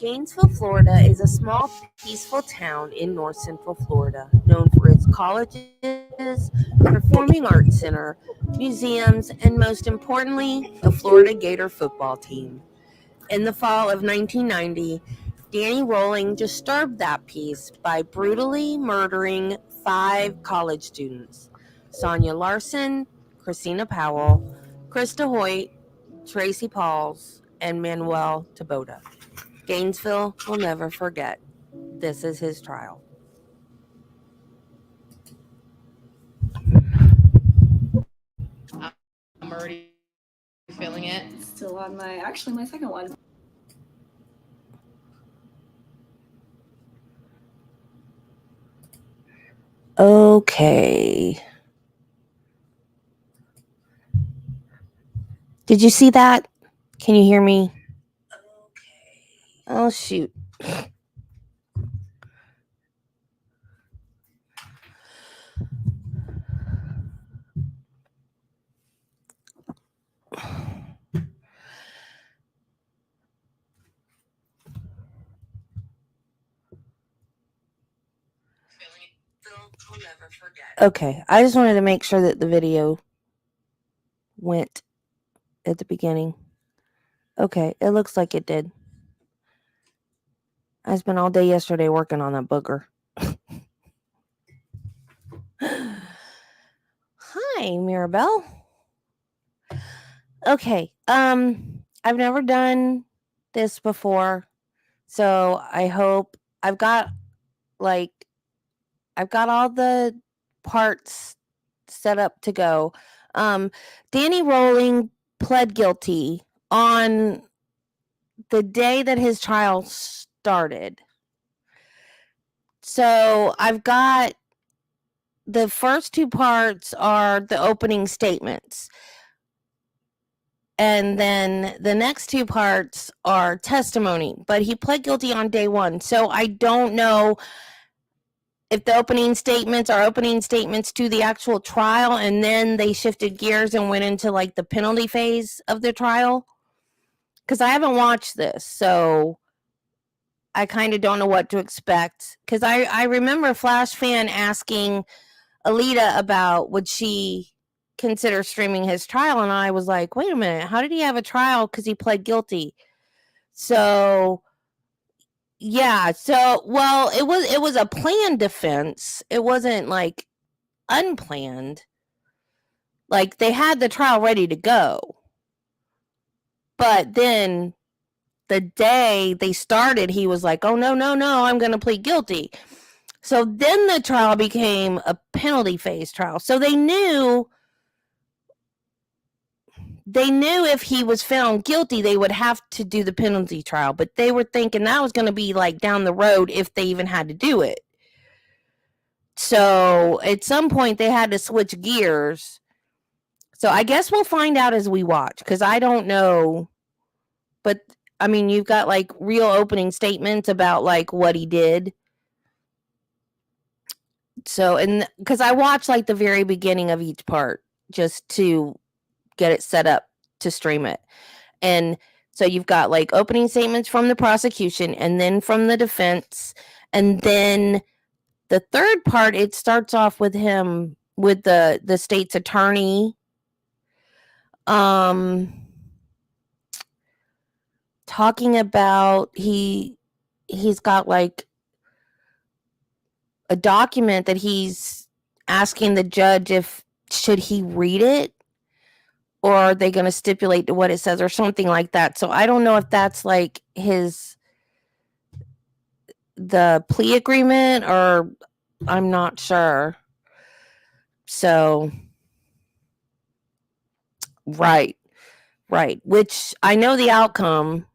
Gainesville, Florida is a small, peaceful town in north central Florida, known for its colleges, performing arts center, museums, and most importantly, the Florida Gator football team. In the fall of 1990, Danny Rolling disturbed that peace by brutally murdering 5 college students: Sonia Larson, Christina Powell, Krista Hoyt, Tracy Pauls, and Manuel Taboda. Gainesville will never forget. This is his trial. I'm already feeling it. It's still on my second one. Okay. Did you see that? Can you hear me? Oh, shoot. Okay, I just wanted to make sure that the video went at the beginning. Okay, it looks like it did. I spent all day yesterday working on that booger. Hi, Mirabelle. Okay, I've never done this before, so I hope I've got all the parts set up to go. Danny Rolling pled guilty on the day that his trial started. So I've got the first 2 parts are the opening statements. And then the next 2 parts are testimony, but he pled guilty on day 1. So I don't know if the opening statements are opening statements to the actual trial, and then they shifted gears and went into like the penalty phase of the trial. Because I haven't watched this, so I kind of don't know what to expect. Because I remember Flash Fan asking Alita about would she consider streaming his trial, and I was like, wait a minute, how did he have a trial? Because he pled guilty. So yeah, well, it was a planned defense. It wasn't like unplanned. Like they had the trial ready to go, but then the day they started, he was like, oh no, I'm gonna plead guilty. So then the trial became a penalty phase trial. So they knew if he was found guilty, they would have to do the penalty trial, but they were thinking that was going to be like down the road if they even had to do it. So at some point they had to switch gears. So I guess we'll find out as we watch, because I don't know. But I mean, you've got like real opening statements about like what he did. So, and because I watched like the very beginning of each part just to get it set up to stream it. And so you've got like opening statements from the prosecution and then from the defense. And then the third part, it starts off with him with the state's attorney talking about he's got like a document that he's asking the judge if should he read it, or are they going to stipulate to what it says or something like that. So I don't know if that's like the plea agreement, or I'm not sure. So, right. Which I know the outcome.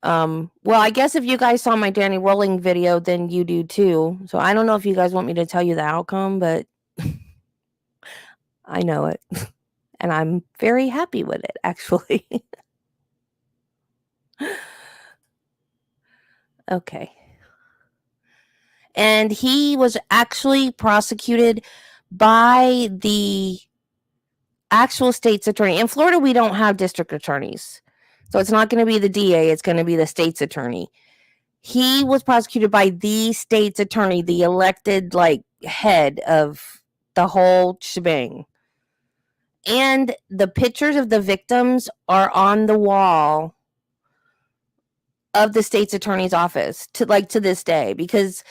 Well, I guess if you guys saw my Danny Rolling video, then you do too. So I don't know if you guys want me to tell you the outcome, but I know it. And I'm very happy with it, actually. Okay. And he was actually prosecuted by the actual state's attorney. In Florida, we don't have district attorneys. So it's not going to be the DA. It's going to be the state's attorney. He was prosecuted by the state's attorney, the elected like head of the whole shebang. And the pictures of the victims are on the wall of the state's attorney's office to this day, because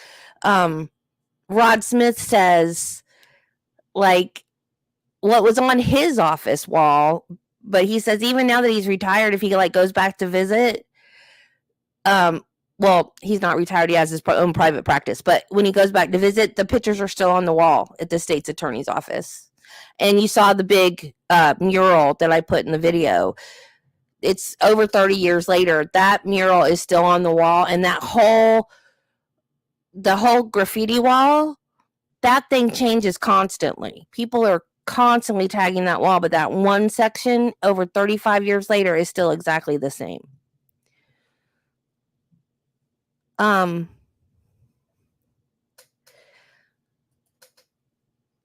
Rod Smith says like what was on his office wall, but he says even now that he's retired, if he like goes back to visit, well, he's not retired, he has his own private practice, but when he goes back to visit, the pictures are still on the wall at the state's attorney's office. And you saw the big mural that I put in the video. It's over 30 years later. That mural is still on the wall, and the whole graffiti wall, that thing changes constantly. People are constantly tagging that wall, but that one section over 35 years later is still exactly the same.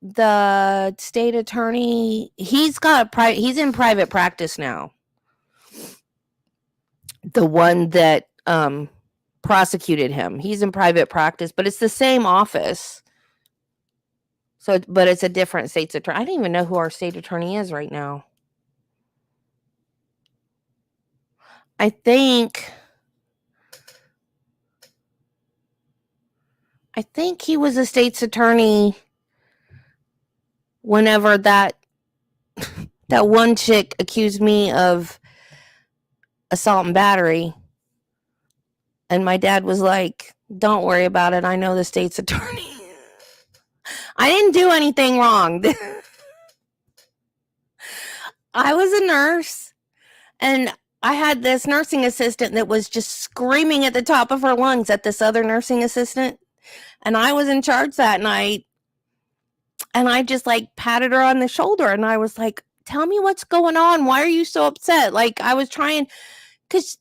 The state attorney, he's in private practice now. The one that prosecuted him, he's in private practice, but it's the same office. So, but it's a different state's attorney. I don't even know who our state attorney is right now. I think he was a state's attorney whenever that one chick accused me of assault and battery. And my dad was like, don't worry about it. I know the state's attorney. I didn't do anything wrong. I was a nurse, and I had this nursing assistant that was just screaming at the top of her lungs at this other nursing assistant. And I was in charge that night. And I just like patted her on the shoulder. And I was like, tell me what's going on. Why are you so upset? Like, I was trying, because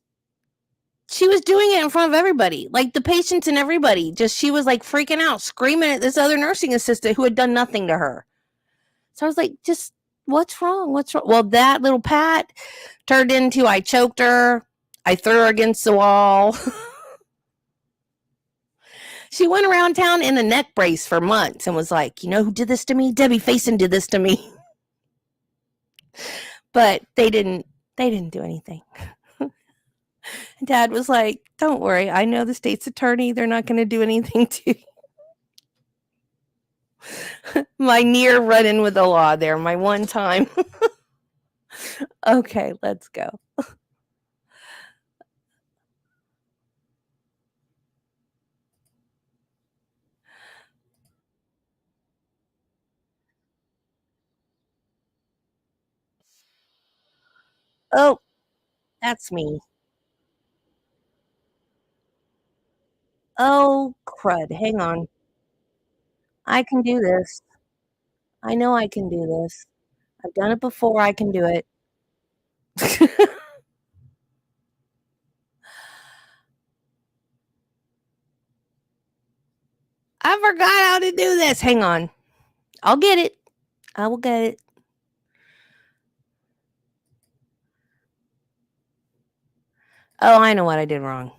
she was doing it in front of everybody, like the patients and everybody. Just, she was like freaking out, screaming at this other nursing assistant who had done nothing to her. So I was like, just, what's wrong? What's wrong? Well, that little pat turned into, I choked her. I threw her against the wall. She went around town in a neck brace for months and was like, you know who did this to me? Debbie Faison did this to me. But they didn't do anything. Dad was like, don't worry. I know the state's attorney. They're not going to do anything to you. My near run-in with the law there, my one time. Okay, let's go. Oh, that's me. Oh, crud. Hang on. I can do this. I know I can do this. I've done it before. I can do it. I forgot how to do this. Hang on. I'll get it. I will get it. Oh, I know what I did wrong.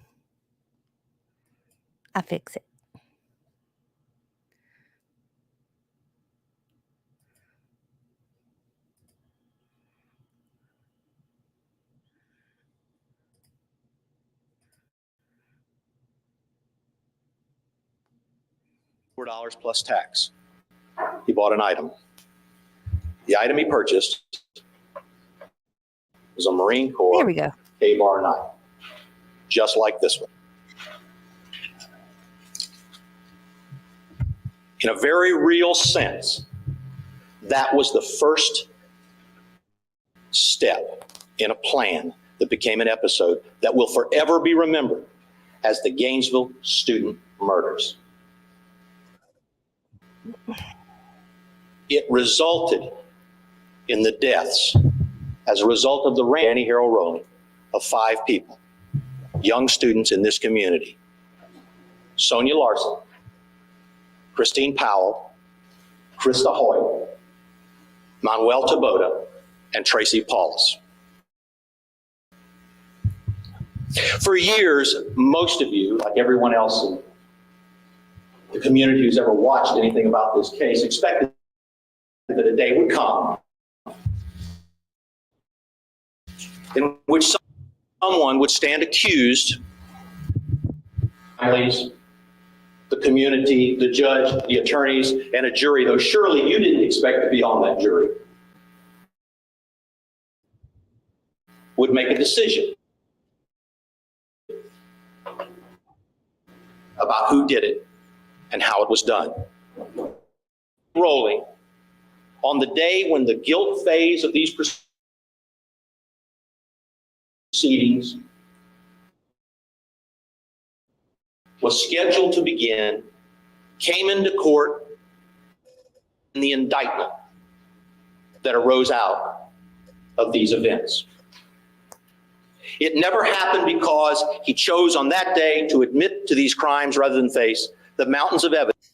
I fix it. $4 plus tax. He bought an item. The item he purchased was a Marine There Corps we go. K-bar knife, just like this one. In a very real sense, that was the first step in a plan that became an episode that will forever be remembered as the Gainesville student murders. It resulted in the deaths as a result of the anti-hero rolling of 5 people, young students in this community: Sonia Larson, Christine Powell, Krista Hoyt, Manuel Taboda, and Tracy Paulus. For years, most of you, like everyone else in the community who's ever watched anything about this case, expected that a day would come in which someone would stand accused, families, the community, the judge, the attorneys, and a jury, though surely you didn't expect to be on that jury, would make a decision about who did it and how it was done. Rolling on the day when the guilt phase of these proceedings was scheduled to begin, came into court in the indictment that arose out of these events. It never happened because he chose on that day to admit to these crimes rather than face the mountains of evidence.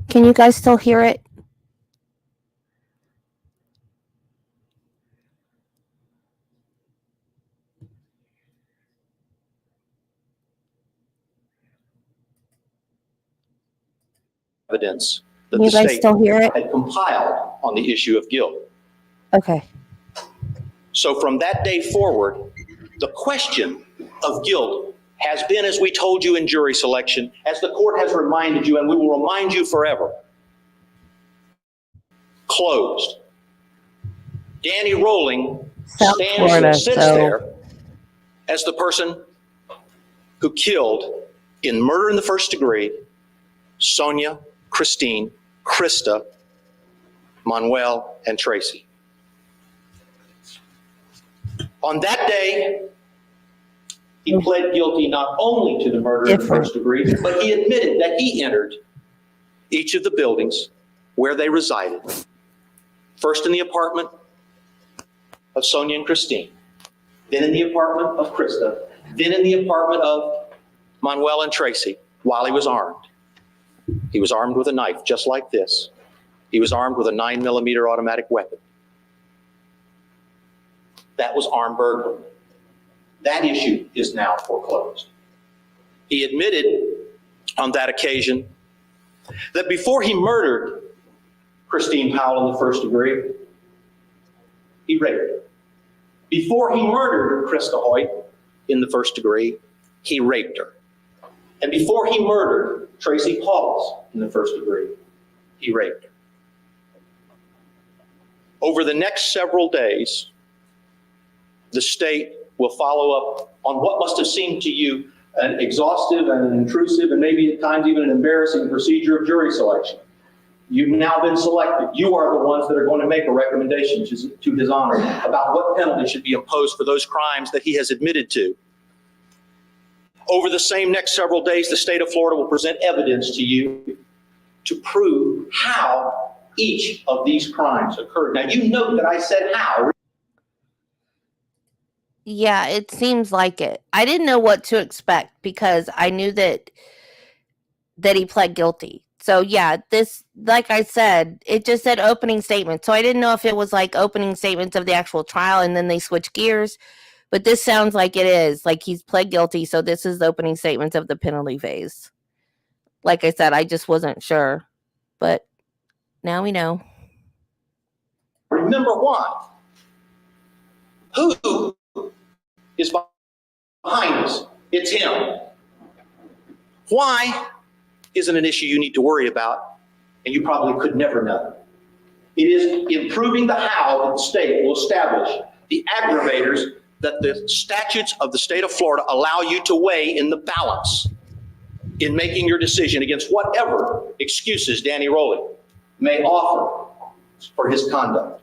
Can you guys still hear it? Evidence that Can you the guys state still hear it? had compiled on the issue of guilt. Okay. So from that day forward, the question of guilt has been, as we told you in jury selection, as the court has reminded you, and we will remind you forever, closed. Danny Rolling South Florida, sits there as the person who killed in murder in the first degree Sonia, Christine, Krista, Manuel, and Tracy. On that day, he pled guilty not only to the murder in the first degree, but he admitted that he entered each of the buildings where they resided. First in the apartment of Sonia and Christine, then in the apartment of Krista, then in the apartment of Manuel and Tracy while he was armed. He was armed with a knife just like this. He was armed with a 9mm automatic weapon. That was armed burglary. That issue is now foreclosed. He admitted on that occasion that before he murdered Christine Powell in the first degree, he raped her. Before he murdered Krista Hoyt in the first degree, he raped her. And before he murdered Tracy Paulus in the first degree, he raped her. Over the next several days, the state will follow up on what must have seemed to you an exhaustive and an intrusive and maybe at times even an embarrassing procedure of jury selection. You've now been selected. You are the ones that are going to make a recommendation to His Honor about what penalty should be imposed for those crimes that he has admitted to. Over the same next several days, the state of Florida will present evidence to you to prove how each of these crimes occurred. Now, you note that I said how. Yeah, it seems like it. I didn't know what to expect because I knew that he pled guilty. So yeah, this, like I said, it just said opening statement. So I didn't know if it was like opening statements of the actual trial and then they switch gears. But this sounds like it is. Like he's pled guilty, so this is the opening statements of the penalty phase. Like I said, I just wasn't sure. But now we know. Remember why. Who is behind this? It's him. Why isn't an issue you need to worry about, and you probably could never know. It is improving the how that the state will establish the aggravators that the statutes of the state of Florida allow you to weigh in the balance in making your decision against whatever excuses Danny Rolling may offer for his conduct.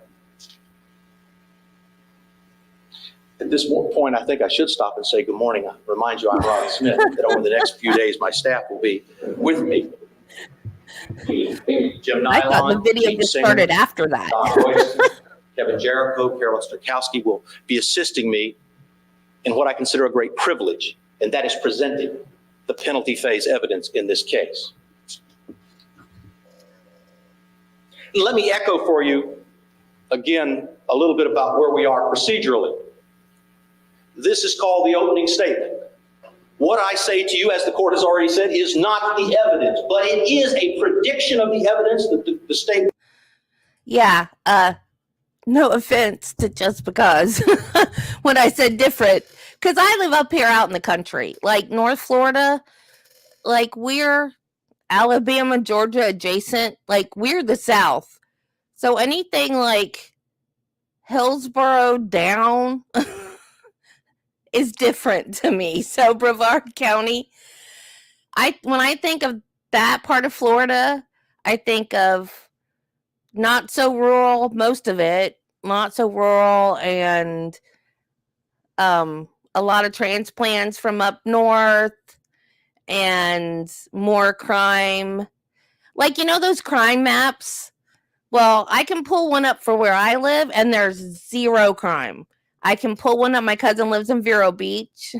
At this point, I think I should stop and say good morning. I remind you I'm Ron Smith, that over the next few days, my staff will be with me. Jim Nylon, I thought the video Pete just Singer, started after that. Don Royston, Kevin Jericho, Carolyn Strakowski will be assisting me in what I consider a great privilege, and that is presenting the penalty phase evidence in this case. Let me echo for you again a little bit about where we are procedurally. This is called the opening statement. What I say to you, as the court has already said, is not the evidence, but it is a prediction of the evidence that the state. Yeah, no offense to just because when I said different, because I live up here out in the country, like North Florida, like we're Alabama, Georgia adjacent, like we're the South. So anything like Hillsborough down is different to me. So Brevard County, when I think of that part of Florida, I think of not so rural, most of it, not so rural, and a lot of transplants from up north and more crime. Like, you know, those crime maps? Well, I can pull one up for where I live and there's zero crime. I can pull one up. My cousin lives in Vero Beach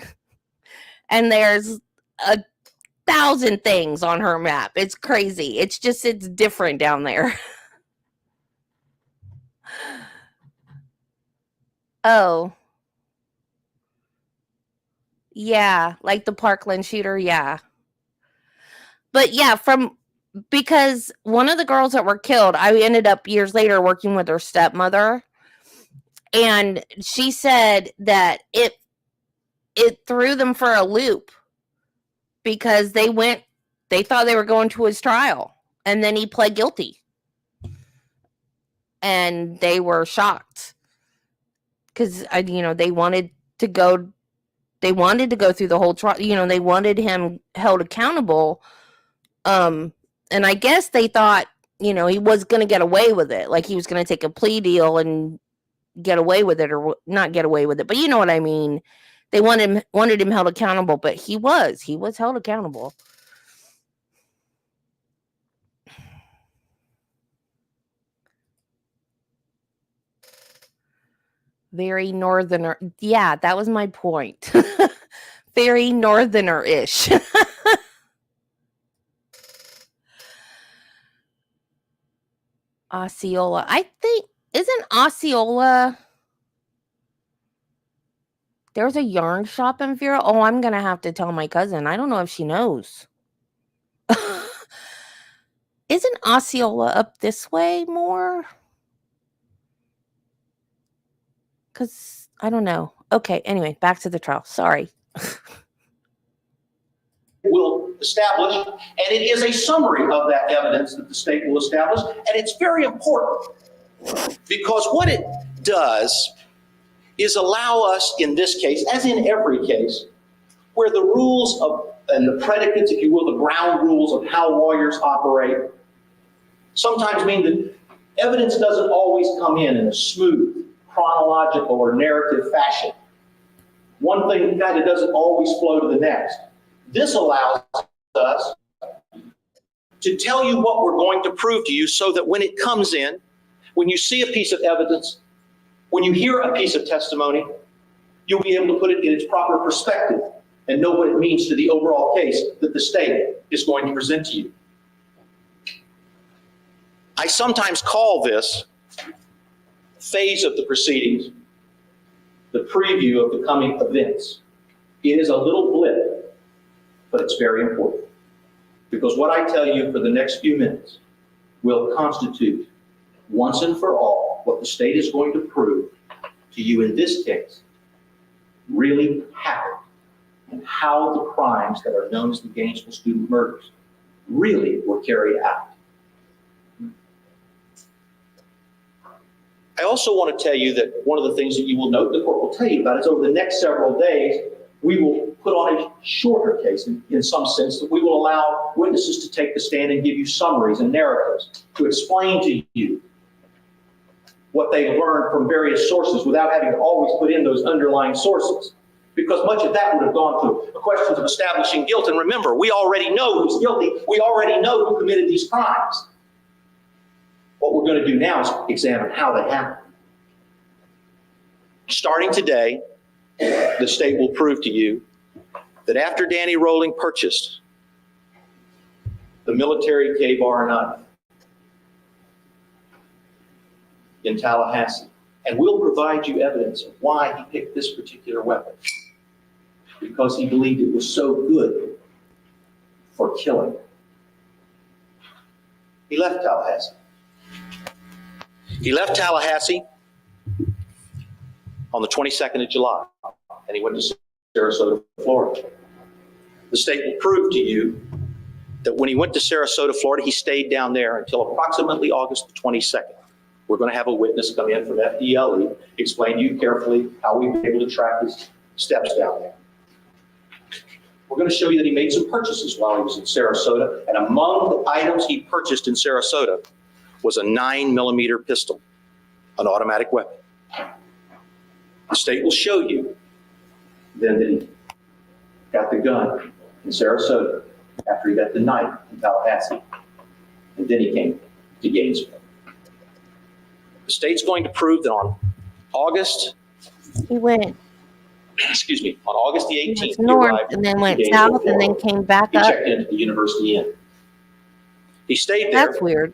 and there's 1,000 things on her map. It's crazy. It's different down there. Oh, yeah, like the Parkland shooter, yeah. But yeah, because one of the girls that were killed, I ended up years later working with her stepmother, and she said that it threw them for a loop because they thought they were going to his trial, and then he pled guilty, and they were shocked because they wanted to go through the whole trial. They wanted him held accountable. And I guess they thought, he was going to get away with it. Like he was going to take a plea deal and get away with it, or not get away with it. But you know what I mean? They wanted him held accountable, but he was held accountable. Very northerner. Yeah, that was my point. Very northerner-ish. Osceola. I think, isn't Osceola, there's a yarn shop in Vero? Oh, I'm going to have to tell my cousin. I don't know if she knows. Isn't Osceola up this way more? Because I don't know. Okay, anyway, back to the trial. Sorry. Will establish, and it is a summary of that evidence that the state will establish, and it's very important because what it does is allow us, in this case, as in every case, where the rules of, and the predicates, if you will, the ground rules of how lawyers operate, sometimes mean that evidence doesn't always come in a smooth, chronological, or narrative fashion. One thing that it doesn't always flow to the next. This allows us to tell you what we're going to prove to you so that when it comes in, when you see a piece of evidence, when you hear a piece of testimony, you'll be able to put it in its proper perspective and know what it means to the overall case that the state is going to present to you. I sometimes call this phase of the proceedings the preview of the coming events. It is a little blip, but it's very important. Because what I tell you for the next few minutes will constitute, once and for all, what the state is going to prove to you in this case really happened, and how the crimes that are known as the Gainesville student murders really were carried out. I also want to tell you that one of the things that you will note, the court will tell you about, is over the next several days, we will put on a shorter case in some sense, that we will allow witnesses to take the stand and give you summaries and narratives to explain to you what they learned from various sources without having to always put in those underlying sources. Because much of that would have gone to questions of establishing guilt. And remember, we already know who's guilty. We already know who committed these crimes. What we're going to do now is examine how they happened. Starting today, the state will prove to you that after Danny Rolling purchased the military K-bar knife in Tallahassee, And we'll provide you evidence of why he picked this particular weapon. Because he believed it was so good for killing. He left Tallahassee. He left Tallahassee on the 22nd of July, and he went to Sarasota, Florida. The state will prove to you that when he went to Sarasota, Florida, he stayed down there until approximately August the 22nd. We're going to have a witness come in from FDLE, explain to you carefully how we've been able to track his steps down there. We're going to show you that he made some purchases while he was in Sarasota, and among the items he purchased in Sarasota was a 9mm pistol, an automatic weapon. The state will show you then that he got the gun in Sarasota after he got the knife in Tallahassee, and then he came to Gainesville. The state's going to prove that on August, He went on August the 18th, he north arrived and then went in Gainesville, south and then Florida. came back He up. checked into the University Inn. He stayed there That's weird.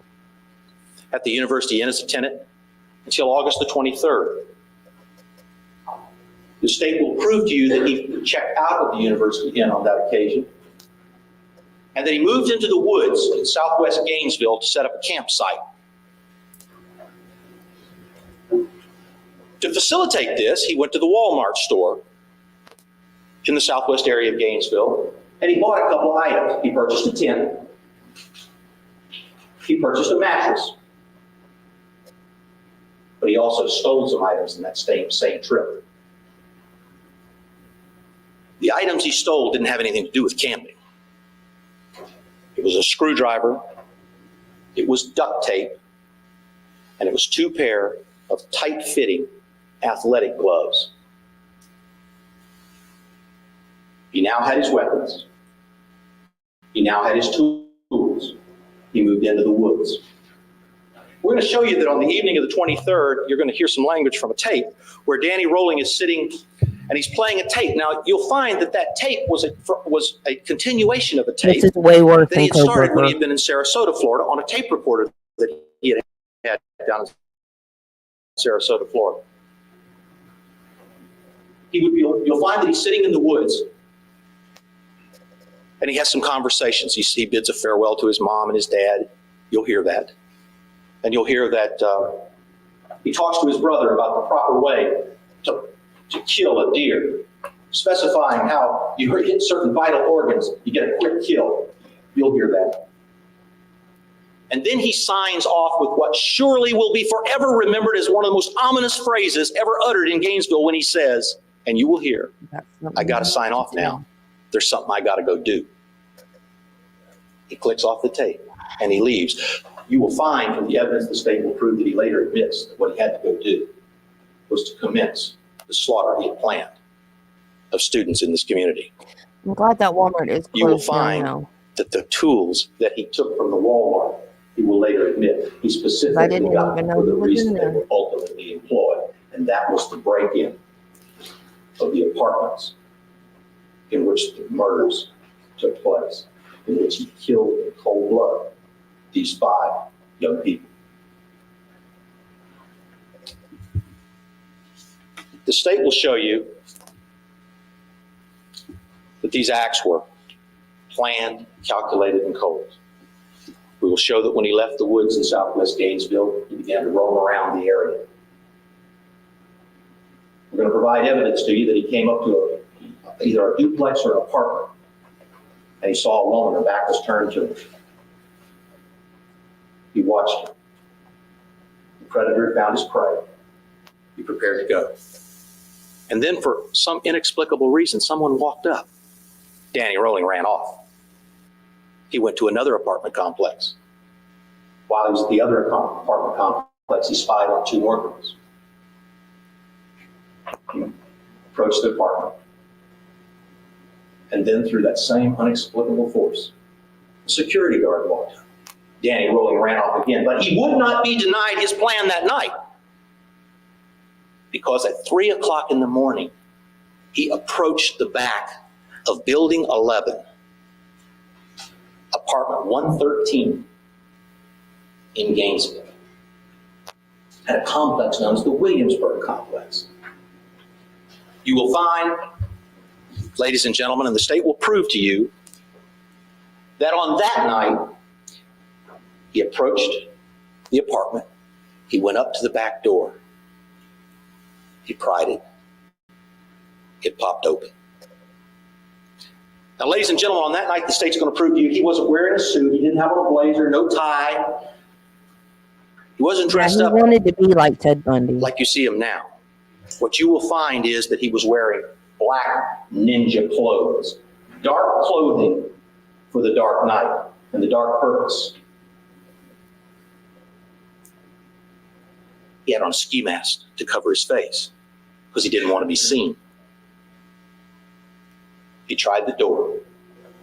at the University Inn as a tenant until August the 23rd. The state will prove to you that he checked out of the University Inn on that occasion, and that he moved into the woods in southwest Gainesville to set up a campsite. To facilitate this, he went to the Walmart store in the southwest area of Gainesville, and he bought a couple of items. He purchased a tent. He purchased a mattress. But he also stole some items in that same trip. The items he stole didn't have anything to do with camping. It was a screwdriver, it was duct tape, and it was 2 pair of tight-fitting athletic gloves. He now had his weapons. He now had his tools. He moved into the woods. We're going to show you that on the evening of the 23rd, you're going to hear some language from a tape where Danny Rolling is sitting and he's playing a tape. Now, you'll find that that tape was a continuation of a tape This is way worse that he than had started when he Cobra. had been in Sarasota, Florida, on a tape recorder that he had down in Sarasota, Florida. You'll find that he's sitting in the woods, and he has some conversations. He bids a farewell to his mom and his dad. You'll hear that. And you'll hear that he talks to his brother about the proper way to kill a deer, specifying how you hit certain vital organs, you get a quick kill. You'll hear that. And then he signs off with what surely will be forever remembered as one of the most ominous phrases ever uttered in Gainesville, when he says, and you will hear, I got to sign off now. There's something I got to go do. He clicks off the tape and he leaves. You will find from the evidence the state will prove that he later admits that what he had to go do was to commence the slaughter he had planned of students in this community. I'm glad that Walmart is closed. You will find now. that the tools that he took from the Walmart, he will later admit, he specifically didn't got even know for he the was reason in they there. were ultimately employed, and that was the break-in of the apartments in which the murders took place, in which he killed in cold blood these 5 young people. The state will show you that these acts were planned, calculated, and cold. We will show that when he left the woods in southwest Gainesville, he began to roam around the area. We're going to provide evidence to you that he came up to either a duplex or an apartment, and he saw a woman, her back was turned to him. He watched her. The predator found his prey. He prepared to go. And then, for some inexplicable reason, someone walked up. Danny Rolling ran off. He went to another apartment complex. While he was at the other apartment complex, he spied on 2 more girls. He approached the apartment. And then, through that same inexplicable force, a security guard walked up. Danny Rolling ran off again, but he would not be denied his plan that night. Because at 3 o'clock in the morning, he approached the back of Building 11, apartment 113 in Gainesville. at a complex known as the Williamsburg Complex. You will find, ladies and gentlemen, and the state will prove to you that on that night, he approached the apartment. He went up to the back door. He pried it. It popped open. Now, ladies and gentlemen, on that night, the state's going to prove to you he wasn't wearing a suit. He didn't have on a blazer, no tie. He wasn't dressed up. He wanted to be like Ted Bundy. Like you see him now. What you will find is that he was wearing black ninja clothes, dark clothing for the dark night and the dark purpose. He had on a ski mask to cover his face because he didn't want to be seen. He tried the door.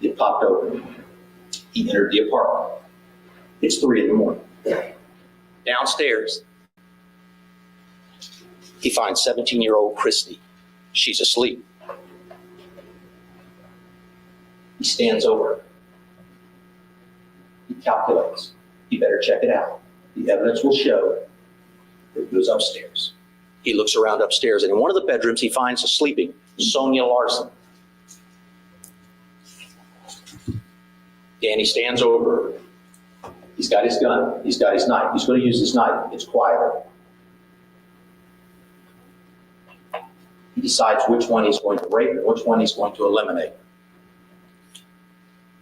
It popped open. He entered the apartment. It's 3 a.m. Downstairs, he finds 17-year-old Christy. She's asleep. He stands over her. He calculates. He better check it out. The evidence will show that he goes upstairs. He looks around upstairs, and in one of the bedrooms, he finds a sleeping Sonia Larson. Danny stands over her. He's got his gun. He's got his knife. He's going to use his knife. It's quieter. He decides which one he's going to rape and which one he's going to eliminate.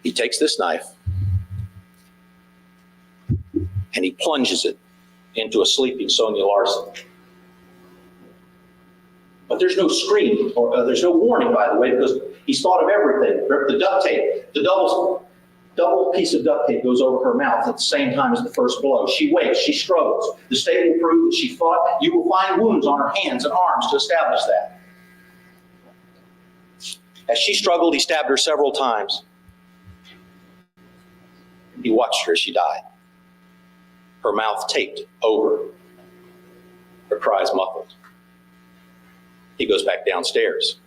He takes this knife and he plunges it into a sleeping Sonia Larson. But there's no scream, or there's no warning, by the way, because he's thought of everything. The duct tape, the double piece of duct tape goes over her mouth at the same time as the first blow. She wakes, she struggles. The state will prove that she fought. You will find wounds on her hands and arms to establish that. As she struggled, he stabbed her several times. He watched her as she died. Her mouth taped over, her cries muffled. He goes back downstairs.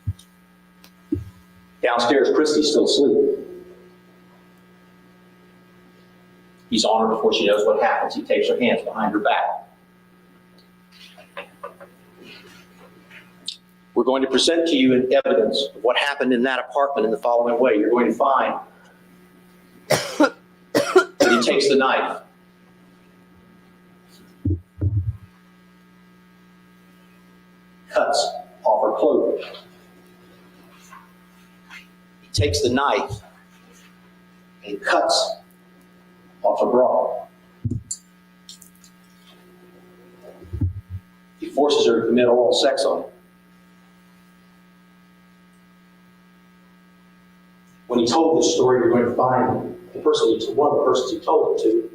Downstairs, Christy's still asleep. He's on her before she knows what happens. He takes her hands behind her back. We're going to present to you an evidence of what happened in that apartment in the following way. You're going to find that he takes the knife. Cuts off her clothing. He takes the knife and cuts off a bra. He forces her to commit oral sex on him. When he told this story, you're going to find one of the persons he told it to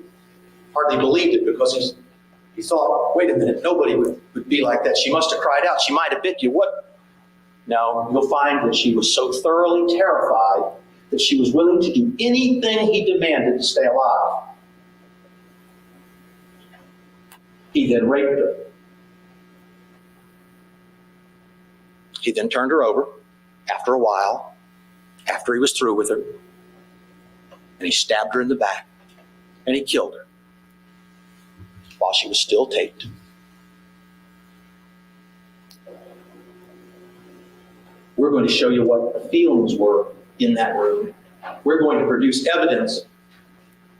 hardly believed it, because he thought, wait a minute, nobody would be like that. She must have cried out. She might have bit you. What? No, you'll find that she was so thoroughly terrified that she was willing to do anything he demanded to stay alive. He then raped her. He then turned her over after a while, after he was through with her, and he stabbed her in the back, and he killed her while she was still taped. We're going to show you what the feelings were in that room. We're going to produce evidence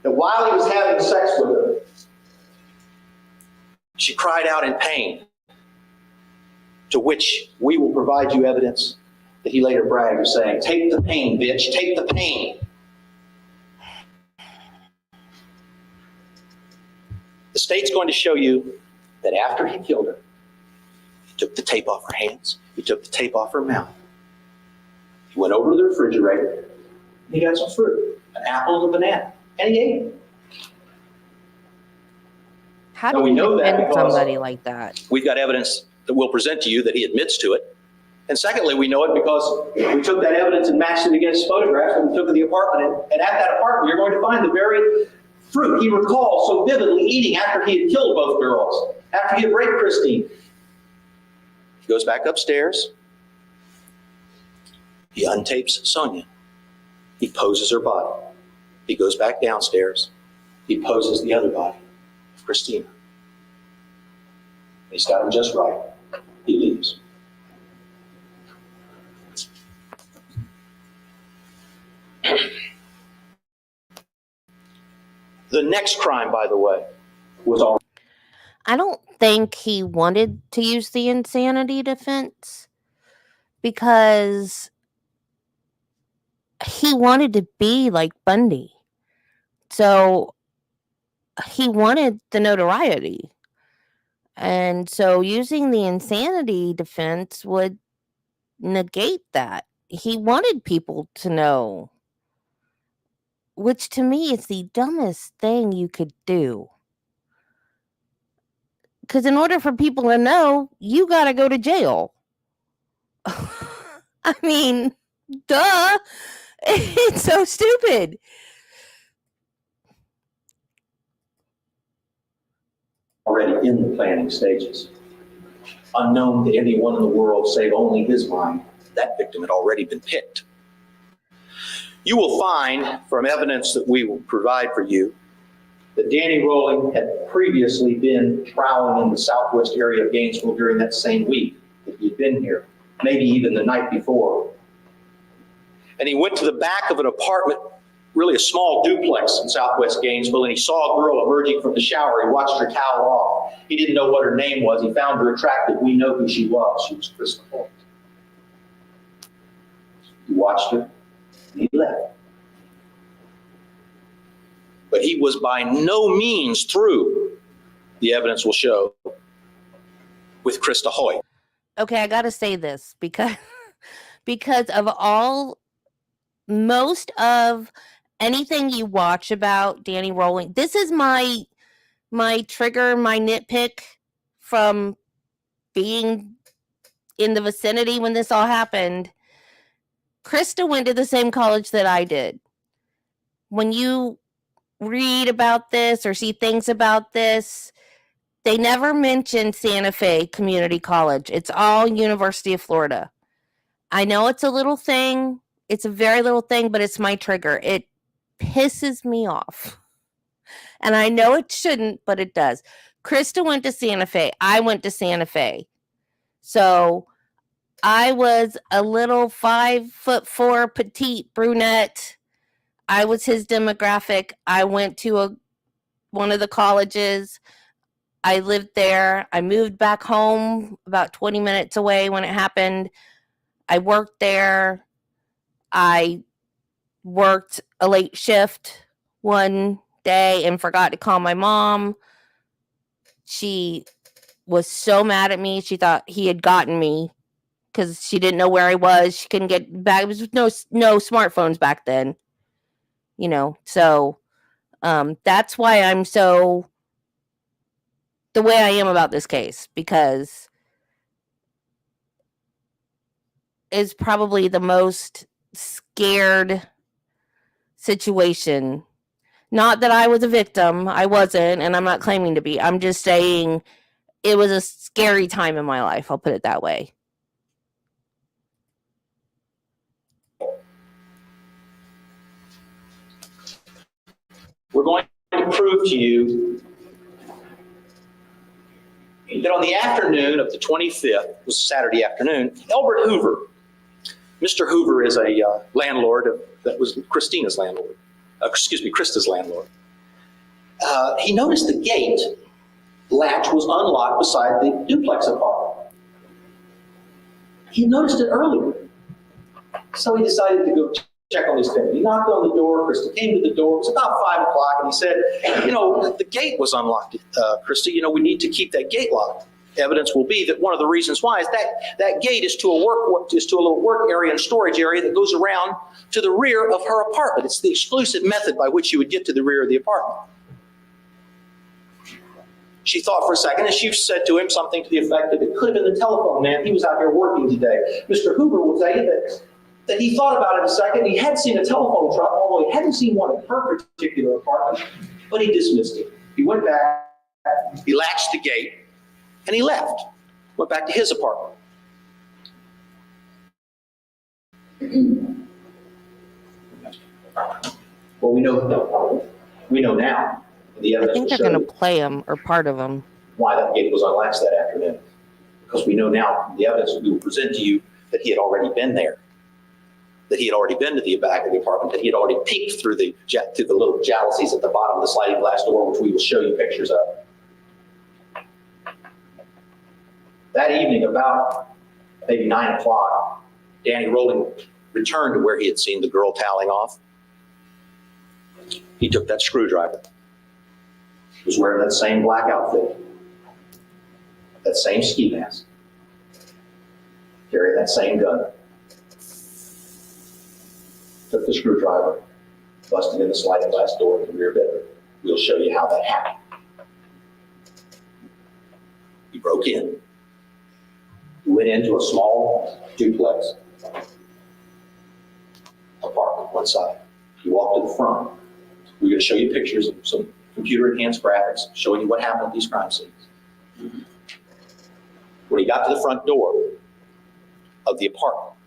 that while he was having sex with her, she cried out in pain, to which we will provide you evidence that he later bragged of saying, "Take the pain, bitch, take the pain." The state's going to show you that after he killed her, he took the tape off her hands, he took the tape off her mouth. He went over to the refrigerator, and he got some fruit, an apple and a banana, and he ate it. How do you defend somebody like that? We've got evidence that we'll present to you that he admits to it. And secondly, we know it because we took that evidence and matched it against photographs when we took to the apartment. And at that apartment, you're going to find the very fruit he recalls so vividly eating after he had killed both girls, after he had raped Christine. He goes back upstairs. He untapes Sonia. He poses her body. He goes back downstairs. He poses the other body, Christina. He's got him just right. He leaves. The next crime, by the way, was all. I don't think he wanted to use the insanity defense because he wanted to be like Bundy. So he wanted the notoriety. And so using the insanity defense would negate that. He wanted people to know, which to me is the dumbest thing you could do. Because in order for people to know, you got to go to jail. I mean, duh. It's so stupid. Already in the planning stages. Unknown to anyone in the world save only his mind, that victim had already been picked. You will find from evidence that we will provide for you that Danny Rowling had previously been prowling in the southwest area of Gainesville during that same week that he'd been here, maybe even the night before. And he went to the back of an apartment, really a small duplex in southwest Gainesville, and he saw a girl emerging from the shower. He watched her towel off. He didn't know what her name was. He found her attractive. We know who she was. She was Krista Hoyt. He watched her, and he left. But he was by no means through, the evidence will show, with Krista Hoyt. Okay, I got to say this because of most of anything you watch about Danny Rowling, this is my trigger, my nitpick from being in the vicinity when this all happened. Krista went to the same college that I did. When you read about this or see things about this, they never mention Santa Fe Community College. It's all University of Florida. I know it's a little thing. It's a very little thing, but it's my trigger. It pisses me off. And I know it shouldn't, but it does. Krista went to Santa Fe. I went to Santa Fe. So I was a little 5'4" petite brunette. I was his demographic. I went to one of the colleges. I lived there. I moved back home about 20 minutes away when it happened. I worked there. I worked a late shift one day and forgot to call my mom. She was so mad at me. She thought he had gotten me because she didn't know where I was. She couldn't get back. There was no smartphones back then, So that's why I'm so the way I am about this case, because it's probably the most scared situation. Not that I was a victim. I wasn't, and I'm not claiming to be. I'm just saying it was a scary time in my life. I'll put it that way. We're going to prove to you that on the afternoon of the 25th, it was a Saturday afternoon, Elbert Hoover, Mr. Hoover is a landlord that was Krista's landlord. He noticed the gate latch was unlocked beside the duplex apartment. He noticed it earlier. So he decided to go check on his family. He knocked on the door. Krista came to the door. It was about 5 o'clock, and he said, the gate was unlocked, Krista. We need to keep that gate locked. Evidence will be that one of the reasons why is that gate is to a little work area and storage area that goes around to the rear of her apartment. It's the exclusive method by which you would get to the rear of the apartment. She thought for a second, and she said to him something to the effect that it could have been the telephone man. He was out here working today. Mr. Hoover will tell you that he thought about it a second. He had seen a telephone truck, although he hadn't seen one in her particular apartment, but he dismissed it. He went back, he latched the gate, and he left. Went back to his apartment. Well, we know now. The I evidence think they're going to play them or part of them. why that gate was unlatched that afternoon. Because we know now from the evidence that we will present to you that he had already been there, that he had already been to the back of the apartment, that he had already peeked through the little jalousies at the bottom of the sliding glass door, which we will show you pictures of. That evening, about maybe 9 o'clock, Danny Rowling returned to where he had seen the girl toweling off. He took that screwdriver. He was wearing that same black outfit, that same ski mask, carrying that same gun. Took the screwdriver, busted in the sliding glass door in the rear bedroom. We'll show you how that happened. He broke in. He went into a small duplex apartment, one side. He walked to the front. We're going to show you pictures of some computer-enhanced graphics showing you what happened at these crime scenes. When he got to the front door of the apartment,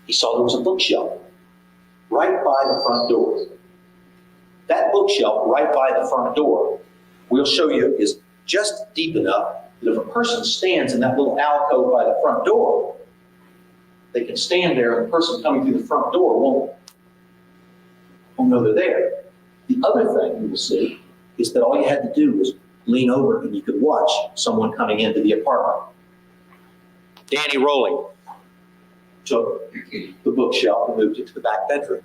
he saw there was a bookshelf right by the front door. That bookshelf right by the front door, we'll show you, is just deep enough that if a person stands in that little alcove by the front door, they can stand there and the person coming through the front door won't know they're there. The other thing you will see is that all you had to do was lean over and you could watch someone coming into the apartment. Danny Rowling took the bookshelf and moved it to the back bedroom.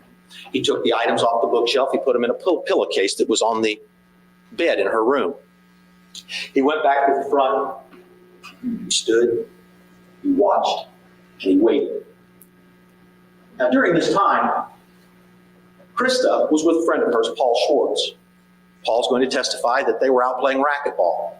He took the items off the bookshelf, he put them in a pillowcase that was on the bed in her room. He went back to the front, he stood, he watched, and he waited. Now during this time, Krista was with a friend of hers, Paul Schwartz. Paul's going to testify that they were out playing racquetball.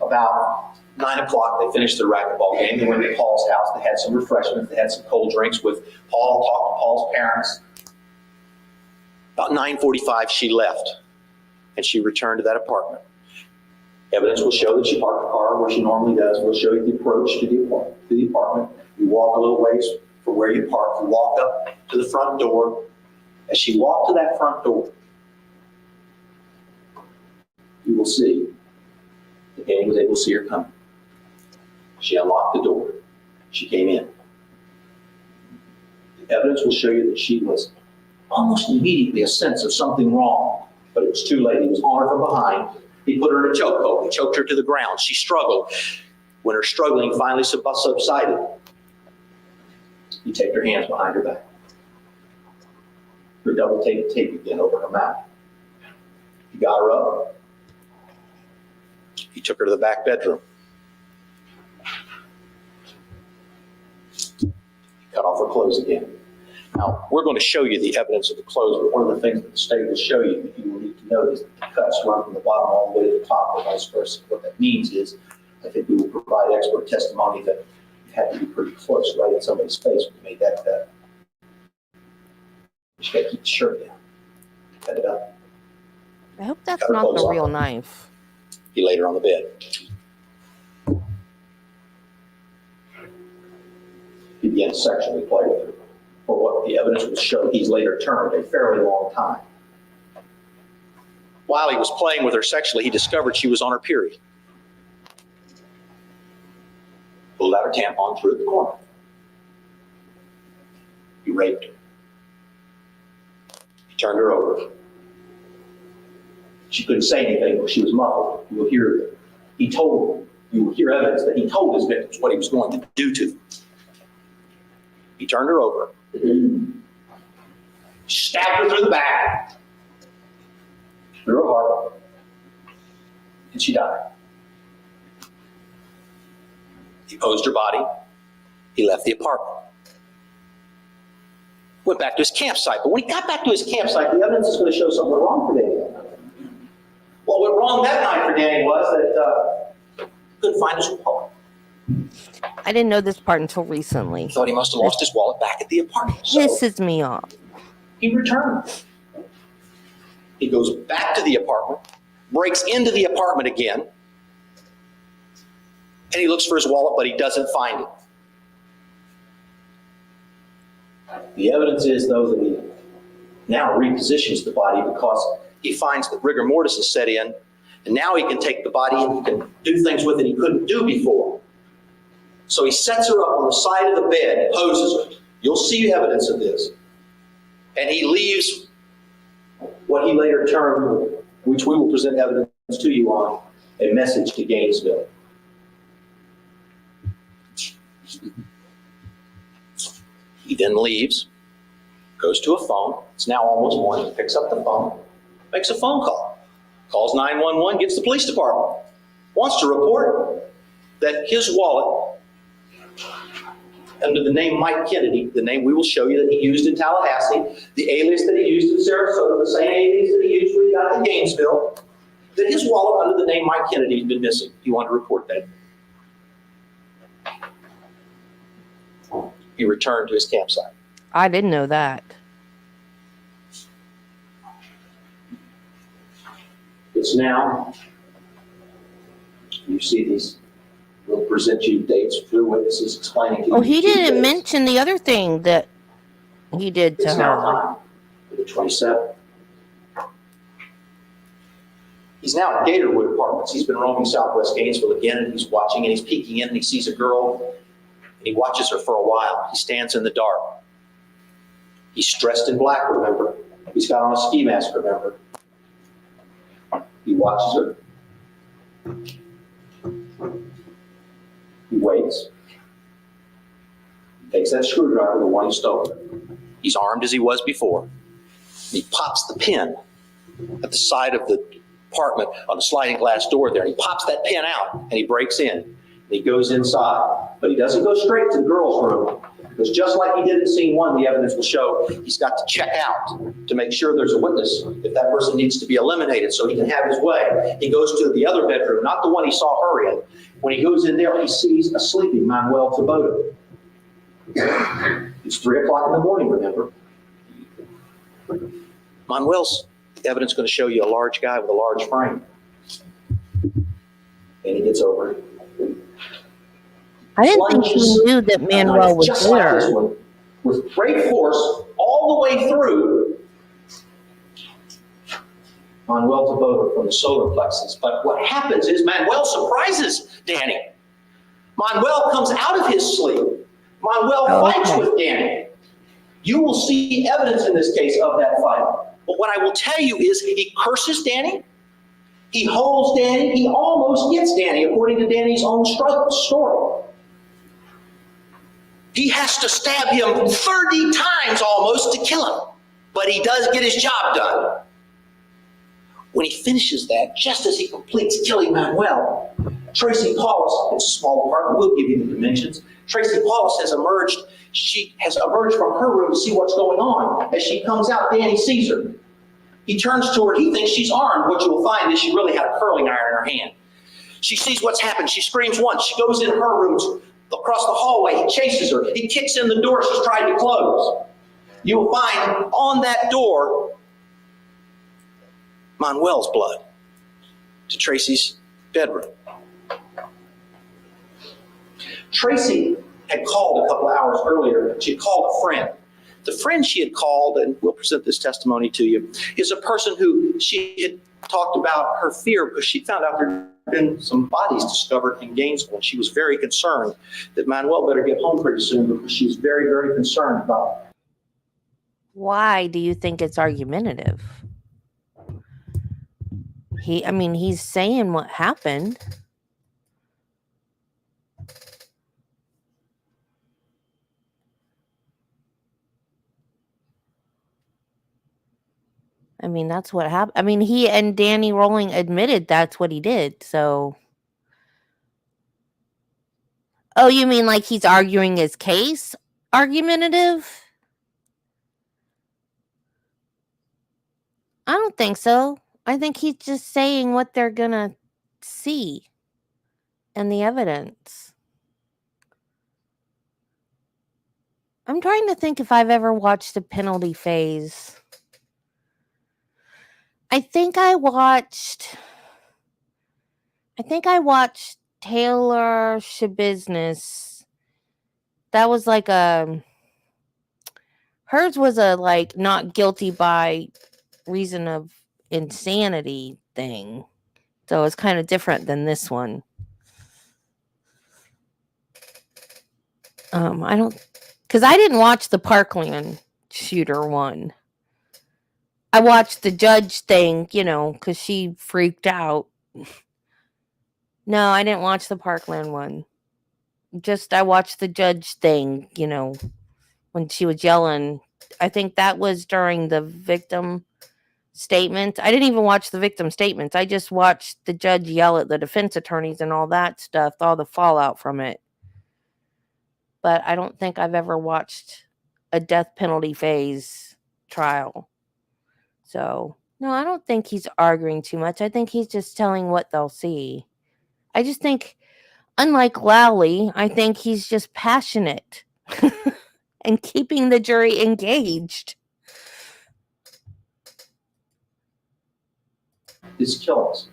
About 9 o'clock, they finished their racquetball game. They went to Paul's house. They had some refreshments. They had some cold drinks with Paul, talked to Paul's parents. About 9:45, she left, and she returned to that apartment. Evidence will show that she parked the car where she normally does. We'll show you the approach to the apartment. You walk a little ways from where you park. You walk up to the front door. As she walked to that front door, you will see that Danny was able to see her coming. She unlocked the door. She came in. The evidence will show you that she was almost immediately a sense of something wrong, but it was too late. He was on her from behind. He put her in a chokehold. He choked her to the ground. She struggled. When her struggling finally subsided, he taped her hands behind her back. Her double tape again over her mouth. He got her up. He took her to the back bedroom. He cut off her clothes again. Now, we're going to show you the evidence of the clothes, but one of the things that the state will show you that you will need to know is that the cuts run from the bottom all the way to the top or vice versa. What that means is, I think we will provide expert testimony that you had to be pretty close right in somebody's face when you made that cut. You just got to keep the shirt down. Cut it up. I hope that's not the real knife. He laid her on the bed. He began to sexually play with her. For what the evidence would show, he's later termed a fairly long time. While he was playing with her sexually, he discovered she was on her period. Pulled out her tampon, threw it in the corner. He raped her. He turned her over. She couldn't say anything, but she was muffled. You will hear you will hear evidence that he told his victims what he was going to do to them. He turned her over. Stabbed her through the back, through her heart, and she died. He posed her body. He left the apartment. Went back to his campsite. But when he got back to his campsite, the evidence is going to show something went wrong for Danny. What went wrong that night for Danny was that he couldn't find his wallet. I didn't know this part until recently. Thought he must have lost his wallet back at the apartment. Pisses me off. He returned. He goes back to the apartment, breaks into the apartment again, and he looks for his wallet, but he doesn't find it. The evidence is, though, that he now repositions the body because he finds that rigor mortis is set in, and now he can take the body and he can do things with it he couldn't do before. So he sets her up on the side of the bed, poses her. You'll see evidence of this. And he leaves what he later termed, which we will present evidence to you on, a message to Gainesville. He then leaves, goes to a phone. It's now almost morning. Picks up the phone, makes a phone call, calls 911, gets the police department. Wants to report that his wallet, under the name Mike Kennedy, the name we will show you that he used in Tallahassee, the alias that he used in Sarasota, the same alias that he used when he got to Gainesville, that his wallet under the name Mike Kennedy had been missing. He wanted to report that. He returned to his campsite. I didn't know that. It's now, you see these, we'll present you dates through witnesses explaining to you. Oh, he didn't mention the other thing that he did to It's her. now time for the 27th. He's now at Gatorwood Apartments. He's been roaming Southwest Gainesville again, and he's watching, and he's peeking in, and he sees a girl, and he watches her for a while. He stands in the dark. He's dressed in black, remember? He's got on a ski mask, remember? He watches her. He waits. He takes that screwdriver, the one he stole. He's armed as he was before. He pops the pin at the side of the apartment on the sliding glass door there. He pops that pin out and he breaks in. And he goes inside. But he doesn't go straight to the girl's room, because just like he did in scene one, the evidence will show he's got to check out to make sure there's a witness if that person needs to be eliminated so he can have his way. He goes to the other bedroom, not the one he saw her in. When he goes in there, he sees a sleeping Manuel Taboto. It's 3 o'clock in the morning, remember? Manuel's evidence going to show you a large guy with a large frame. And he gets over it. I didn't think he knew that Manuel was just like this there. one, with great force all the way through Manuel Taboto from the solar plexus. But what happens is Manuel surprises Danny. Manuel comes out of his sleep. Manuel fights with Danny. You will see evidence in this case of that fight. But what I will tell you is he curses Danny. He holds Danny. He almost gets Danny, according to Danny's own story. He has to stab him 30 times almost to kill him. But he does get his job done. When he finishes that, just as he completes killing Manuel, Tracy Paulus, it's a small apartment, we'll give you the dimensions. Tracy Paulus has emerged. She has emerged from her room to see what's going on. As she comes out, Danny sees her. He turns to her. He thinks she's armed. What you'll find is she really had a curling iron in her hand. She sees what's happened. She screams once. She goes in her room across the hallway. He chases her. He kicks in the door she's tried to close. You will find on that door Manuel's blood to Tracy's bedroom. Tracy had called a couple hours earlier. She had called a friend. The friend she had called, and we'll present this testimony to you, is a person who she had talked about her fear because she found out there had been some bodies discovered in Gainesville, and she was very concerned that Manuel better get home pretty soon because she's very, very concerned about it. Why do you think it's argumentative? He's saying what happened. That's what happened. He and Danny Rolling admitted that's what he did, so. Oh, you mean like he's arguing his case? Argumentative? I don't think so. I think he's just saying what they're gonna see and the evidence. I'm trying to think if I've ever watched a penalty phase. I think I watched Taylor Shabusiness. That was like Hers was a like not guilty by reason of insanity thing. So it's kind of different than this one. I don't, because I didn't watch the Parkland shooter one. I watched the judge thing, you know, because she freaked out. No, I didn't watch the Parkland one. Just I watched the judge thing, you know, when she was yelling. I think that was during the victim statement. I didn't even watch the victim statements. I just watched the judge yell at the defense attorneys and all that stuff, all the fallout from it. But I don't think I've ever watched a death penalty phase trial. So, no, I don't think he's arguing too much. I think he's just telling what they'll see. I just think, unlike Lowley, I think he's just passionate and keeping the jury engaged. His killings.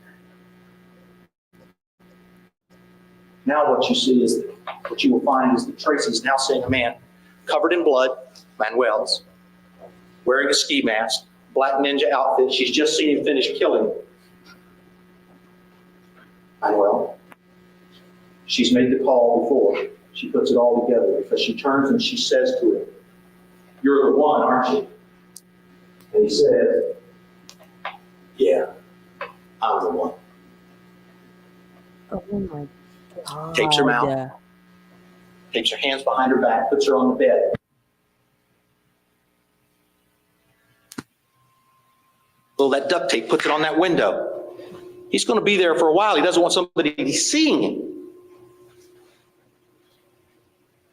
Now what you will find is that Tracy's now seeing a man covered in blood, Manuel's, wearing a ski mask, black ninja outfit. She's just seen him finish killing Manuel. She's made the call before. She puts it all together because she turns and she says to him, "You're the one, aren't you?" And he said, "Yeah, I'm the one." Oh my God. Tapes her mouth, takes her hands behind her back, puts her on the bed. Well, that duct tape, puts it on that window. He's going to be there for a while. He doesn't want somebody to be seeing him.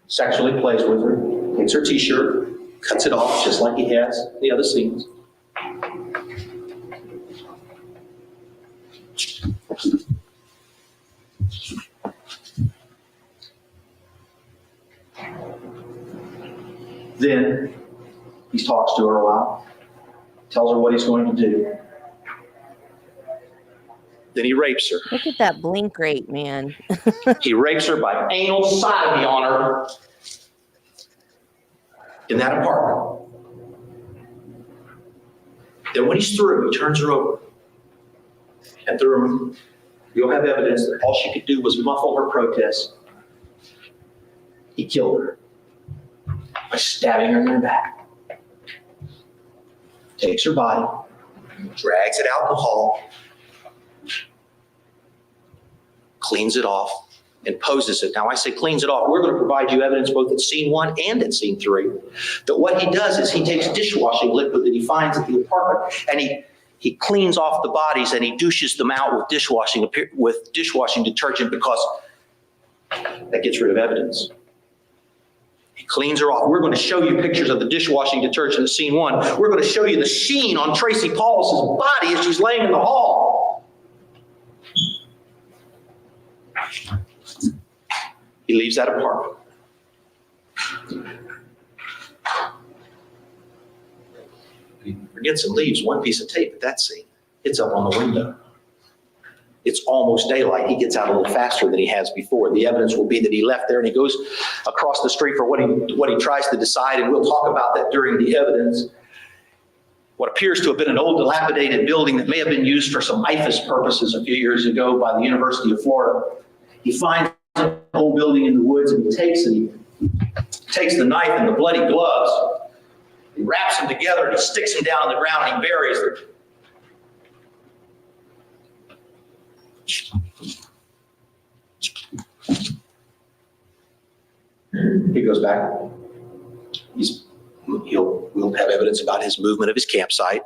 Sexually plays with her, takes her t-shirt, cuts it off just like he has the other scenes. Then he talks to her a while, tells her what he's going to do. Then he rapes her. Look at that blink rate, man. He rapes her by anal sodomy on her in that apartment. Then when he's through, he turns her over. And through, you'll have evidence that all she could do was muffle her protests. He killed her by stabbing her in the back. Takes her body, drags it out in the hall, cleans it off, and poses it. Now I say cleans it off. We're going to provide you evidence both at scene 1 and at scene 3 that what he does is he takes dishwashing liquid that he finds at the apartment and he cleans off the bodies and he douches them out with dishwashing detergent because that gets rid of evidence. He cleans her off. We're going to show you pictures of the dishwashing detergent in scene 1. We're going to show you the sheen on Tracy Paul's body as she's laying in the hall. He leaves that apartment. He forgets and leaves one piece of tape at that scene. It's up on the window. It's almost daylight. He gets out a little faster than he has before. The evidence will be that he left there and he goes across the street for what he tries to decide, and we'll talk about that during the evidence. What appears to have been an old dilapidated building that may have been used for some IFAS purposes a few years ago by the University of Florida. He finds an old building in the woods and he takes the knife and the bloody gloves. He wraps them together and he sticks them down on the ground and he buries them. He goes back. We'll have evidence about his movement of his campsite.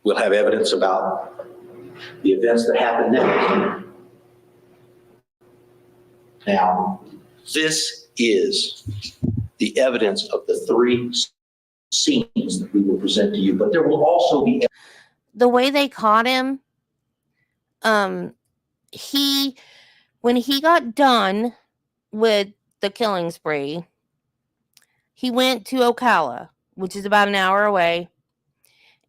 We'll have evidence about the events that happened next. Now, this is the evidence of the 3 scenes that we will present to you, but there will also be The way they caught him, when he got done with the killing spree, he went to Ocala, which is about an hour away,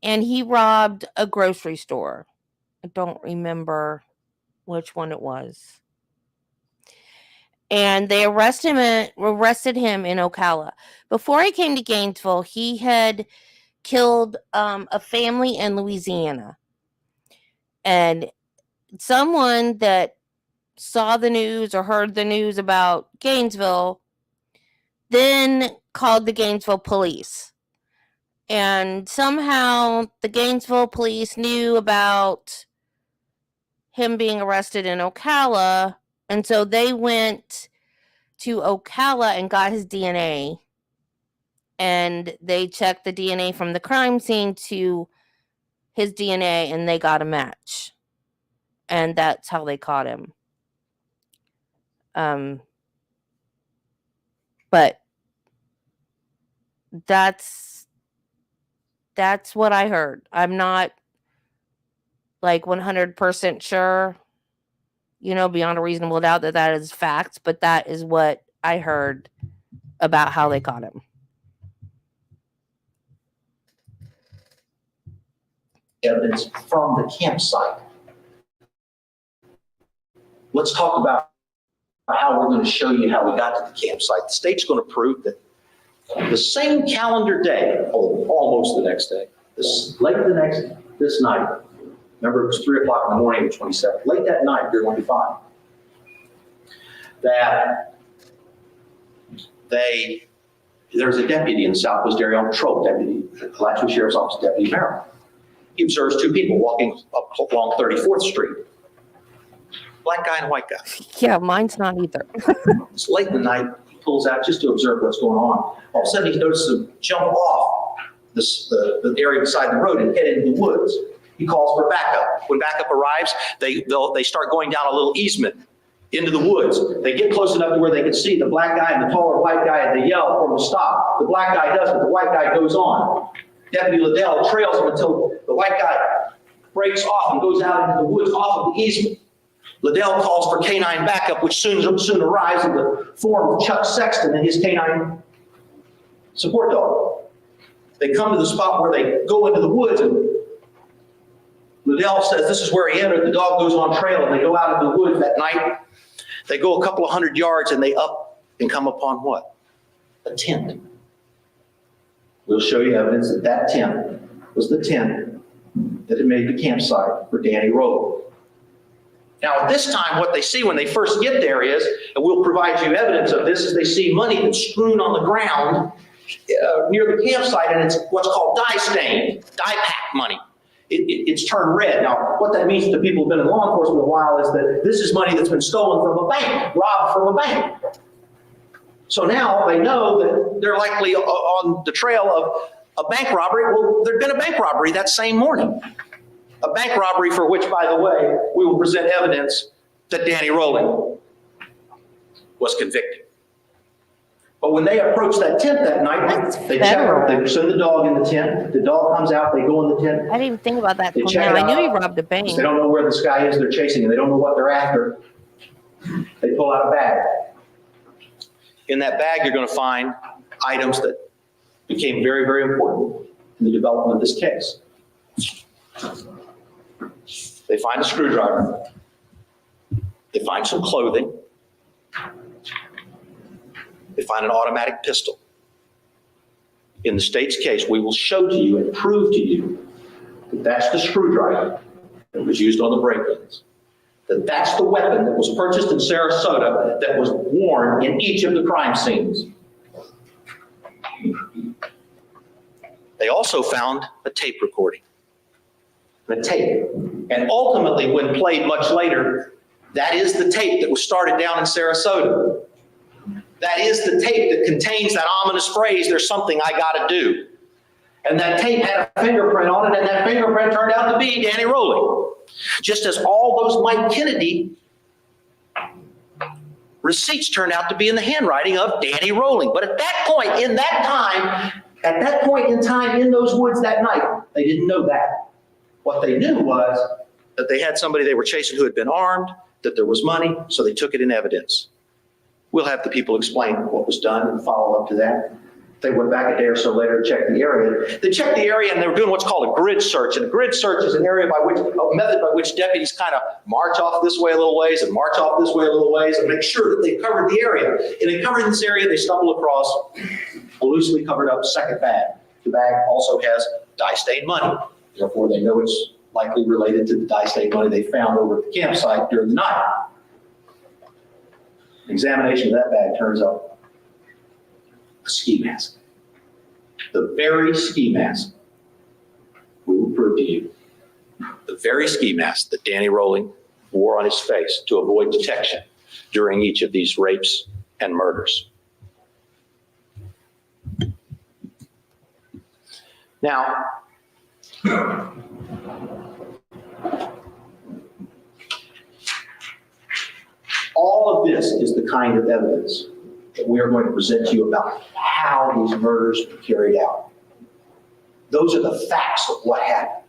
and he robbed a grocery store. I don't remember which one it was. and they arrested him in Ocala. Before he came to Gainesville, he had killed a family in Louisiana. And someone that saw the news or heard the news about Gainesville then called the Gainesville police. And somehow the Gainesville police knew about him being arrested in Ocala. And so they went to Ocala and got his DNA. And they checked the DNA from the crime scene to his DNA, and they got a match. And that's how they caught him. But that's what I heard. I'm not like 100% sure, beyond a reasonable doubt that is fact, but that is what I heard about how they caught him. Evidence from the campsite. Let's talk about how we're going to show you how we got to the campsite. The state's going to prove that the same calendar day, almost the next day, this night, remember it was 3 o'clock in the morning of the 27th, late that night, you're going to find that there's a deputy in the Southwest area on patrol, Alachua Sheriff's Office Deputy Merrill. He observes two people walking up along 34th Street. Black guy and white guy. Yeah, mine's not either. It's late in the night. He pulls out just to observe what's going on. All of a sudden, he notices them jump off the area beside the road and head into the woods. He calls for backup. When backup arrives, they start going down a little easement into the woods. They get close enough to where they can see the black guy and the taller white guy, and they yell for him to stop. The black guy doesn't. The white guy goes on. Deputy Liddell trails him until the white guy breaks off and goes out into the woods off of the easement. Liddell calls for canine backup, which soon arrives in the form of Chuck Sexton and his canine support dog. They come to the spot where they go into the woods, and Liddell says this is where he entered. The dog goes on trail, and they go out into the woods that night. They go a couple of 100 yards, and they up and come upon what? A tent. We'll show you evidence that that tent was the tent that had made the campsite for Danny Rowland. Now, at this time, what they see when they first get there is, and we'll provide you evidence of this, is they see money that's strewn on the ground near the campsite, and it's what's called dye stained, dye pack money. It's turned red. Now, what that means to people who've been in law enforcement a while is that this is money that's been stolen from a bank, robbed from a bank. So now they know that they're likely on the trail of a bank robbery. Well, there'd been a bank robbery that same morning. A bank robbery for which, by the way, we will present evidence that Danny Rowland was convicted. But when they approach that tent that night, they check her. They send the dog in the tent. The dog comes out. They go in the tent. I didn't even think about that. Now. I knew he robbed a bank. They don't know where this guy is. They're chasing him. They don't know what they're after. They pull out a bag. In that bag, you're going to find items that became very, very important in the development of this case. They find a screwdriver. They find some clothing. They find an automatic pistol. In the state's case, we will show to you and prove to you that that's the screwdriver that was used on the break-ins. That that's the weapon that was purchased in Sarasota that was worn in each of the crime scenes. They also found a tape recording. The tape. And ultimately, when played much later, that is the tape that was started down in Sarasota. That is the tape that contains that ominous phrase, "There's something I gotta do." And that tape had a fingerprint on it, and that fingerprint turned out to be Danny Rowland. Just as all those Mike Kennedy receipts turned out to be in the handwriting of Danny Rowland. But at that point in time in those woods that night, they didn't know that. What they knew was that they had somebody they were chasing who had been armed, that there was money, so they took it in evidence. We'll have the people explain what was done and follow up to that. They went back a day or so later to check the area. They checked the area and they were doing what's called a grid search. And a grid search is an area by which, a method by which deputies kind of march off this way a little ways and march off this way a little ways and make sure that they've covered the area. And in covering this area, they stumble across a loosely covered up second bag. The bag also has dye-stained money. Therefore, they know it's likely related to the dye-stained money they found over at the campsite during the night. Examination of that bag turns up a ski mask. The very ski mask we will prove to you. The very ski mask that Danny Rolling wore on his face to avoid detection during each of these rapes and murders. Now, all of this is the kind of evidence that we are going to present to you about how these murders were carried out. Those are the facts of what happened.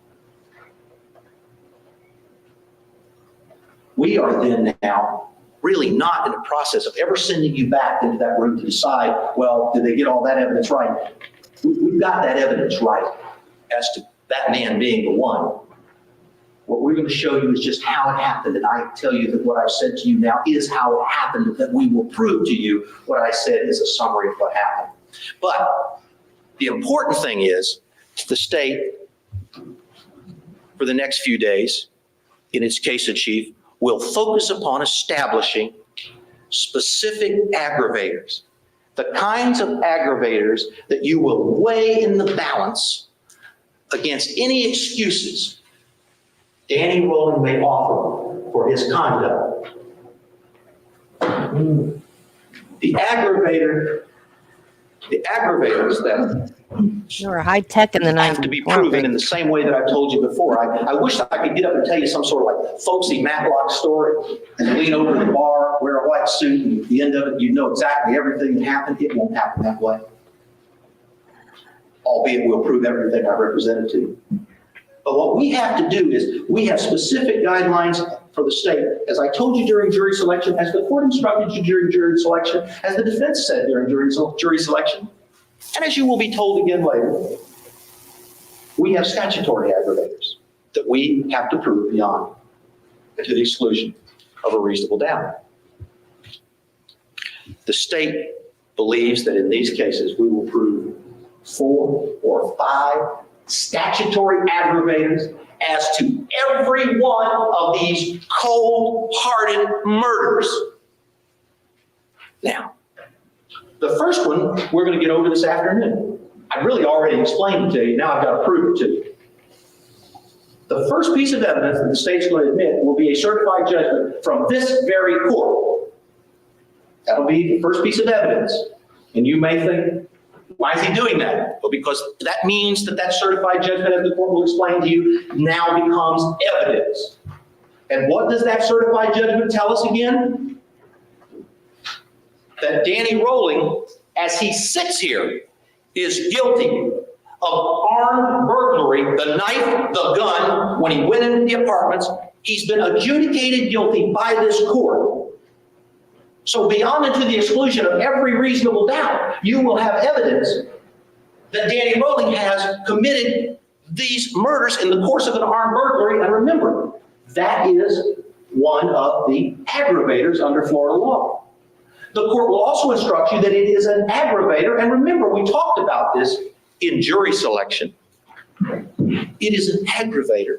We are then now really not in the process of ever sending you back into that room to decide, well, did they get all that evidence right? We've got that evidence right as to that man being the one. What we're going to show you is just how it happened, and I tell you that what I've said to you now is how it happened, that we will prove to you what I said is a summary of what happened. But the important thing is the state, for the next few days, in its case in chief, will focus upon establishing specific aggravators, the kinds of aggravators that you will weigh in the balance against any excuses Danny Rolling may offer for his conduct. The aggravators that You were high tech in the 90s. have to be proven in the same way that I told you before. I wish I could get up and tell you some sort of like folksy Matlock story and lean over the bar, wear a white suit, and at the end of it, you know exactly everything that happened. It won't happen that way. Albeit we'll prove everything I represented to you. But what we have to do is we have specific guidelines for the state. As I told you during jury selection, as the court instructed you during jury selection, as the defense said during jury selection, and as you will be told again later, we have statutory aggravators that we have to prove beyond and to the exclusion of a reasonable doubt. The state believes that in these cases we will prove 4 or 5 statutory aggravators as to every one of these cold-hearted murders. Now, the first one we're going to get over this afternoon. I really already explained it to you. Now I've got to prove it to you. The first piece of evidence that the state's going to admit will be a certified judgment from this very court. That'll be the first piece of evidence. And you may think, why is he doing that? Well, because that means that that certified judgment, as the court will explain to you, now becomes evidence. And what does that certified judgment tell us again? That Danny Rolling, as he sits here, is guilty of armed burglary, the knife, the gun, when he went into the apartments. He's been adjudicated guilty by this court. So beyond and to the exclusion of every reasonable doubt, you will have evidence that Danny Rolling has committed these murders in the course of an armed burglary. And remember, that is one of the aggravators under Florida law. The court will also instruct you that it is an aggravator. And remember, we talked about this in jury selection. It is an aggravator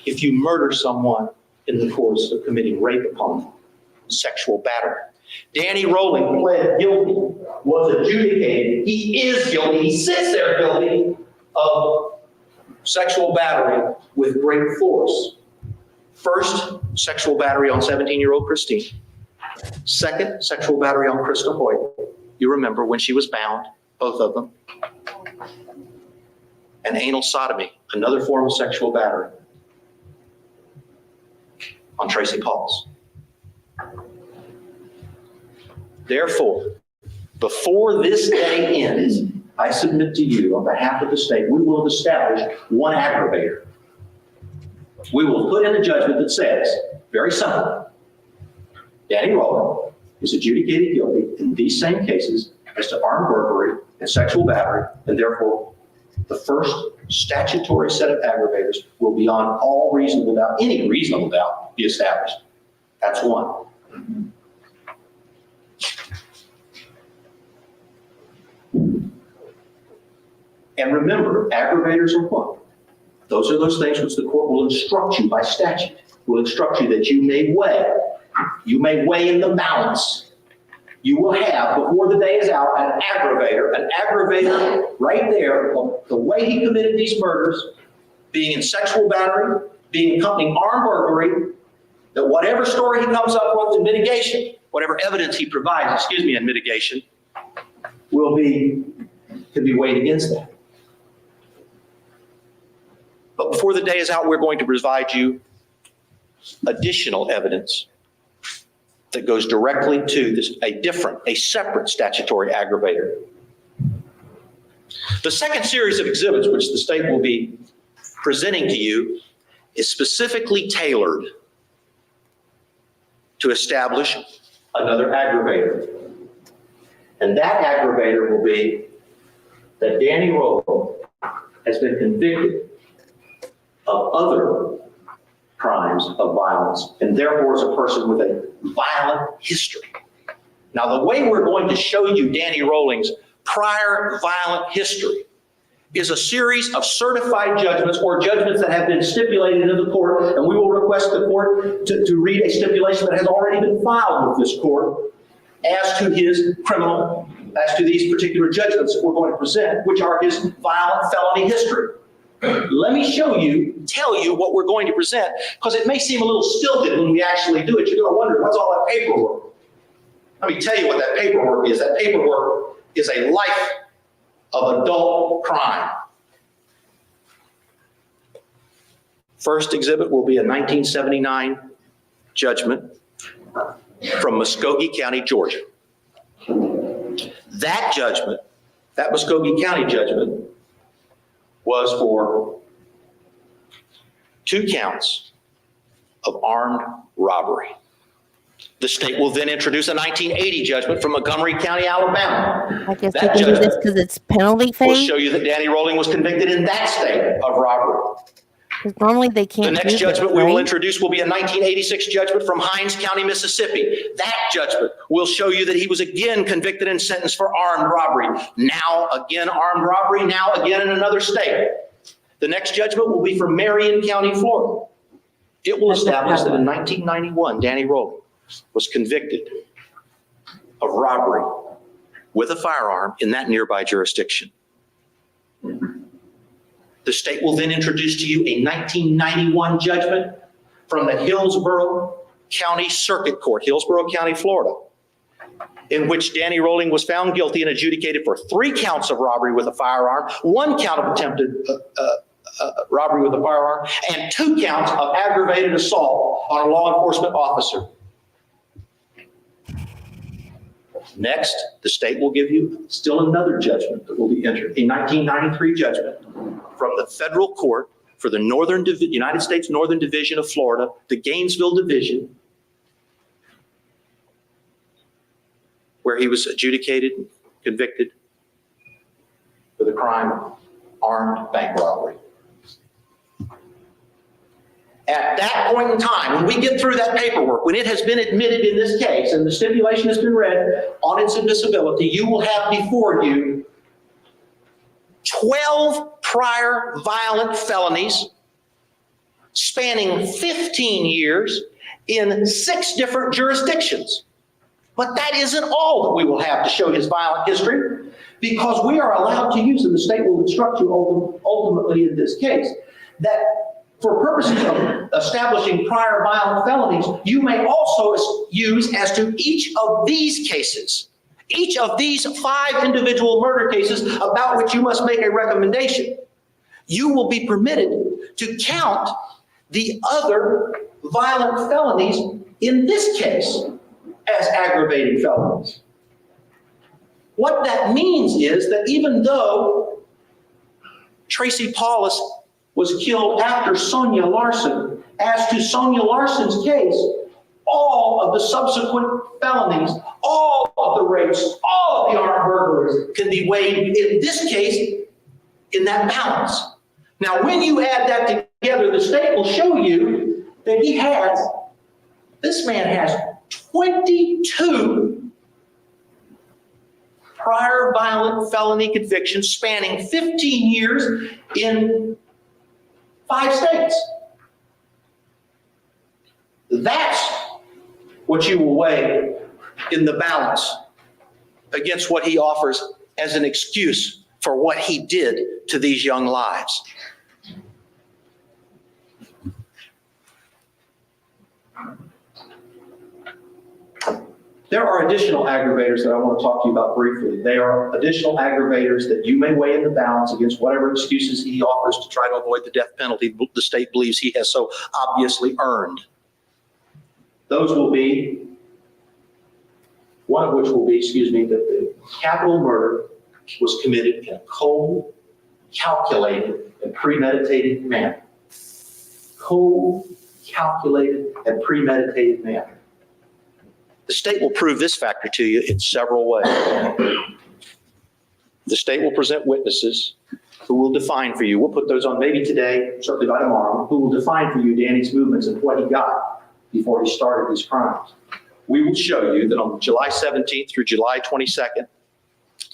if you murder someone in the course of committing rape upon them. Sexual battery. Danny Rolling pled guilty, was adjudicated. He is guilty. He sits there guilty of sexual battery with great force. First, sexual battery on 17-year-old Christine. Second, sexual battery on Crystal Hoyt. You remember when she was bound, both of them. And anal sodomy, another form of sexual battery, on Tracy Pauls. Therefore, before this day ends, I submit to you on behalf of the state, we will establish one aggravator. We will put in a judgment that says, very simple, Danny Rolling is adjudicated guilty in these same cases as to armed burglary and sexual battery, and therefore the first statutory set of aggravators will beyond all reasonable doubt, any reasonable doubt, be established. That's one. And remember, aggravators are what? Those are those things which the court will instruct you by statute, will instruct you that you may weigh. You may weigh in the balance. You will have, before the day is out, an aggravator right there of the way he committed these murders, being in sexual battery, being accompanying armed burglary, that whatever story he comes up with in mitigation, whatever evidence he provides, in mitigation, can be weighed against that. But before the day is out, we're going to provide you additional evidence that goes directly to this, a separate statutory aggravator. The second series of exhibits, which the state will be presenting to you, is specifically tailored to establish another aggravator. And that aggravator will be that Danny Rowland has been convicted of other crimes of violence, and therefore is a person with a violent history. Now, the way we're going to show you Danny Rowland's prior violent history is a series of certified judgments or judgments that have been stipulated in the court, and we will request the court to read a stipulation that has already been filed with this court as to these particular judgments that we're going to present, which are his violent felony history. Let me tell you what we're going to present, because it may seem a little stilted when we actually do it. You're going to wonder, what's all that paperwork? Let me tell you what that paperwork is. That paperwork is a life of adult crime. First exhibit will be a 1979 judgment from Muskogee County, Georgia. That judgment, that Muskogee County judgment, was for 2 counts of armed robbery. The state will then introduce a 1980 judgment from Montgomery County, Alabama. I guess they can do this because it's penalty phase. We'll show you that Danny Rowland was convicted in that state of robbery. Because normally they can't. The next judgment we will introduce will be a 1986 judgment from Hinds County, Mississippi. That judgment will show you that he was again convicted and sentenced for armed robbery. Now again armed robbery, now again in another state. The next judgment will be from Marion County, Florida. It will establish that in 1991, Danny Rowland was convicted of robbery with a firearm in that nearby jurisdiction. The state will then introduce to you a 1991 judgment from the Hillsborough County Circuit Court, Hillsborough County, Florida, in which Danny Rowland was found guilty and adjudicated for 3 counts of robbery with a firearm, 1 count of attempted robbery with a firearm, and 2 counts of aggravated assault on a law enforcement officer. Next, the state will give you still another judgment that will be entered, a 1993 judgment from the federal court for the United States Northern Division of Florida, the Gainesville Division, where he was adjudicated, convicted for the crime of armed bank robbery. At that point in time, when we get through that paperwork, when it has been admitted in this case and the stipulation has been read on its admissibility, you will have before you 12 prior violent felonies spanning 15 years in 6 different jurisdictions. But that isn't all that we will have to show his violent history, because we are allowed to use, and the state will instruct you ultimately in this case, that for purposes of establishing prior violent felonies, you may also use as to each of these cases, each of these 5 individual murder cases about which you must make a recommendation. You will be permitted to count the other violent felonies in this case as aggravating felonies. What that means is that even though Tracy Paulus was killed after Sonia Larson, as to Sonia Larson's case, all of the subsequent felonies, all of the rapes, all of the armed burglaries can be weighed, in this case, in that balance. Now, when you add that together, the state will show you that this man has 22 prior violent felony convictions spanning 15 years in 5 states. That's what you will weigh in the balance against what he offers as an excuse for what he did to these young lives. There are additional aggravators that I want to talk to you about briefly. They are additional aggravators that you may weigh in the balance against whatever excuses he offers to try to avoid the death penalty the state believes he has so obviously earned. Those will be, one of which will be, that the capital murder was committed in a cold, calculated, and premeditated manner. Cold, calculated, and premeditated manner. The state will prove this factor to you in several ways. The state will present witnesses who will define for you, we'll put those on maybe today, certainly by tomorrow, who will define for you Danny's movements and what he got before he started these crimes. We will show you that on July 17th through July 22nd,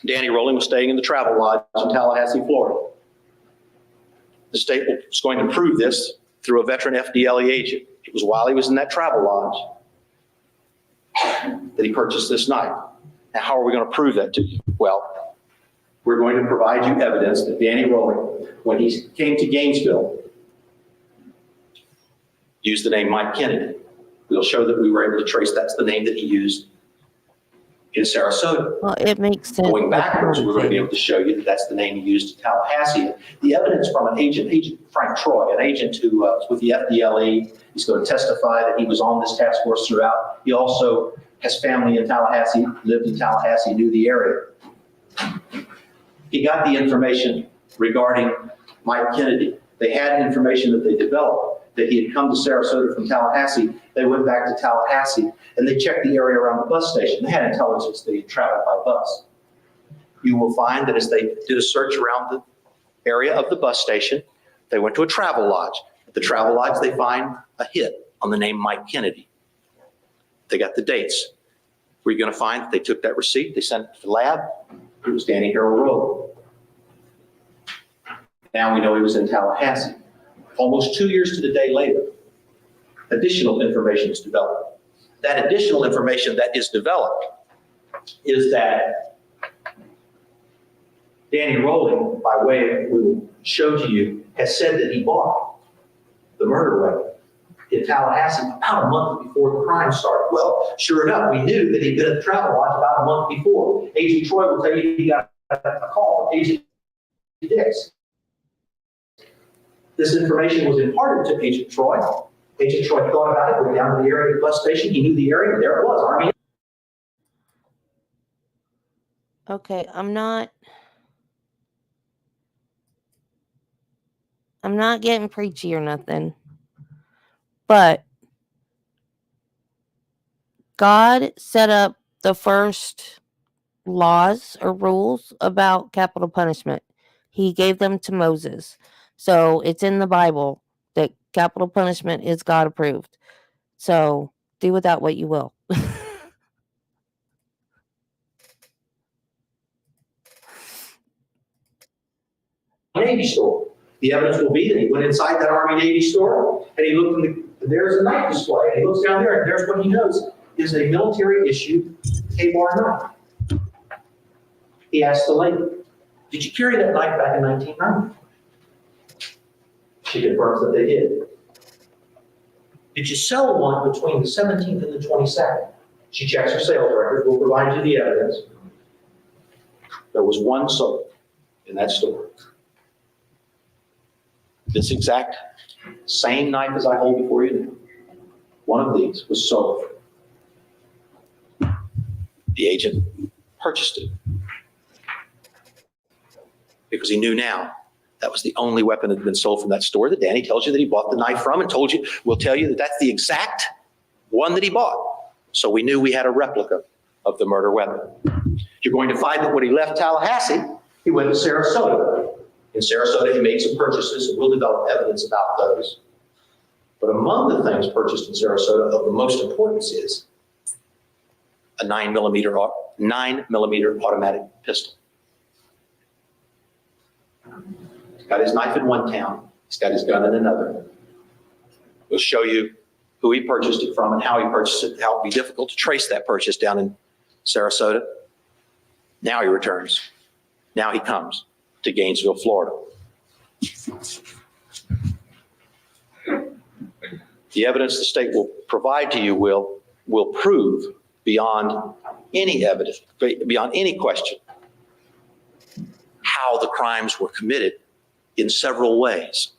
Danny Rolling was staying in the Travel Lodge in Tallahassee, Florida. The state is going to prove this through a veteran FDLE agent. It was while he was in that Travel Lodge that he purchased this knife. Now, how are we going to prove that to you? Well, we're going to provide you evidence that Danny Rolling, when he came to Gainesville, used the name Mike Kennedy. We'll show that we were able to trace that's the name that he used in Sarasota. Well, it makes sense. Going backwards, we're going to be able to show you that that's the name he used in Tallahassee. The evidence from an agent Frank Troy, an agent who was with the FDLE, he's going to testify that he was on this task force throughout. He also has family in Tallahassee, lived in Tallahassee, knew the area. He got the information regarding Mike Kennedy. They had information that they developed that he had come to Sarasota from Tallahassee. They went back to Tallahassee and they checked the area around the bus station. They had intelligence that he had traveled by bus. You will find that as they did a search around the area of the bus station, they went to a Travel Lodge. At the Travel Lodge, they find a hit on the name Mike Kennedy. They got the dates. Where you're going to find that they took that receipt, they sent it to the lab. It was Danny Harold Rowe. Now we know he was in Tallahassee. Almost 2 years to the day later, additional information is developed. That additional information that is developed is that Danny Rolling, by way of, we will show to you, has said that he bought the murder weapon in Tallahassee about a month before the crime started. Well, sure enough, we knew that he'd been at the Travel Lodge about a month before. Agent Troy will tell you he got a call from Agent Dix. This information was imparted to Agent Troy. Agent Troy thought about it, went down to the area of the bus station. He knew the area, and there it was, Army. Okay, I'm not getting preachy or nothing, but God set up the first laws or rules about capital punishment. He gave them to Moses. So it's in the Bible that capital punishment is God approved. So do with that what you will. Navy store. The evidence will be that he went inside that Army Navy store and he looked in there's a knife display. And he looks down there and there's what he knows is a military issued K-bar knife. He asked the lady, "Did you carry that knife back in 1990? She confirms that they did. "Did you sell one between the 17th and the 22nd? She checks her sales record. We'll provide you the evidence. There was one sold in that store. This exact same knife as I hold before you now. One of these was sold. The agent purchased it because he knew now that was the only weapon that had been sold from that store that Danny tells you that he bought the knife from and told you, we'll tell you that that's the exact one that he bought. So we knew we had a replica of the murder weapon. You're going to find that when he left Tallahassee, he went to Sarasota. In Sarasota, he made some purchases, and we'll develop evidence about those. But among the things purchased in Sarasota of the most importance is a 9mm automatic pistol. He's got his knife in one town. He's got his gun in another. We'll show you who he purchased it from and how he purchased it, how it would be difficult to trace that purchase down in Sarasota. Now he returns. Now he comes to Gainesville, Florida. The evidence the state will provide to you will prove beyond any evidence, beyond any question, how the crimes were committed in several ways.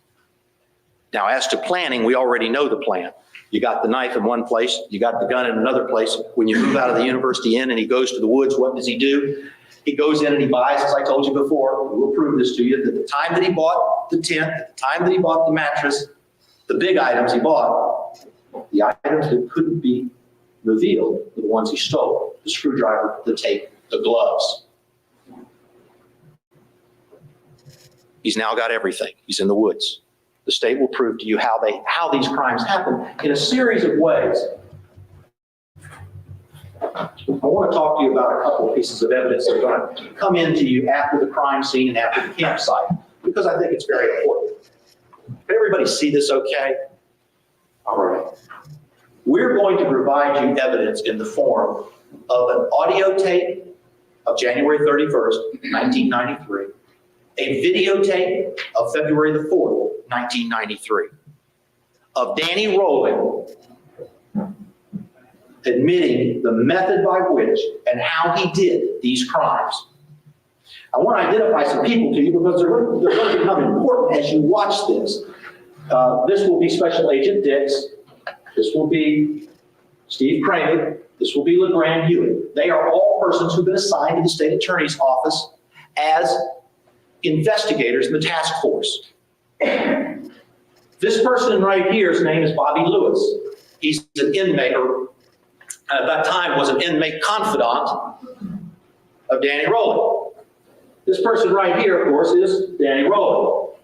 Now, as to planning, we already know the plan. You got the knife in one place, you got the gun in another place. When you move out of the University Inn and he goes to the woods, what does he do? He goes in and he buys, as I told you before, we'll prove this to you, that the time that he bought the tent, the time that he bought the mattress, the big items he bought, the items that couldn't be revealed were the ones he stole. The screwdriver, the tape, the gloves. He's now got everything. He's in the woods. The state will prove to you how these crimes happen in a series of ways. I want to talk to you about a couple of pieces of evidence that are going to come into you after the crime scene and after the campsite, because I think it's very important. Can everybody see this okay? All right. We're going to provide you evidence in the form of an audio tape of January 31st, 1993, a videotape of February the 4th, 1993, of Danny Rowling admitting the method by which and how he did these crimes. I want to identify some people to you because they're going to become important as you watch this. This will be Special Agent Dix. This will be Steve Kramer. This will be LeGrand Hewitt. They are all persons who've been assigned to the state attorney's office as investigators in the task force. This person right here, his name is Bobby Lewis. He's an inmate, or at that time was an inmate confidant of Danny Rowling. This person right here, of course, is Danny Rowling.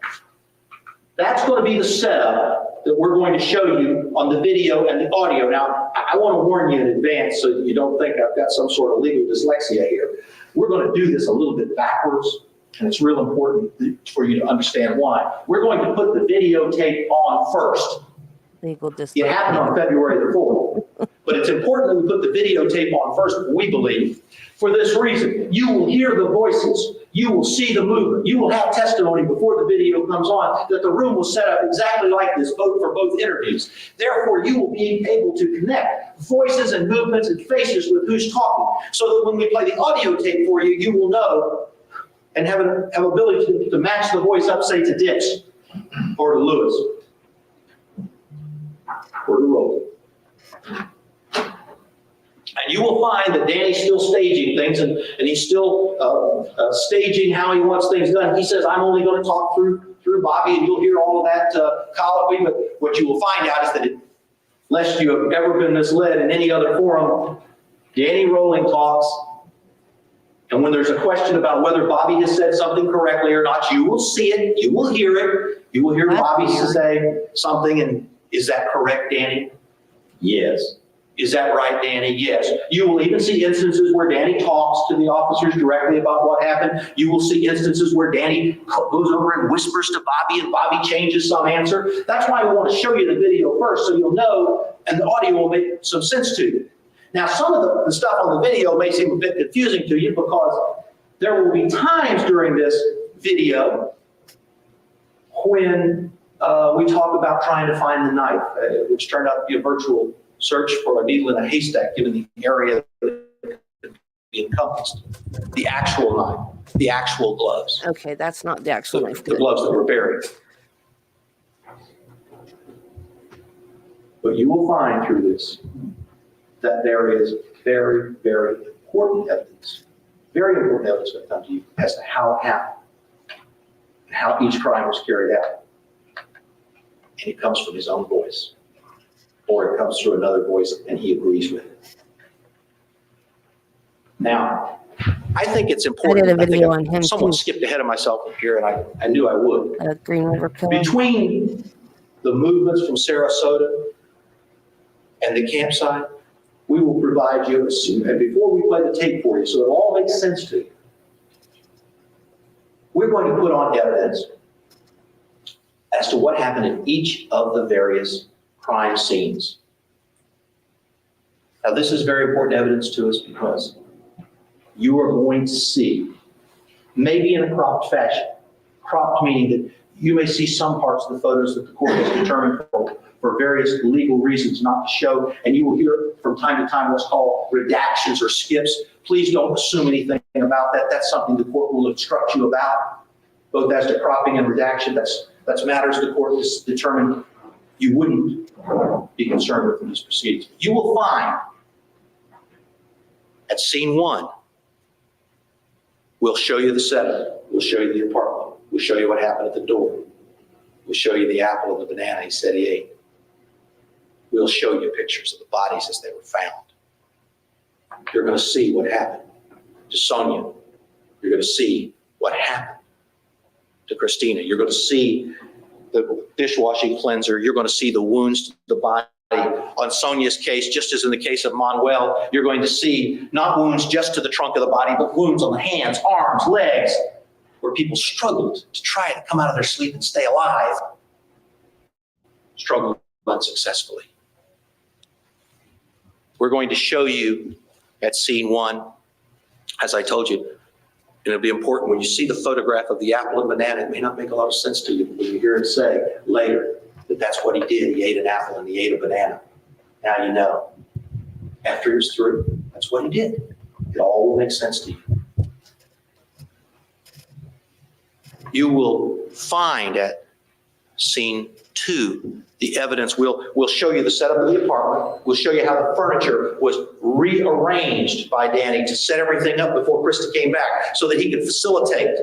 That's going to be the setup that we're going to show you on the video and the audio. Now, I want to warn you in advance so you don't think I've got some sort of legal dyslexia here. We're going to do this a little bit backwards, and it's real important for you to understand why. We're going to put the videotape on first. Legal dyslexia. It happened on February the 4th. But it's important that we put the videotape on first, we believe, for this reason. You will hear the voices. You will see the movement. You will have testimony before the video comes on that the room was set up exactly like this for both interviews. Therefore, you will be able to connect voices and movements and faces with who's talking, so that when we play the audio tape for you, you will know and have ability to match the voice up, say, to Dix or to Lewis or to Rowland. And you will find that Danny's still staging things, and he's still staging how he wants things done. He says, I'm only going to talk through Bobby, and you'll hear all of that colloquy, but what you will find out is that lest you have ever been misled in any other forum, Danny Rowling talks, and when there's a question about whether Bobby has said something correctly or not, you will see it, you will hear it, you will hear Bobby say something, and is that correct, Danny? Yes. Is that right, Danny? Yes. You will even see instances where Danny talks to the officers directly about what happened. You will see instances where Danny goes over and whispers to Bobby, and Bobby changes some answer. That's why we want to show you the video first, so you'll know, and the audio will make some sense to you. Now, some of the stuff on the video may seem a bit confusing to you, because there will be times during this video when we talk about trying to find the knife, which turned out to be a virtual search for a needle in a haystack, given the area that it encompassed. The actual knife, the actual gloves. Okay, that's not the actual knife. The gloves that were buried. But you will find through this that there is very, very important evidence when it comes to you as to how it happened, and how each crime was carried out. And it comes from his own voice. or it comes through another voice and he agrees with it. Now, I think it's important. I did a video I think on him somewhat too. skipped ahead of myself here, and I knew I would. Green River Killer. Between the movements from Sarasota and the campsite, we will provide you, and before we play the tape for you, so it all makes sense to you, we're going to put on evidence as to what happened in each of the various crime scenes. Now, this is very important evidence to us because you are going to see, maybe in a cropped fashion, cropped meaning that you may see some parts of the photos that the court has determined for various legal reasons not to show, and you will hear from time to time what's called redactions or skips. Please don't assume anything about that. That's something the court will instruct you about, both as to cropping and redaction. That's matters the court has determined you wouldn't be concerned with in these proceedings. You will find at scene 1, we'll show you the setup. We'll show you the apartment. We'll show you what happened at the door. We'll show you the apple and the banana he said he ate. We'll show you pictures of the bodies as they were found. You're going to see what happened to Sonia. You're going to see what happened to Christina. You're going to see the dishwashing cleanser. You're going to see the wounds to the body. On Sonia's case, just as in the case of Manuel, you're going to see not wounds just to the trunk of the body, but wounds on the hands, arms, legs, where people struggled to try to come out of their sleep and stay alive. Struggled unsuccessfully. We're going to show you at scene 1, as I told you, and it'll be important when you see the photograph of the apple and banana, it may not make a lot of sense to you, but when you hear him say later that that's what he did, he ate an apple and he ate a banana. Now you know. After he was through, that's what he did. It all will make sense to you. You will find at scene 2 the evidence. We'll show you the setup of the apartment. We'll show you how the furniture was rearranged by Danny to set everything up before Krista came back so that he could facilitate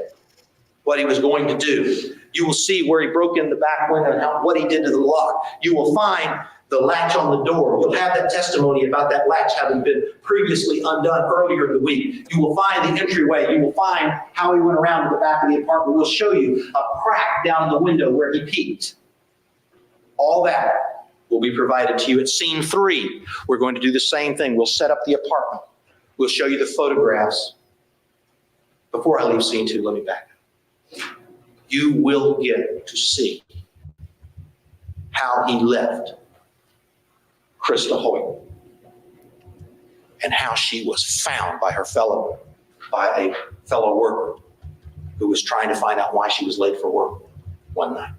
what he was going to do. You will see where he broke in the back window and what he did to the lock. You will find the latch on the door. You'll have that testimony about that latch having been previously undone earlier in the week. You will find the entryway. You will find how he went around to the back of the apartment. We'll show you a crack down in the window where he peeked. All that will be provided to you at scene 3. We're going to do the same thing. We'll set up the apartment. We'll show you the photographs. Before I leave scene 2, let me back up. You will get to see how he left Krista Hoyt and how she was found by a fellow worker who was trying to find out why she was late for work one night.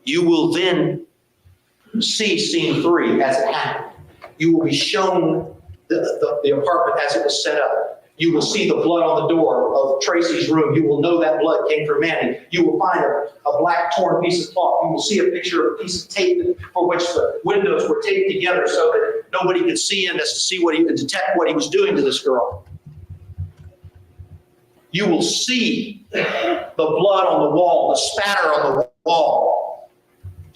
You will then see scene 3 as it happened. You will be shown the apartment as it was set up. You will see the blood on the door of Tracy's room. You will know that blood came from Manny. You will find a black torn piece of cloth. You will see a picture of a piece of tape for which the windows were taped together so that nobody could see in as to see what he could detect what he was doing to this girl. You will see the blood on the wall, the spatter on the wall,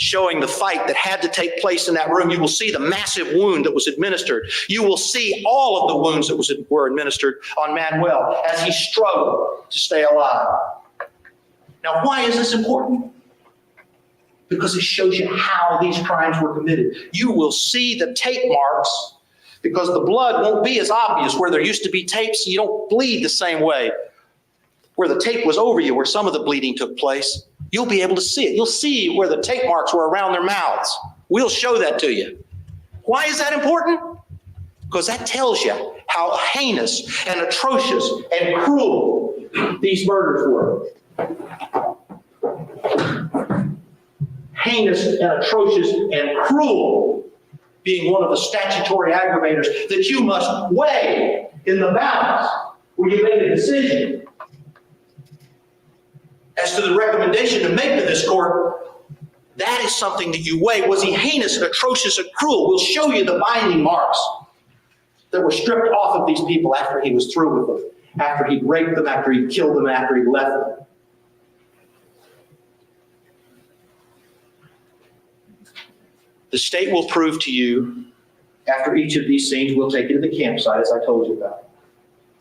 showing the fight that had to take place in that room. You will see the massive wound that was administered. You will see all of the wounds that were administered on Manuel as he struggled to stay alive. Now, why is this important? Because it shows you how these crimes were committed. You will see the tape marks because the blood won't be as obvious where there used to be tapes. You don't bleed the same way. Where the tape was over you, where some of the bleeding took place, you'll be able to see it. You'll see where the tape marks were around their mouths. We'll show that to you. Why is that important? Because that tells you how heinous and atrocious and cruel these murders were. Heinous and atrocious and cruel being one of the statutory aggravators that you must weigh in the balance when you make a decision as to the recommendation to make to this court. That is something that you weigh. Was he heinous and atrocious and cruel? We'll show you the binding marks that were stripped off of these people after he was through with them, after he raped them, after he killed them, after he left them. The state will prove to you, after each of these scenes, we'll take you to the campsite, as I told you about.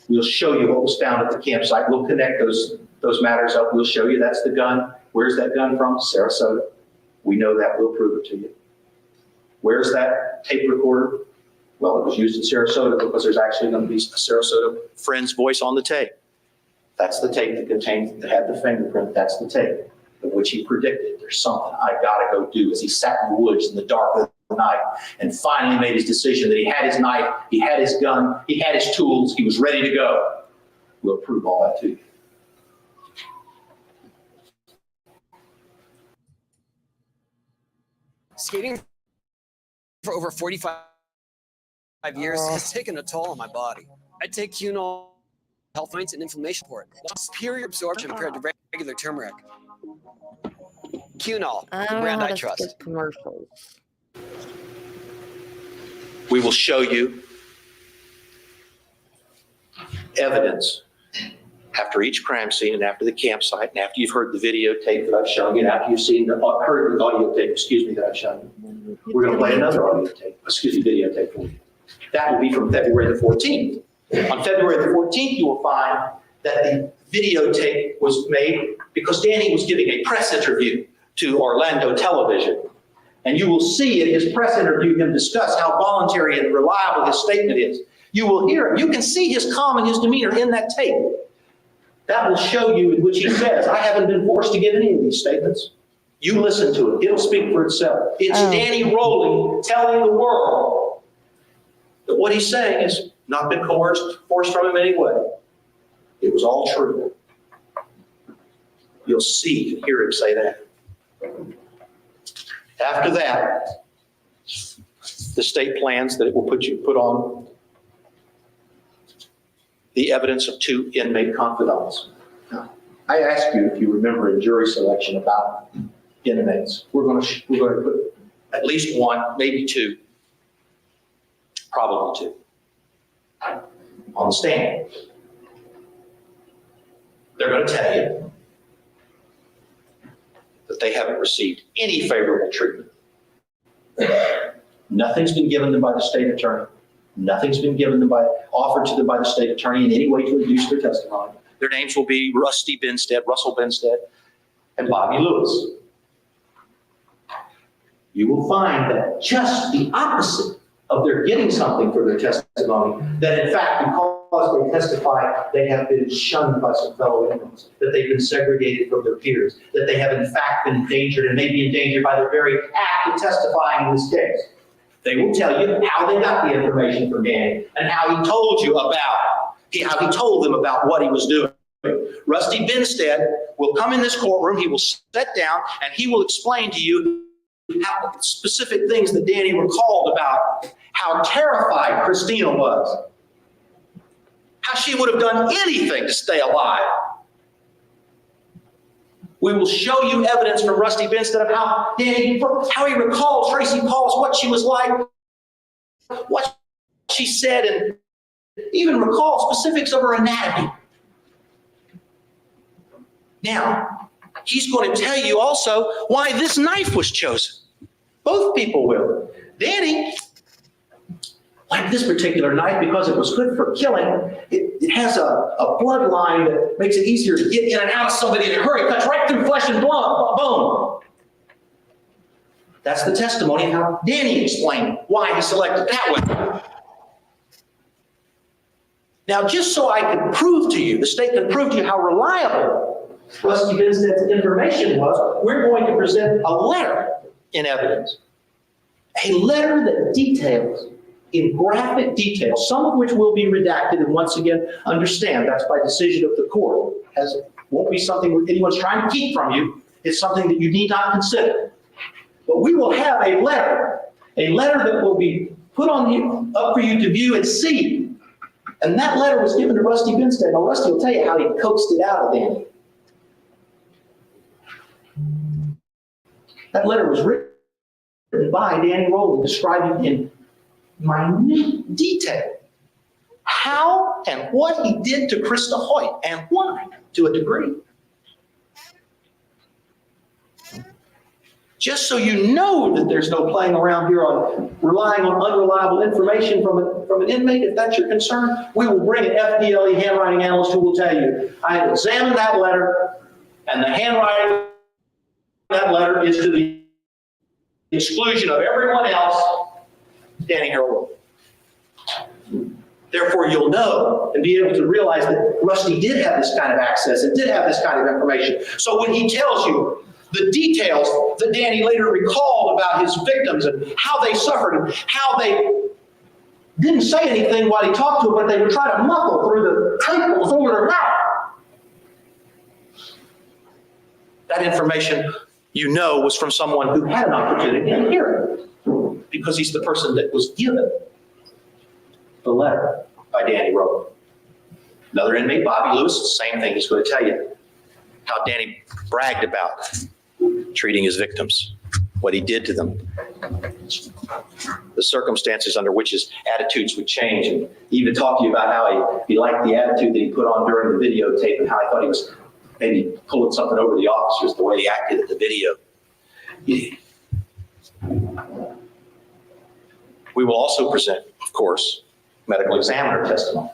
We'll show you what was found at the campsite. We'll connect those matters up. We'll show you that's the gun. Where's that gun from? Sarasota. We know that. We'll prove it to you. Where's that tape recorder? Well, it was used in Sarasota because there's actually going to be a Sarasota friend's voice on the tape. That's the tape that had the fingerprint. That's the tape of which he predicted there's something I got to go do as he sat in the woods in the dark of the night and finally made his decision that he had his knife, he had his gun, he had his tools, he was ready to go. We'll prove all that to you. Skating for over 45 years has taken a toll on my body. I take Cunol health points and inflammation support. Superior absorption compared to regular turmeric. Cunol, the brand I trust. Commercials. We will show you evidence after each crime scene and after the campsite and after you've heard the videotape that I've shown you and after you've heard the audio tape, that I've shown you. We're going to play another videotape for you. That will be from February the 14th. On February the 14th, you will find that the videotape was made because Danny was giving a press interview to Orlando Television. And you will see in his press interview him discuss how voluntary and reliable his statement is. You will hear him. You can see his calm and his demeanor in that tape. That will show you in which he says, I haven't been forced to give any of these statements. You listen to it. It'll speak for itself. It's Danny Rowley telling the world that what he's saying has not been coerced, forced from him in any way. It was all true. You'll see and hear him say that. After that, the state plans that it will put on the evidence of 2 inmate confidants. Now, I asked you if you remember in jury selection about inmates. We're going to put at least 1, maybe 2, probably 2, on the stand. They're going to tell you that they haven't received any favorable treatment. Nothing's been given them by the state attorney. Nothing's been given them offered to them by the state attorney in any way to induce their testimony. Their names will be Russell Benstead, and Bobby Lewis. You will find that just the opposite of their getting something for their testimony, that in fact, because they testify, they have been shunned by some fellow inmates, that they've been segregated from their peers, that they have in fact been endangered and may be endangered by their very act of testifying in this case. They will tell you how they got the information from Danny and how he told them about what he was doing. Rusty Benstead will come in this courtroom, he will sit down, and he will explain to you how specific things that Danny recalled about how terrified Christina was, how she would have done anything to stay alive. We will show you evidence from Rusty Benstead of how he recalled Tracy Pauls, what she was like, what she said, and even recall specifics of her anatomy. Now, he's going to tell you also why this knife was chosen. Both people will. Danny liked this particular knife because it was good for killing. It has a bloodline that makes it easier to get in and out of somebody in a hurry. It cuts right through flesh and bone. That's the testimony of how Danny explained why he selected that one. Now, just so I can prove to you, the state can prove to you how reliable Rusty Benstead's information was, we're going to present a letter in evidence. A letter that details, in graphic detail, some of which will be redacted, and once again, understand that's by decision of the court. It won't be something anyone's trying to keep from you. It's something that you need not consider. But we will have a letter that will be put up for you to view and see. And that letter was given to Rusty Benstead. Now, Rusty will tell you how he coaxed it out of Danny. That letter was written by Danny Rowley, describing in minute detail how and what he did to Krista Hoyt and why, to a degree. Just so you know that there's no playing around here on relying on unreliable information from an inmate, if that's your concern, we will bring an FDLE handwriting analyst who will tell you, I have examined that letter, and the handwriting of that letter is to the exclusion of everyone else standing here alone. Therefore, you'll know and be able to realize that Rusty did have this kind of access and did have this kind of information. So when he tells you the details that Danny later recalled about his victims and how they suffered and how they didn't say anything while he talked to them, but they would try to muffle through the tentacles over their mouth. That information, you know, was from someone who had an opportunity to hear it, because he's the person that was given the letter by Danny wrote. Another inmate, Bobby Lewis, same thing. He's going to tell you how Danny bragged about treating his victims, what he did to them, the circumstances under which his attitudes would change, and even talk to you about how he liked the attitude that he put on during the videotape and how he thought he was maybe pulling something over the officers, the way he acted in the video. We will also present, of course, medical examiner testimony.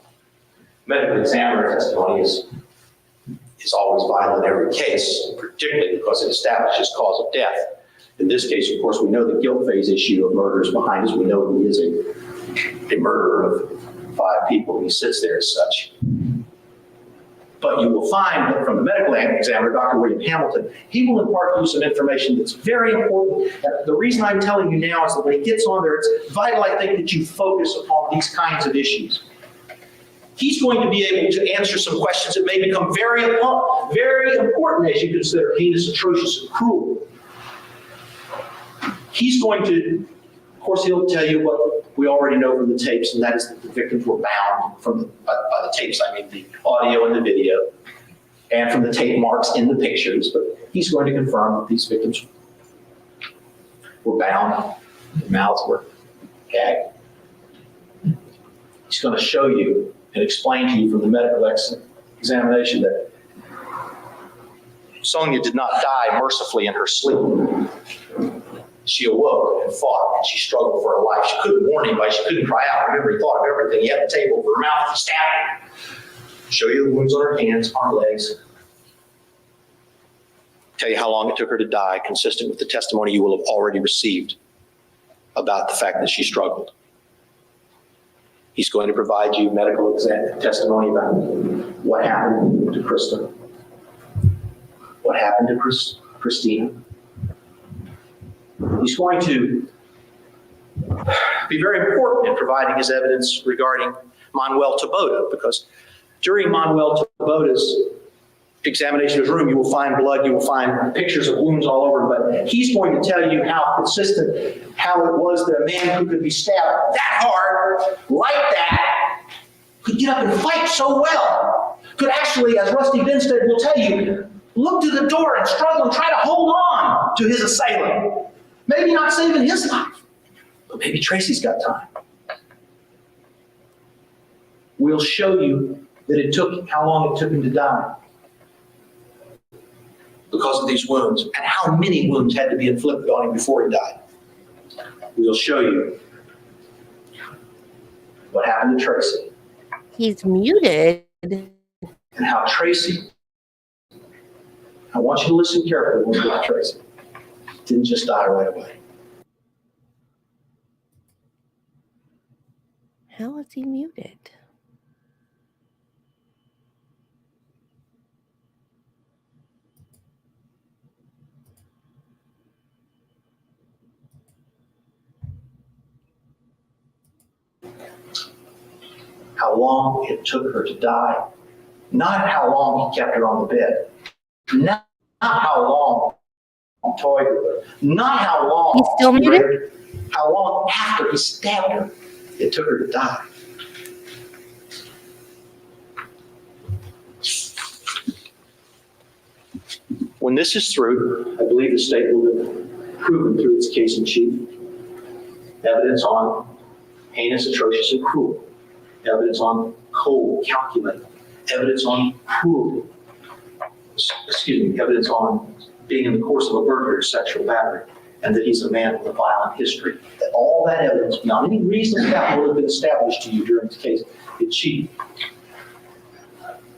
Medical examiner testimony is always vital in every case, particularly because it establishes cause of death. In this case, of course, we know the guilt phase issue of murder is behind us. We know he is a murderer of 5 people. He sits there as such. But you will find that from the medical examiner, Dr. William Hamilton, he will impart to you some information that's very important. The reason I'm telling you now is that when he gets on there, it's vital, I think, that you focus upon these kinds of issues. He's going to be able to answer some questions that may become very important as you consider heinous, atrocious, and cruel. He's going to, of course, he'll tell you what we already know from the tapes, and that is that the victims were bound by the tapes. I mean the audio and the video, and from the tape marks in the pictures. But he's going to confirm that these victims were bound, their mouths were gagged. He's going to show you and explain to you from the medical examination that Sonia did not die mercifully in her sleep. She awoke and fought, and she struggled for her life. She couldn't warn anybody. She couldn't cry out. Remember, he thought of everything. He had the tape over her mouth. He stabbed her. Show you the wounds on her hands, on her legs. Tell you how long it took her to die, consistent with the testimony you will have already received about the fact that she struggled. He's going to provide you medical testimony about what happened to Krista, what happened to Christina. He's going to be very important in providing his evidence regarding Manuel Taboada, because during Manuel Taboada's examination of his room, you will find blood, you will find pictures of wounds all over him, but he's going to tell you how consistent, how it was that a man who could be stabbed that hard, like that, could get up and fight so well, could actually, as Rusty Binstead will tell you, look to the door and struggle and try to hold on to his assailant. Maybe not saving his life, but maybe Tracy's got time. We'll show you that how long it took him to die because of these wounds, and how many wounds had to be inflicted on him before he died. We'll show you what happened to Tracy. He's muted. And how Tracy, I want you to listen carefully when we get to Tracy, didn't just die right away. How is he muted? How long it took her to die. Not how long he kept her on the bed. Not how long he toyed with her. Not how long. He's still muted? How long after he stabbed her it took her to die. When this is through, I believe the state will have proven through its case in chief evidence on heinous, atrocious, and cruel. Evidence on cold, calculated. Evidence on cruelty. Evidence on being in the course of a burglary or sexual battery, and that he's a man with a violent history. That all that evidence, beyond any reasonable doubt, will have been established to you during this case. It's cheating.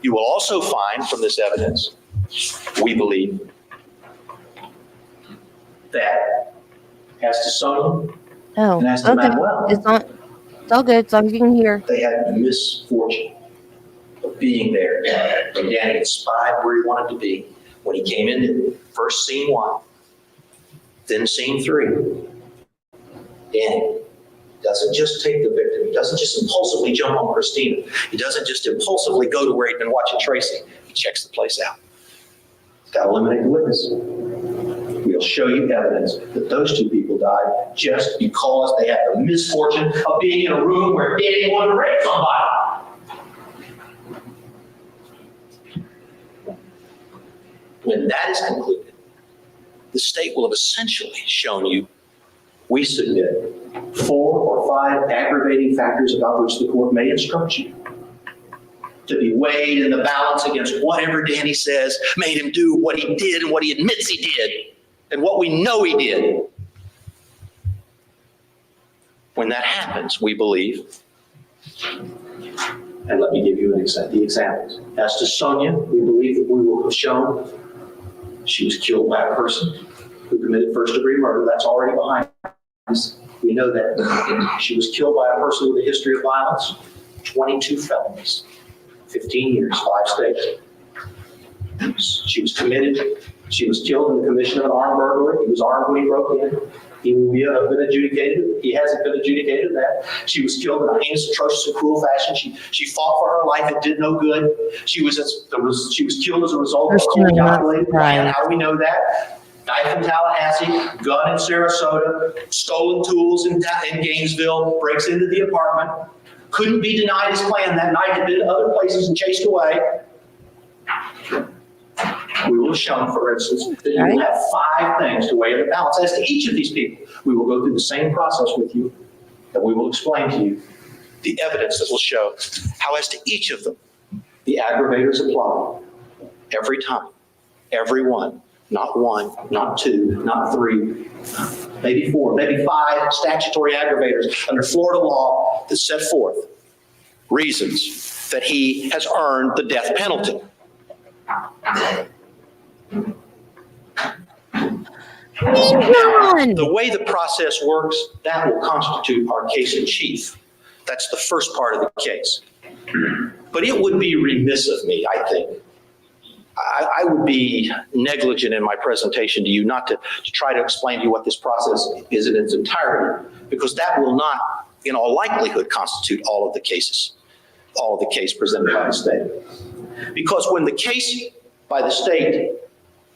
You will also find from this evidence, we believe, that as to Sonia Oh, and as to okay. Manuel, It's all good as long as you can hear. they had the misfortune of being there when Danny had spied where he wanted to be. When he came into first scene 1, then scene 3, Danny doesn't just take the victim. He doesn't just impulsively jump on Christina. He doesn't just impulsively go to where he'd been watching Tracy. He checks the place out. He's got to eliminate the witness. We'll show you evidence that those 2 people died just because they had the misfortune of being in a room where Danny wanted to rape somebody. When that is concluded, the state will have essentially shown you, we submit, 4 or 5 aggravating factors about which the court may instruct you to be weighed in the balance against whatever Danny says made him do what he did and what he admits he did and what we know he did. When that happens, we believe, and let me give you the examples. As to Sonia, we believe that we will have shown she was killed by a person who committed first-degree murder. That's already behind us. We know that. She was killed by a person with a history of violence, 22 felonies, 15 years, 5 states. She was committed. She was killed in the commission of an armed burglary. He was armed when he broke in. He will have been adjudicated. He hasn't been adjudicated that. She was killed in a heinous, atrocious, and cruel fashion. She fought for her life. It did no good. She was killed as a result of a cold calculated plan. How do we know that? Knife in Tallahassee, gun in Sarasota, stolen tools in Gainesville, breaks into the apartment. Couldn't be denied his plan that night. Had been to other places and chased away. We will have shown, for instance, that you will have 5 things to weigh in the balance. As to each of these people, we will go through the same process with you, and we will explain to you the evidence that will show how, as to each of them, the aggravators apply every time, every one, not 1, not 2, not 3, maybe 4, maybe 5 statutory aggravators under Florida law that set forth reasons that he has earned the death penalty. The way the process works, that will constitute our case in chief. That's the first part of the case. But it would be remiss of me, I think. I would be negligent in my presentation to you not to try to explain to you what this process is in its entirety, because that will not, in all likelihood, constitute all of the cases, all of the case presented by the state. Because when the case by the state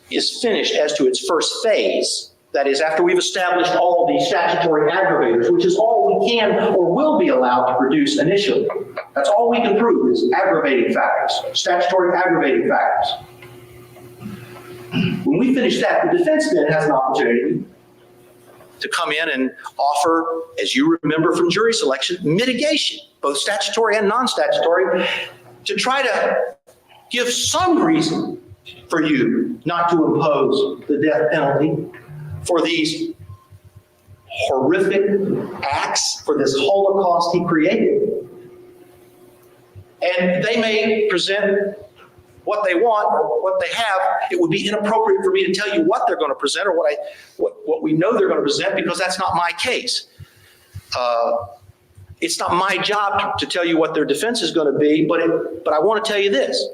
is finished as to its first phase, that is, after we've established all the statutory aggravators, which is all we can or will be allowed to produce initially. That's all we can prove is aggravating factors, statutory aggravating factors. When we finish that, the defense then has an opportunity to come in and offer, as you remember from jury selection, mitigation, both statutory and non-statutory, to try to give some reason for you not to impose the death penalty for these horrific acts, for this Holocaust he created. And they may present what they want or what they have. It would be inappropriate for me to tell you what they're going to present or what we know they're going to present, because that's not my case. It's not my job to tell you what their defense is going to be, but I want to tell you this,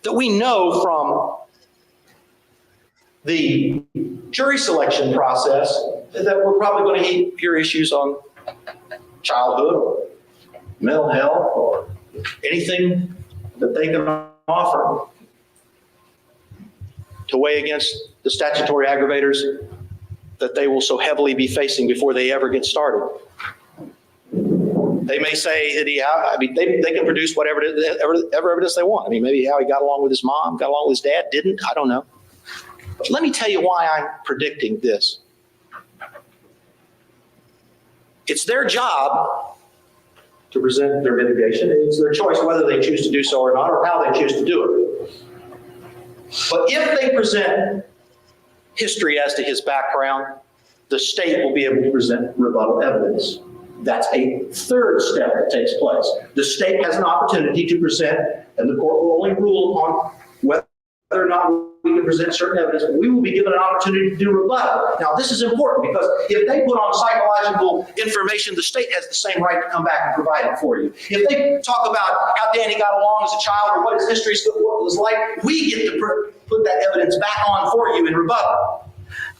that we know from the jury selection process that we're probably going to hear issues on childhood or mental health or anything that they can offer to weigh against the statutory aggravators that they will so heavily be facing before they ever get started. They may say that they can produce whatever evidence they want. I mean, maybe how he got along with his mom, got along with his dad, didn't, I don't know. But let me tell you why I'm predicting this. It's their job to present their mitigation. It's their choice whether they choose to do so or not, or how they choose to do it. But if they present history as to his background, the state will be able to present rebuttal evidence. That's a third step that takes place. The state has an opportunity to present, and the court will only rule upon whether or not we can present certain evidence, but we will be given an opportunity to do rebuttal. Now, this is important because if they put on psychological information, the state has the same right to come back and provide it for you. If they talk about how Danny got along as a child or what his history was like, we get to put that evidence back on for you in rebuttal.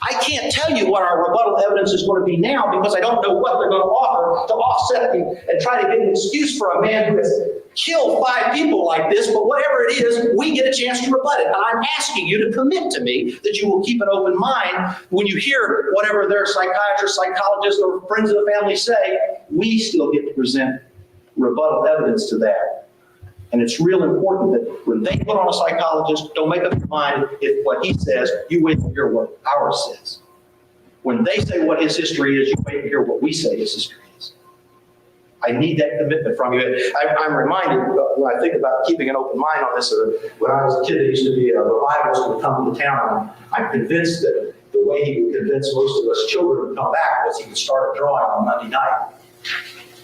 I can't tell you what our rebuttal evidence is going to be now because I don't know what they're going to offer to offset and try to get an excuse for a man who has killed 5 people like this, but whatever it is, we get a chance to rebut it. And I'm asking you to commit to me that you will keep an open mind when you hear whatever their psychiatrist, psychologist, or friends of the family say. We still get to present rebuttal evidence to that. And it's real important that when they put on a psychologist, don't make up your mind if what he says, you wait to hear what ours says. When they say what his history is, you wait to hear what we say his history is. I need that commitment from you. I'm reminded when I think about keeping an open mind on this, when I was a kid, there used to be a revivalist who would come to town. I'm convinced that the way he would convince most of us children to come back was he would start a drawing on Monday night.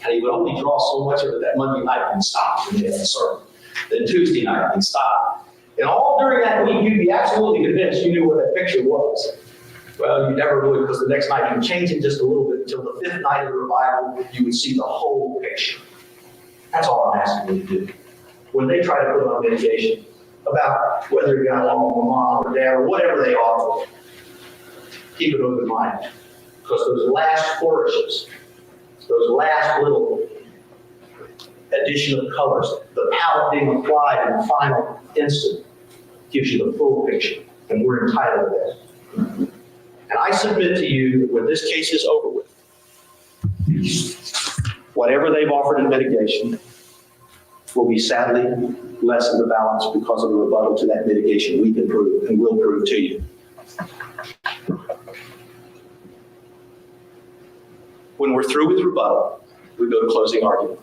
And he would only draw so much of it that Monday night and stop and get a sermon. Then Tuesday night and stop. And all during that week, you'd be absolutely convinced you knew what that picture was. Well, you never would, because the next night you would change it just a little bit until the 5th night of the revival, you would see the whole picture. That's all I'm asking you to do. When they try to put on mitigation about whether you got along with mom or dad or whatever they offer, keep an open mind. Because those last flourishes, those last little addition of colors, the palette being applied in the final instant gives you the full picture, and we're entitled to that. And I submit to you that when this case is over with, whatever they've offered in mitigation will be sadly less in the balance because of the rebuttal to that mitigation we can prove and will prove to you. When we're through with rebuttal, we go to closing argument.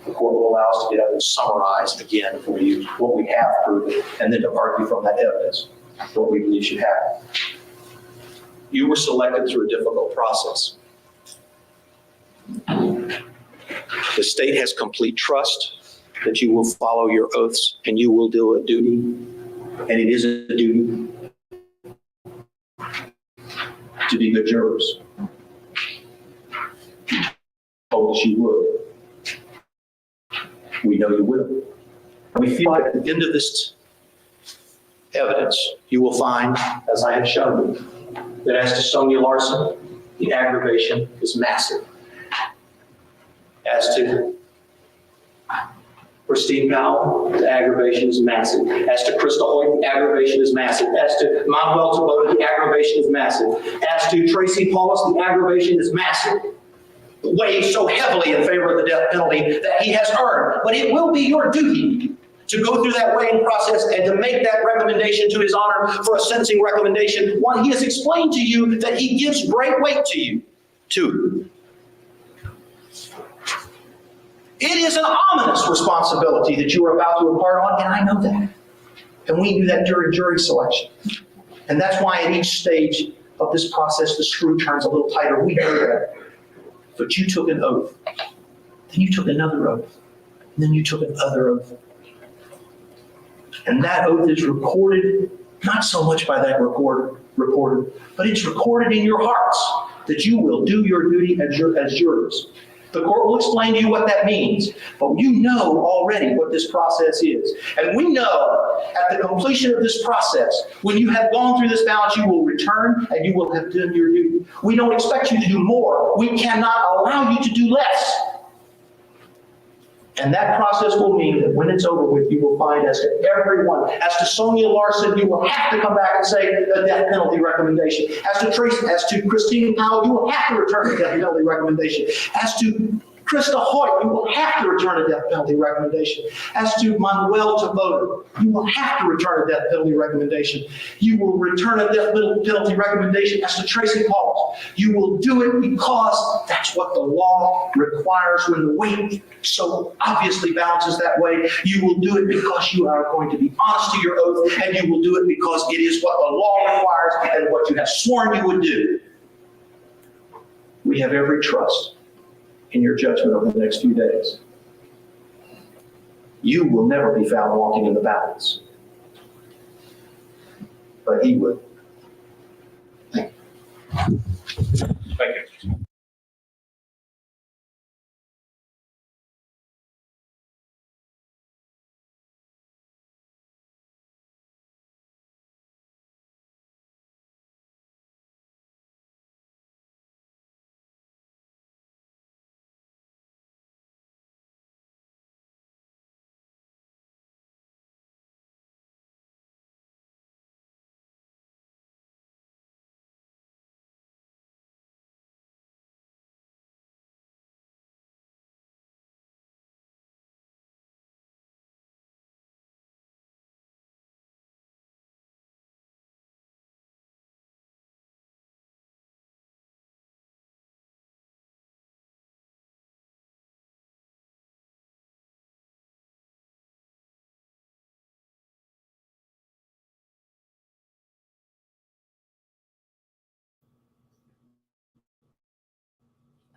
The court will allow us to get out and summarize again for you what we have proven, and then to argue from that evidence what we believe should happen. You were selected through a difficult process. The state has complete trust that you will follow your oaths and you will do a duty, and it is a duty to be good jurors. You told us you would. We know you will. We feel like at the end of this evidence, you will find, as I have shown you, that as to Sonia Larson, the aggravation is massive. As to Christine Powell, the aggravation is massive. As to Krista Hoyt, the aggravation is massive. As to Manuel Tabota, the aggravation is massive. As to Tracy Paulus, the aggravation is massive. Weighs so heavily in favor of the death penalty that he has earned. But it will be your duty to go through that weighing process and to make that recommendation to his honor for a sentencing recommendation, one he has explained to you that he gives great weight to you. Two, it is an ominous responsibility that you are about to embark on, and I know that. And we knew that during jury selection. And that's why at each stage of this process, the screw turns a little tighter. We know that. But you took an oath. Then you took another oath. And then you took another oath. And that oath is recorded, not so much by that reporter, but it's recorded in your hearts that you will do your duty as jurors. The court will explain to you what that means, but you know already what this process is. And we know at the completion of this process, when you have gone through this balance, you will return and you will have done your duty. We don't expect you to do more. We cannot allow you to do less. And that process will mean that when it's over with, you will find as to everyone, as to Sonia Larson, you will have to come back and say the death penalty recommendation. As to Tracy, as to Christine Powell, you will have to return the death penalty recommendation. As to Krista Hoyt, you will have to return a death penalty recommendation. As to Manuel Tavoda, you will have to return a death penalty recommendation. You will return a death penalty recommendation as to Tracy Pauls. You will do it because that's what the law requires when the weight so obviously balances that way. You will do it because you are going to be honest to your oath, and you will do it because it is what the law requires and what you have sworn you would do. We have every trust in your judgment over the next few days. You will never be found wanting in the balance, but he will. Thank you. Thank you.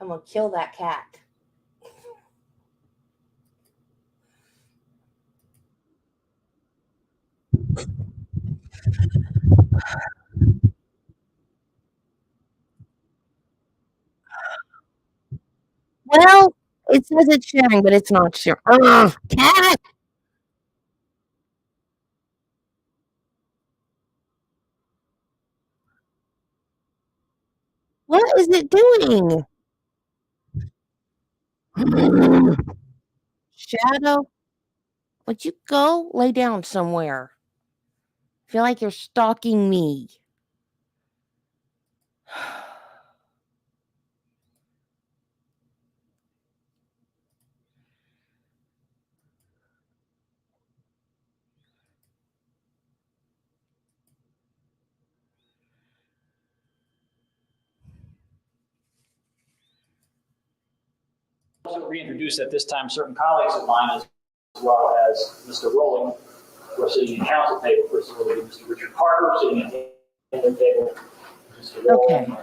I'm gonna kill that cat. Well, it says it's sharing, but it's not sharing. Ugh, cat! What is it doing? Shadow, would you go lay down somewhere? I feel like you're stalking me. Also reintroduce at this time certain colleagues of mine, as well as Mr. Rowling, who are sitting in council table. First of all, Mr. Richard Parker sitting at the end of the table, Mr. Rowling,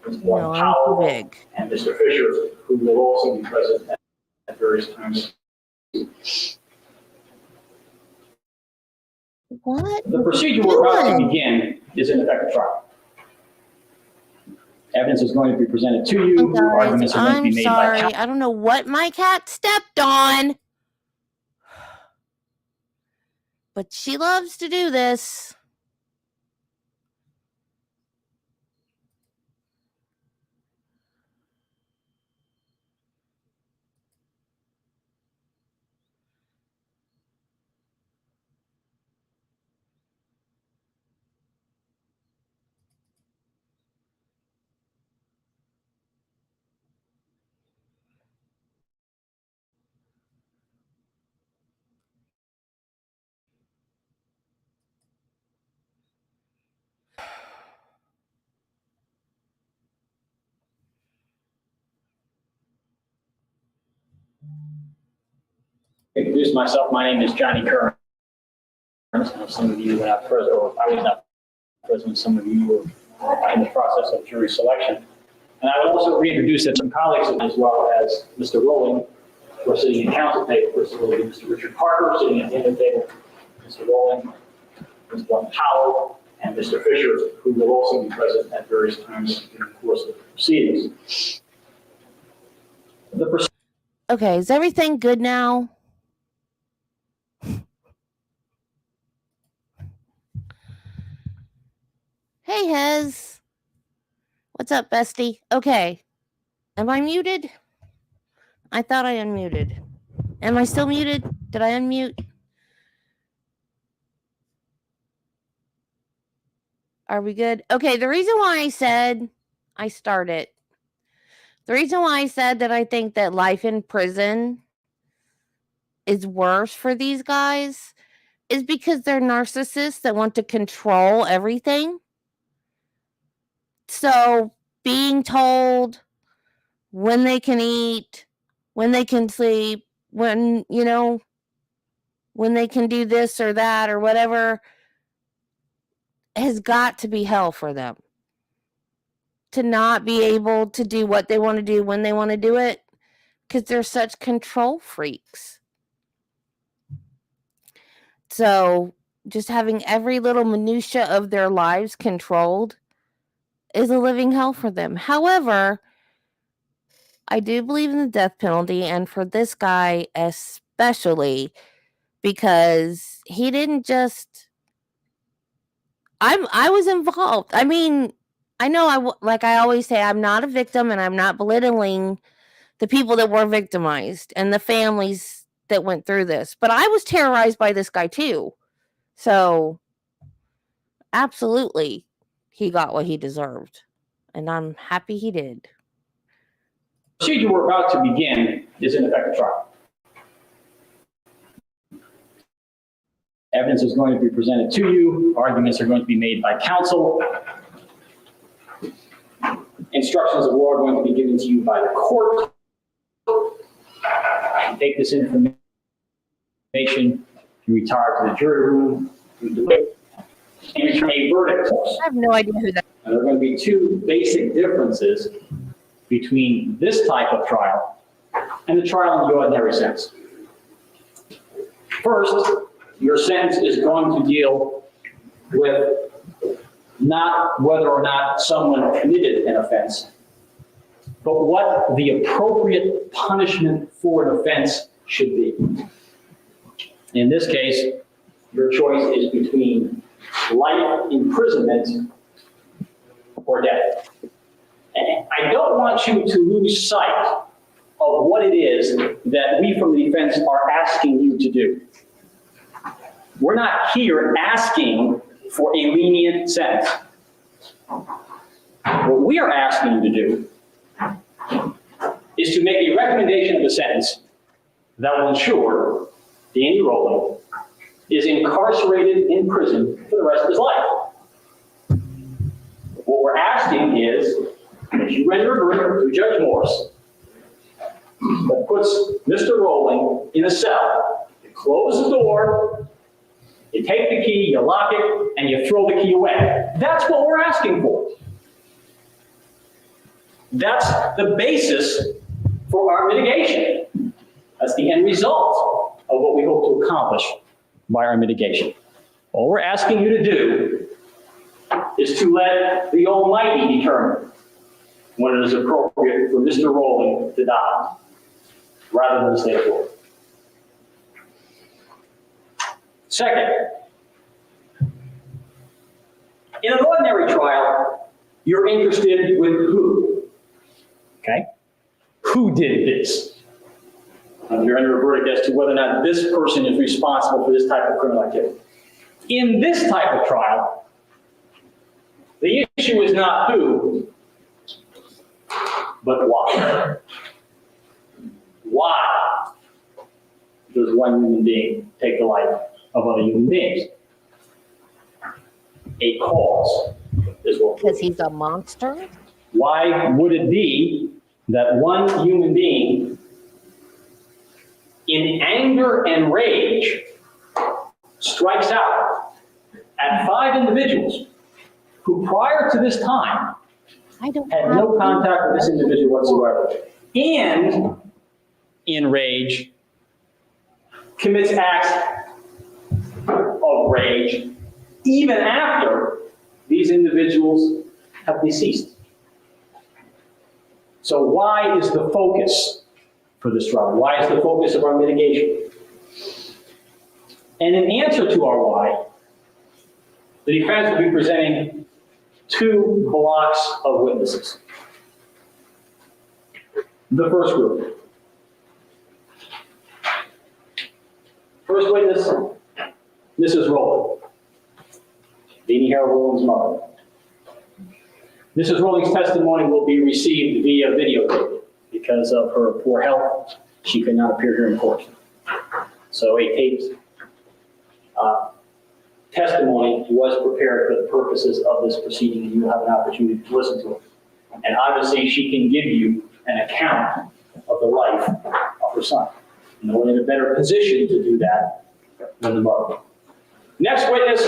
Mr. No, I'm too Powell, big. and Mr. Fisher, who will also be present at various times. What? The procedure we're about to begin is an effective trial. Evidence is going to be presented to you. Guys, Arguments are going to I'm be made sorry. by I don't know what my cat stepped on. But she loves to do this. introduce myself. My name is Johnny Kearns. Some of you were not present, or I was not present. Some of you were in the process of jury selection. And I would also reintroduce some colleagues as well as Mr. Rowling, who are sitting in council table. First of all, Mr. Richard Parker sitting at the end of the table, Mr. Rowling, Mr. Powell, and Mr. Fisher, who will also be present at various times in the course of the proceedings. Okay, is everything good now? Hey, Hez. What's up, bestie? Okay. Am I muted? I thought I unmuted. Am I still muted? Did I unmute? Are we good? Okay, the reason why I said I start it The reason why I said that I think that life in prison is worse for these guys is because they're narcissists that want to control everything. So being told when they can eat, when they can sleep, when, you know, when they can do this or that or whatever has got to be hell for them. To not be able to do what they want to do when they want to do it because they're such control freaks. So just having every little minutia of their lives controlled is a living hell for them. However, I do believe in the death penalty, and for this guy especially, because he didn't just I was involved. I mean, I know like I always say, I'm not a victim and I'm not belittling the people that were victimized and the families that went through this, but I was terrorized by this guy too. So absolutely he got what he deserved, and I'm happy he did. The procedure we're about to begin is in effect a trial. Evidence is going to be presented to you. Arguments are going to be made by counsel. Instructions of law are going to be given to you by the court. You take this information, you retire to the jury room, you deliver, and return a verdict. I have no idea who that is. And there are going to be two basic differences between this type of trial and the trial in the ordinary sense. First, your sentence is going to deal with not whether or not someone committed an offense, but what the appropriate punishment for an offense should be. In this case, your choice is between life imprisonment or death. And I don't want you to lose sight of what it is that we from the defense are asking you to do. We're not here asking for a lenient sentence. What we are asking you to do is to make a recommendation of a sentence that will ensure Danny Rowland is incarcerated in prison for the rest of his life. What we're asking is that you render a verdict to Judge Morse that puts Mr. Rowland in a cell. You close the door, you take the key, you lock it, and you throw the key away. That's what we're asking for. That's the basis for our mitigation. That's the end result of what we hope to accomplish by our mitigation. All we're asking you to do is to let the Almighty determine when it is appropriate for Mr. Rowland to die, rather than the state of Florida. Second, in an ordinary trial, you're interested with who. Okay? Who did this? You're under a verdict as to whether or not this person is responsible for this type of criminal activity. In this type of trial, the issue is not who, but why. Why does one human being take the life of other human beings? A cause is what. Because he's a monster? Why would it be that one human being, in anger and rage, strikes out at 5 individuals who prior to this time had no contact with this individual whatsoever, and in rage commits acts of rage even after these individuals have deceased? So why is the focus for this trial? Why is the focus of our mitigation? And in answer to our why, the defense will be presenting 2 blocks of witnesses. The first group. First witness, Mrs. Rowland, Danny Harold Rowland's mother. Mrs. Rowland's testimony will be received via videotape. because of her poor health, she could not appear here in court. So a taped testimony was prepared for the purposes of this proceeding, and you will have an opportunity to listen to it. And obviously, she can give you an account of the life of her son. No one in a better position to do that than the mother. Next witness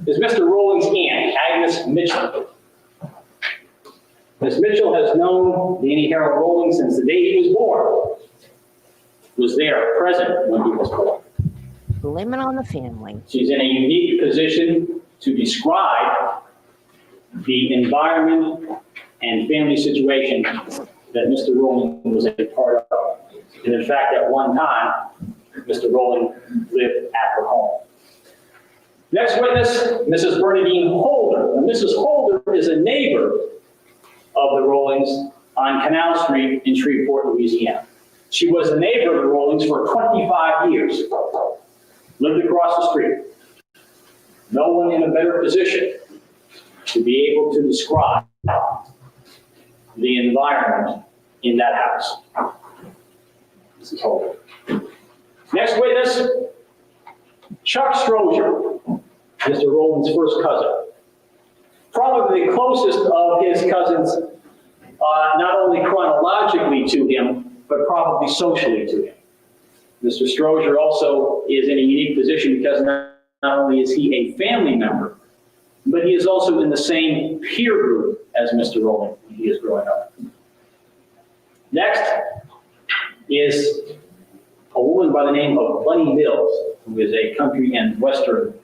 is Mr. Rowling's aunt, Agnes Mitchell. Ms. Mitchell has known Danny Harold Rowling since the day he was born. Was there, present when he was born. Blame it on the family. She's in a unique position to describe the environment and family situation that Mr. Rowling was a part of. And in fact, at one time, Mr. Rowling lived at her home. Next witness, Mrs. Bernadine Holder. Now, Mrs. Holder is a neighbor of the Rowlings on Canal Street in Shreveport, Louisiana. She was a neighbor of the Rowlings for 25 years. Lived across the street. No one in a better position to be able to describe the environment in that house. Mrs. Holder. Next witness, Chuck Strozier, Mr. Rowling's first cousin. Probably the closest of his cousins, not only chronologically to him, but probably socially to him. Mr. Strozier also is in a unique position because not only is he a family member, but he is also in the same peer group as Mr. Rowling when he is growing up. Next is a woman by the name of Bunny Mills, who is a country and western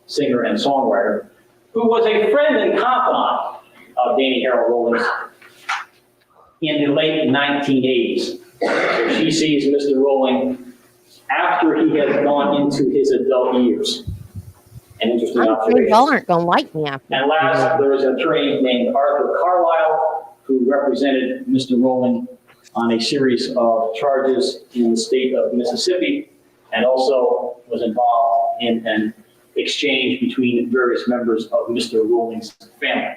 singer and songwriter, who was a friend and confidant of Danny Harold Rowling's in the late 1980s. So she sees Mr. Rowling after he has gone into his adult years. An interesting observation. Y'all aren't going to like me after. And last, there was an attorney named Arthur Carlisle who represented Mr. Rowling on a series of charges in the state of Mississippi, and also was involved in an exchange between various members of Mr. Rowling's family.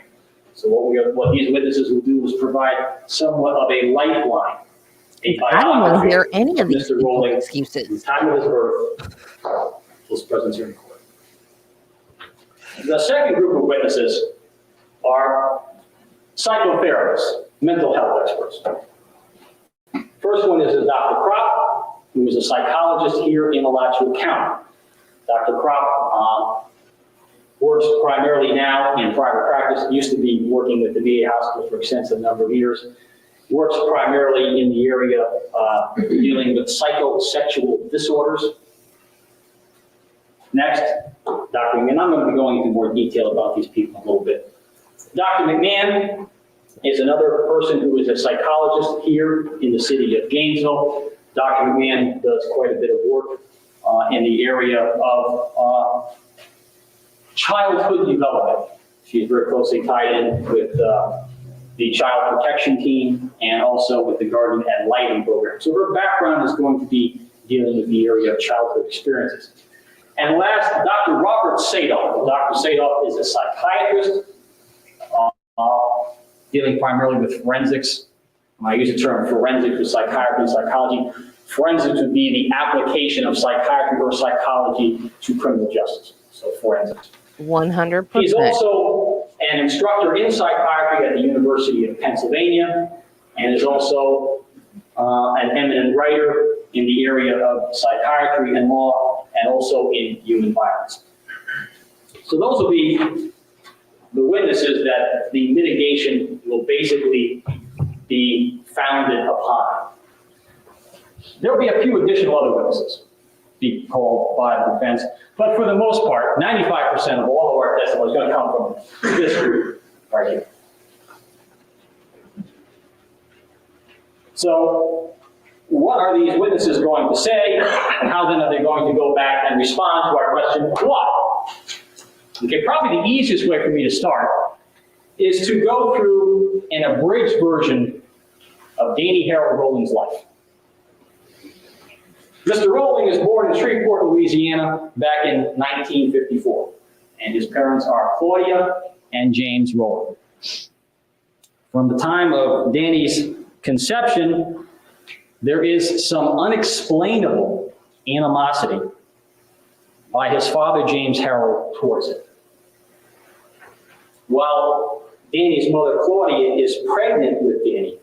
So what these witnesses will do is provide somewhat of a lifeline. I don't want to hear any of these Mr. Rowling, excuses. the time of his birth, his presence here in court. The second group of witnesses are psychotherapists, mental health experts. First one is Dr. Kropp, who is a psychologist here in Alachua County. Dr. Kropp works primarily now in private practice, used to be working with the VA hospital for an extensive number of years. Works primarily in the area dealing with psychosexual disorders. Next, Dr. McMahon. I'm going to be going into more detail about these people a little bit. Dr. McMahon is another person who is a psychologist here in the city of Gainesville. Dr. McMahon does quite a bit of work in the area of childhood development. She's very closely tied in with the child protection team and also with the garden and lighting program. So her background is going to be dealing with the area of childhood experiences. And last, Dr. Robert Sadoff. Dr. Sadoff is a psychiatrist dealing primarily with forensics. I use the term forensics for psychiatry and psychology. Forensics would be the application of psychiatry or psychology to criminal justice. So forensics. 100%. He's also an instructor in psychiatry at the University of Pennsylvania and is also an eminent writer in the area of psychiatry and law and also in human violence. So those will be the witnesses that the mitigation will basically be founded upon. There will be a few additional other witnesses be called by the defense, but for the most part, 95% of all of our testimony is going to come from this group right here. So, what are these witnesses going to say, and how then are they going to go back and respond to our question, why? Okay, probably the easiest way for me to start is to go through an abridged version of Danny Harold Rowling's life. Mr. Rowling is born in Shreveport, Louisiana, back in 1954, and his parents are Claudia and James Rowling. From the time of Danny's conception, there is some unexplainable animosity by his father, James Harold, towards it. While Danny's mother, Claudia, is pregnant with Danny,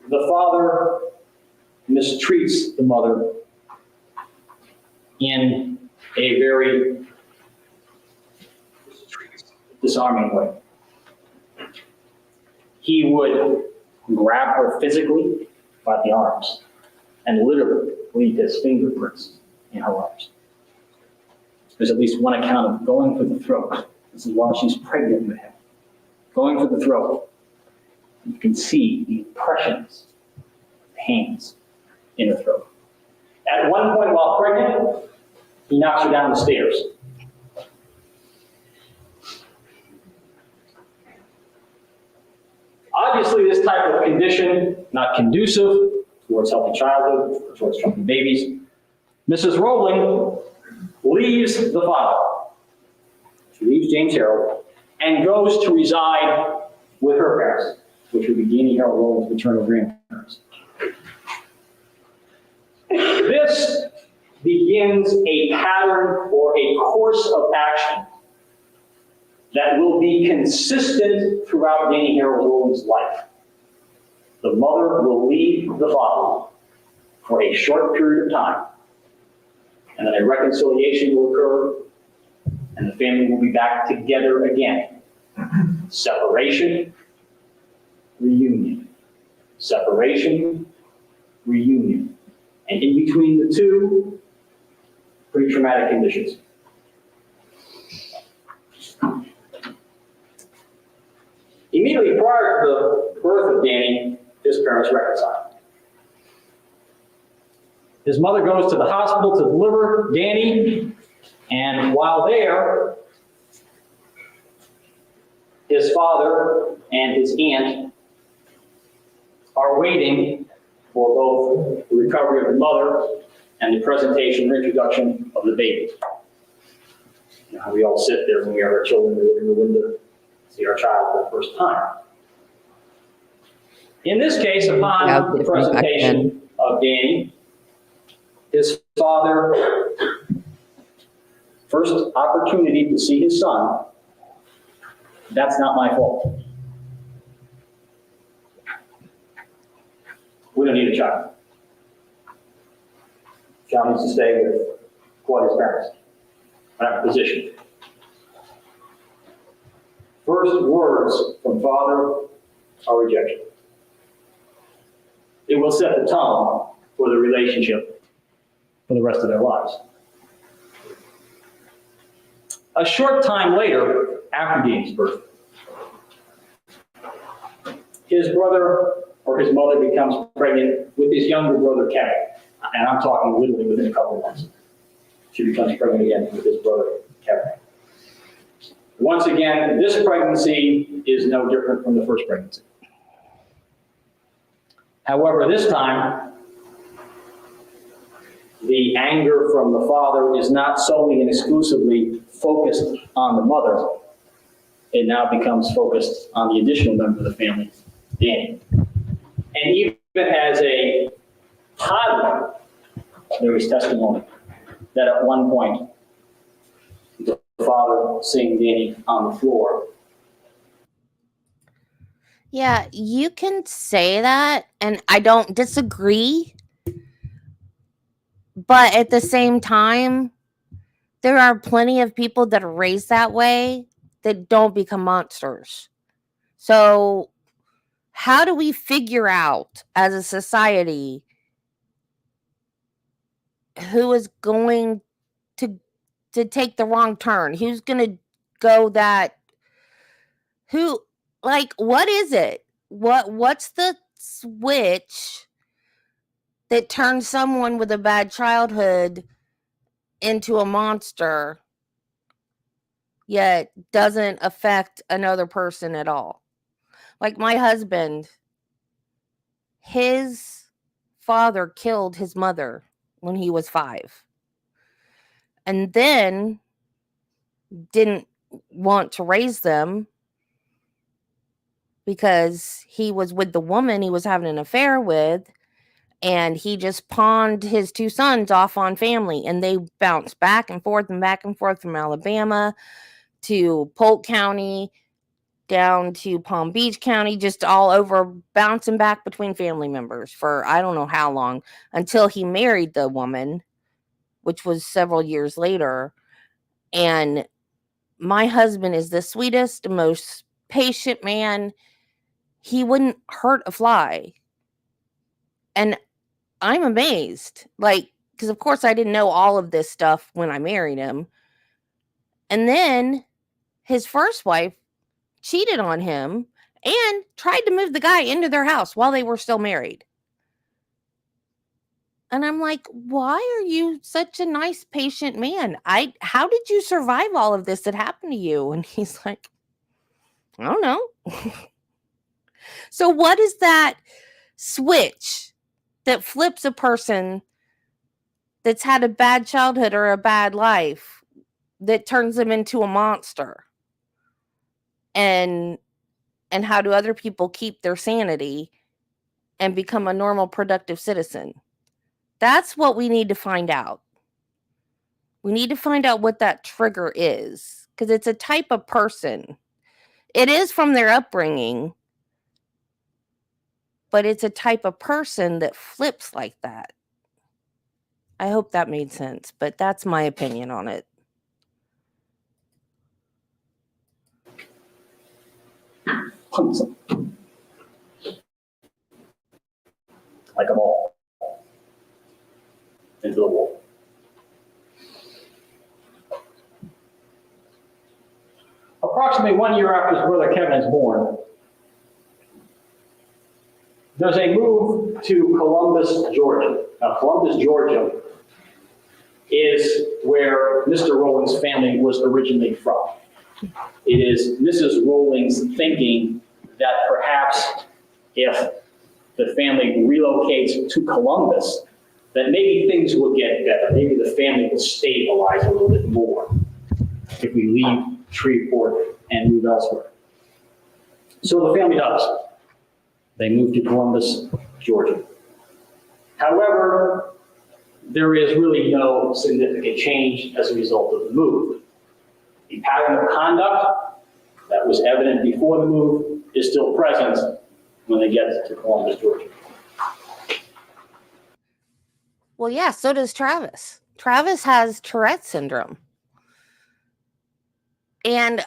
the father mistreats the mother in a very disarming way. He would grab her physically by the arms and literally leave his fingerprints in her arms. There's at least one account of going for the throat. This is while she's pregnant with him. Going for the throat. You can see the impressions of hands in her throat. At one point while pregnant, he knocks her down the stairs. Obviously, this type of condition, not conducive towards healthy childhood, or towards healthy babies. Mrs. Rowling leaves the father. She leaves James Harold and goes to reside with her parents, which would be Danny Harold Rowling's maternal grandparents. This begins a pattern or a course of action that will be consistent throughout Danny Harold Rowling's life. The mother will leave the father for a short period of time, and then a reconciliation will occur, and the family will be back together again. Separation, reunion. Separation, reunion. And in between the two, pretty traumatic conditions. Immediately prior to the birth of Danny, his parents reconcile. His mother goes to the hospital to deliver Danny, and while there, his father and his aunt are waiting for both the recovery of the mother and the presentation or introduction of the baby. You know how we all sit there when we have our children, we look in the window, see our child for the first time. In this case, upon the presentation of Danny, his father, first opportunity to see his son, that's not my fault. We don't need a child. Child needs to stay with Claudia's parents. I have a position. First words from father are rejection. It will set the tone for the relationship for the rest of their lives. A short time later, after Danny's birth, his brother or his mother becomes pregnant with his younger brother, Kevin. And I'm talking literally within a couple of months. She becomes pregnant again with his brother, Kevin. Once again, this pregnancy is no different from the first pregnancy. However, this time, the anger from the father is not solely and exclusively focused on the mother. It now becomes focused on the additional member of the family, Danny. And even as a toddler, there is testimony that at one point, the father seeing Danny on the floor. Yeah, you can say that, and I don't disagree. But at the same time, there are plenty of people that are raised that way that don't become monsters. So, how do we figure out as a society who is going to take the wrong turn? Who's going to go that who like what is it? What's the switch that turns someone with a bad childhood into a monster yet doesn't affect another person at all? Like my husband, his father killed his mother when he was 5. And then didn't want to raise them because he was with the woman he was having an affair with, and he just pawned his 2 sons off on family, and they bounced back and forth from Alabama to Polk County down to Palm Beach County, just all over, bouncing back between family members for I don't know how long, until he married the woman, which was several years later. And my husband is the sweetest, most patient man. He wouldn't hurt a fly. And I'm amazed. Like, because of course I didn't know all of this stuff when I married him. And then his first wife cheated on him and tried to move the guy into their house while they were still married. And I'm like, why are you such a nice, patient man? How did you survive all of this that happened to you? And he's like, I don't know. So what is that switch that flips a person that's had a bad childhood or a bad life that turns them into a monster? And how do other people keep their sanity and become a normal, productive citizen? That's what we need to find out. We need to find out what that trigger is, because it's a type of person. It is from their upbringing, but it's a type of person that flips like that. I hope that made sense, but that's my opinion on it. Like a ball into the wall. Approximately 1 year after his brother Kevin is born, there's a move to Columbus, Georgia. Now, Columbus, Georgia is where Mr. Rowling's family was originally from. It is Mrs. Rowling's thinking that perhaps if the family relocates to Columbus, that maybe things will get better. Maybe the family will stabilize a little bit more if we leave Shreveport and move elsewhere. So the family does. They move to Columbus, Georgia. However, there is really no significant change as a result of the move. The pattern of conduct that was evident before the move is still present when they get to Columbus, Georgia. Well, yeah, so does Travis. Travis has Tourette syndrome. And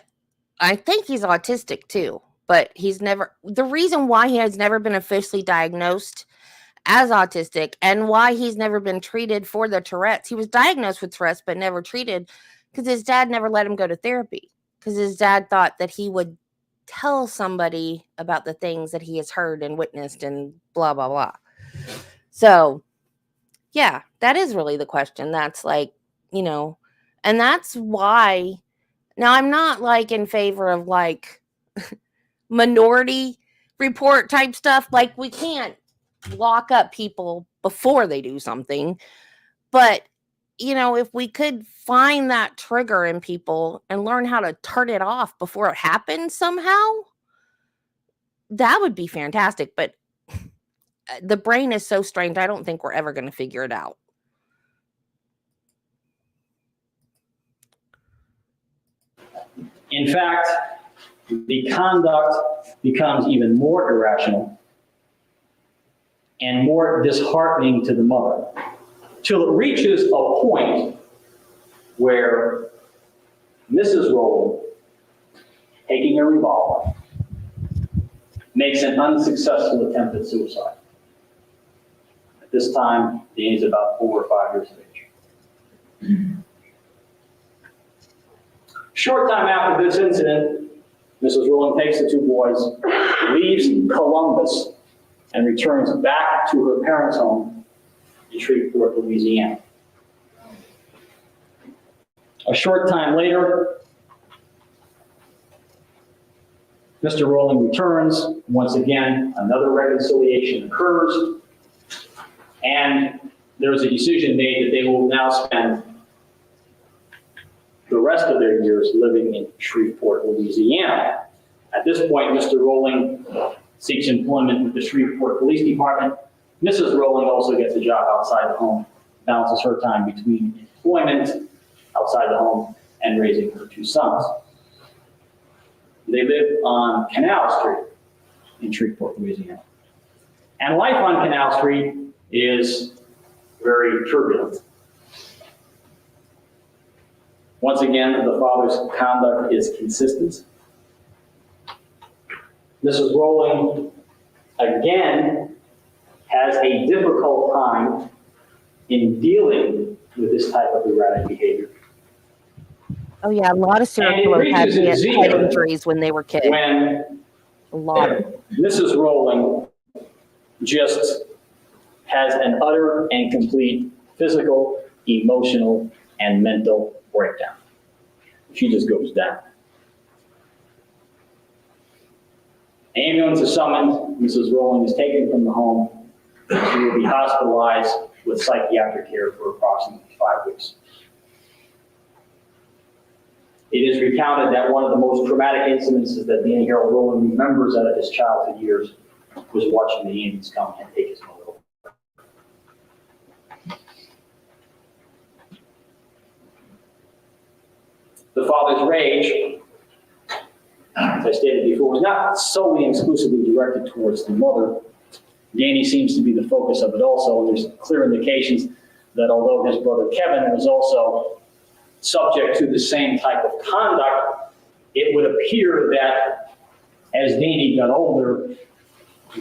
I think he's autistic too, but the reason why he has never been officially diagnosed as autistic and why he's never been treated for the Tourette's, he was diagnosed with Tourette's but never treated, because his dad never let him go to therapy, because his dad thought that he would tell somebody about the things that he has heard and witnessed and blah, blah, blah. So, yeah, that is really the question. That's like, and that's why. Now, I'm not like in favor of like Minority Report type stuff. Like, we can't lock up people before they do something. But, if we could find that trigger in people and learn how to turn it off before it happens somehow, that would be fantastic. But the brain is so strange, I don't think we're ever going to figure it out. In fact, the conduct becomes even more irrational and more disheartening to the mother, till it reaches a point where Mrs. Rowling, taking a revolver, makes an unsuccessful attempt at suicide. At this time, Danny's about 4 or 5 years of age. Short time after this incident, Mrs. Rowling takes the 2 boys, leaves Columbus, and returns back to her parents' home in Shreveport, Louisiana. A short time later, Mr. Rowling returns. Once again, another reconciliation occurs, and there's a decision made that they will now spend the rest of their years living in Shreveport, Louisiana. At this point, Mr. Rowling seeks employment with the Shreveport Police Department. Mrs. Rowling also gets a job outside the home, balances her time between employment outside the home and raising her 2 sons. They live on Canal Street in Shreveport, Louisiana. And life on Canal Street is very turbulent. Once again, the father's conduct is consistent. Mrs. Rowling, again, has a difficult time in dealing with this type of erratic behavior. Oh yeah, a lot of serial And it killers had reaches its head zenith injuries when they were kids. when A lot of them. Mrs. Rowling just has an utter and complete physical, emotional, and mental breakdown. She just goes down. Ambulance is summoned. Mrs. Rowling is taken from the home. She will be hospitalized with psychiatric care for approximately 5 weeks. It is recounted that one of the most traumatic incidences that Danny Harold Rowling remembers out of his childhood years was watching the Indians come and take his mother over. The father's rage, as I stated before, was not solely and exclusively directed towards the mother. Danny seems to be the focus of it also, and there's clear indications that although his brother Kevin was also subject to the same type of conduct, it would appear that as Danny got older,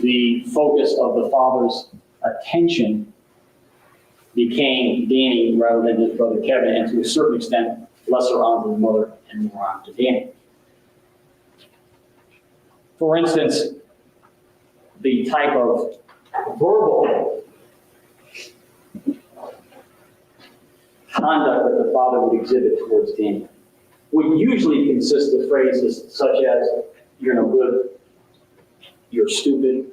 the focus of the father's attention became Danny rather than his brother Kevin, and to a certain extent, lesser onto the mother and more onto Danny. For instance, the type of verbal conduct that the father would exhibit towards Danny would usually consist of phrases such as, "You're no good," "You're stupid,"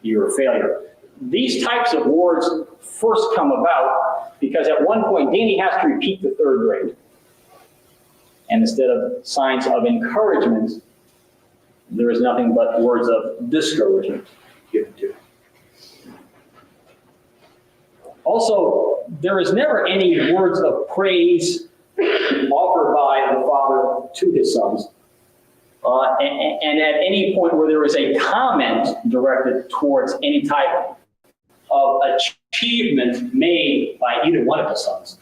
"You're a failure." These types of words first come about because at one point Danny has to repeat the 3rd grade. And instead of signs of encouragement, there is nothing but words of discouragement given to him. Also, there is never any words of praise offered by the father to his sons. And at any point where there is a comment directed towards any type of achievement made by either one of the sons,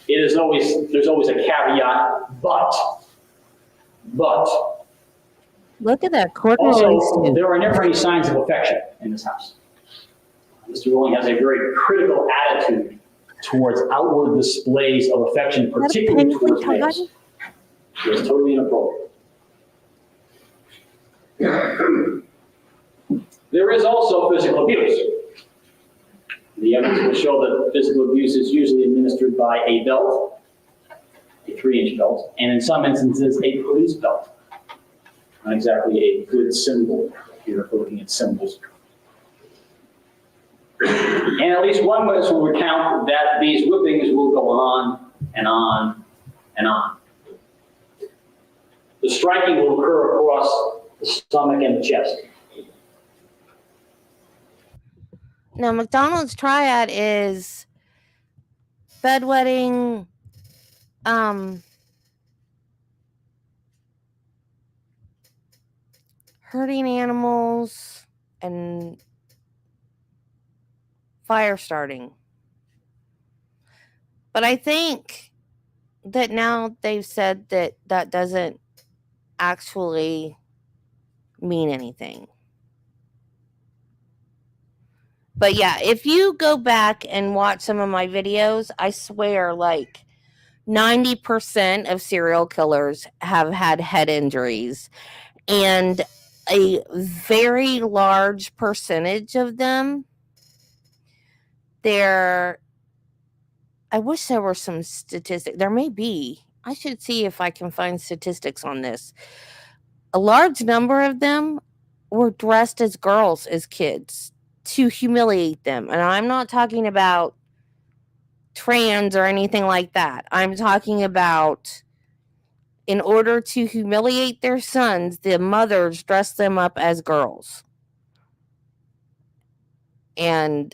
there's always a caveat, but. Look at that corner. Also, there are never any signs of affection in this house. Mr. Rowling has a very critical attitude towards outward displays of affection, particularly towards males. It is totally inappropriate. There is also physical abuse. The evidence will show that physical abuse is usually administered by a belt, a 3-inch belt, and in some instances, a police belt. Not exactly a good symbol here if we're looking at symbols. And at least one witness will recount that these whippings will go on and on and on. The striking will occur across the stomach and the chest. Now, McDonald's triad is bedwetting, hurting animals, and fire starting. But I think that now they've said that that doesn't actually mean anything. But yeah, if you go back and watch some of my videos, I swear like 90% of serial killers have had head injuries. And a very large percentage of them, I wish there were some statistics. There may be. I should see if I can find statistics on this. A large number of them were dressed as girls as kids to humiliate them. And I'm not talking about trans or anything like that. I'm talking about in order to humiliate their sons, the mothers dress them up as girls. And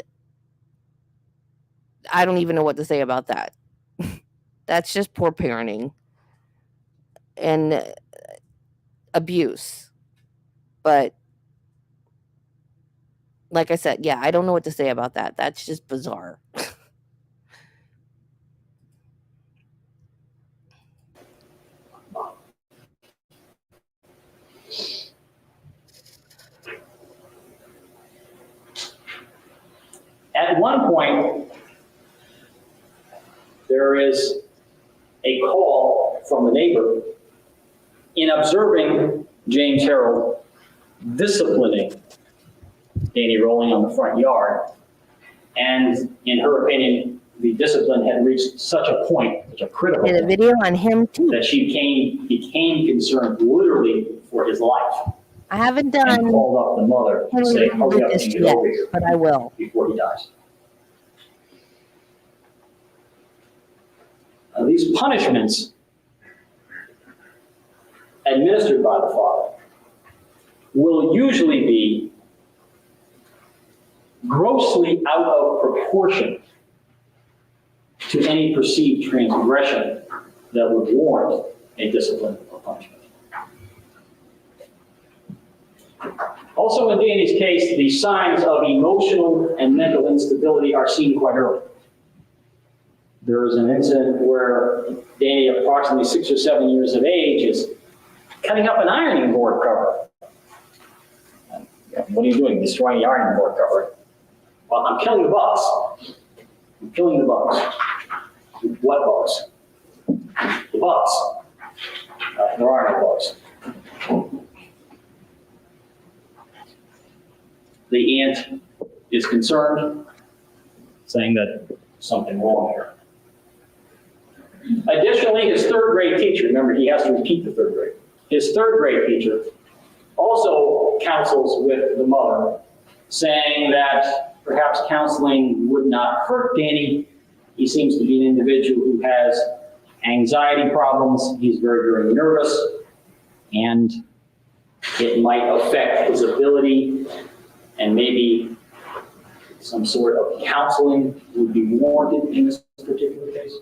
I don't even know what to say about that. That's just poor parenting and abuse. But like I said, yeah, I don't know what to say about that. That's just bizarre. At one point, there is a call from a neighbor in observing James Harold disciplining Danny Rolling on the front yard. And in her opinion, the discipline had reached such a point, such a critical Did a point, video on him too. that she became concerned literally for his life. I haven't And done called up the mother to say, Henry hurry up Lucas and get yet, over here but I will. before he dies. These punishments administered by the father will usually be grossly out of proportion to any perceived transgression that would warrant a discipline or punishment. Also in Danny's case, the signs of emotional and mental instability are seen quite early. There is an incident where Danny, approximately 6 or 7 years of age, is cutting up an ironing board cover. What are you doing? Destroying the ironing board cover? Well, I'm killing the bugs. I'm killing the bugs. What bugs? The bugs. There are no bugs. The aunt is concerned, saying that something wrong here. Additionally, his third grade teacher, remember he has to repeat the third grade, his third grade teacher also counsels with the mother, saying that perhaps counseling would not hurt Danny. He seems to be an individual who has anxiety problems. He's very, very nervous, and it might affect his ability, and maybe some sort of counseling would be warranted in this particular case.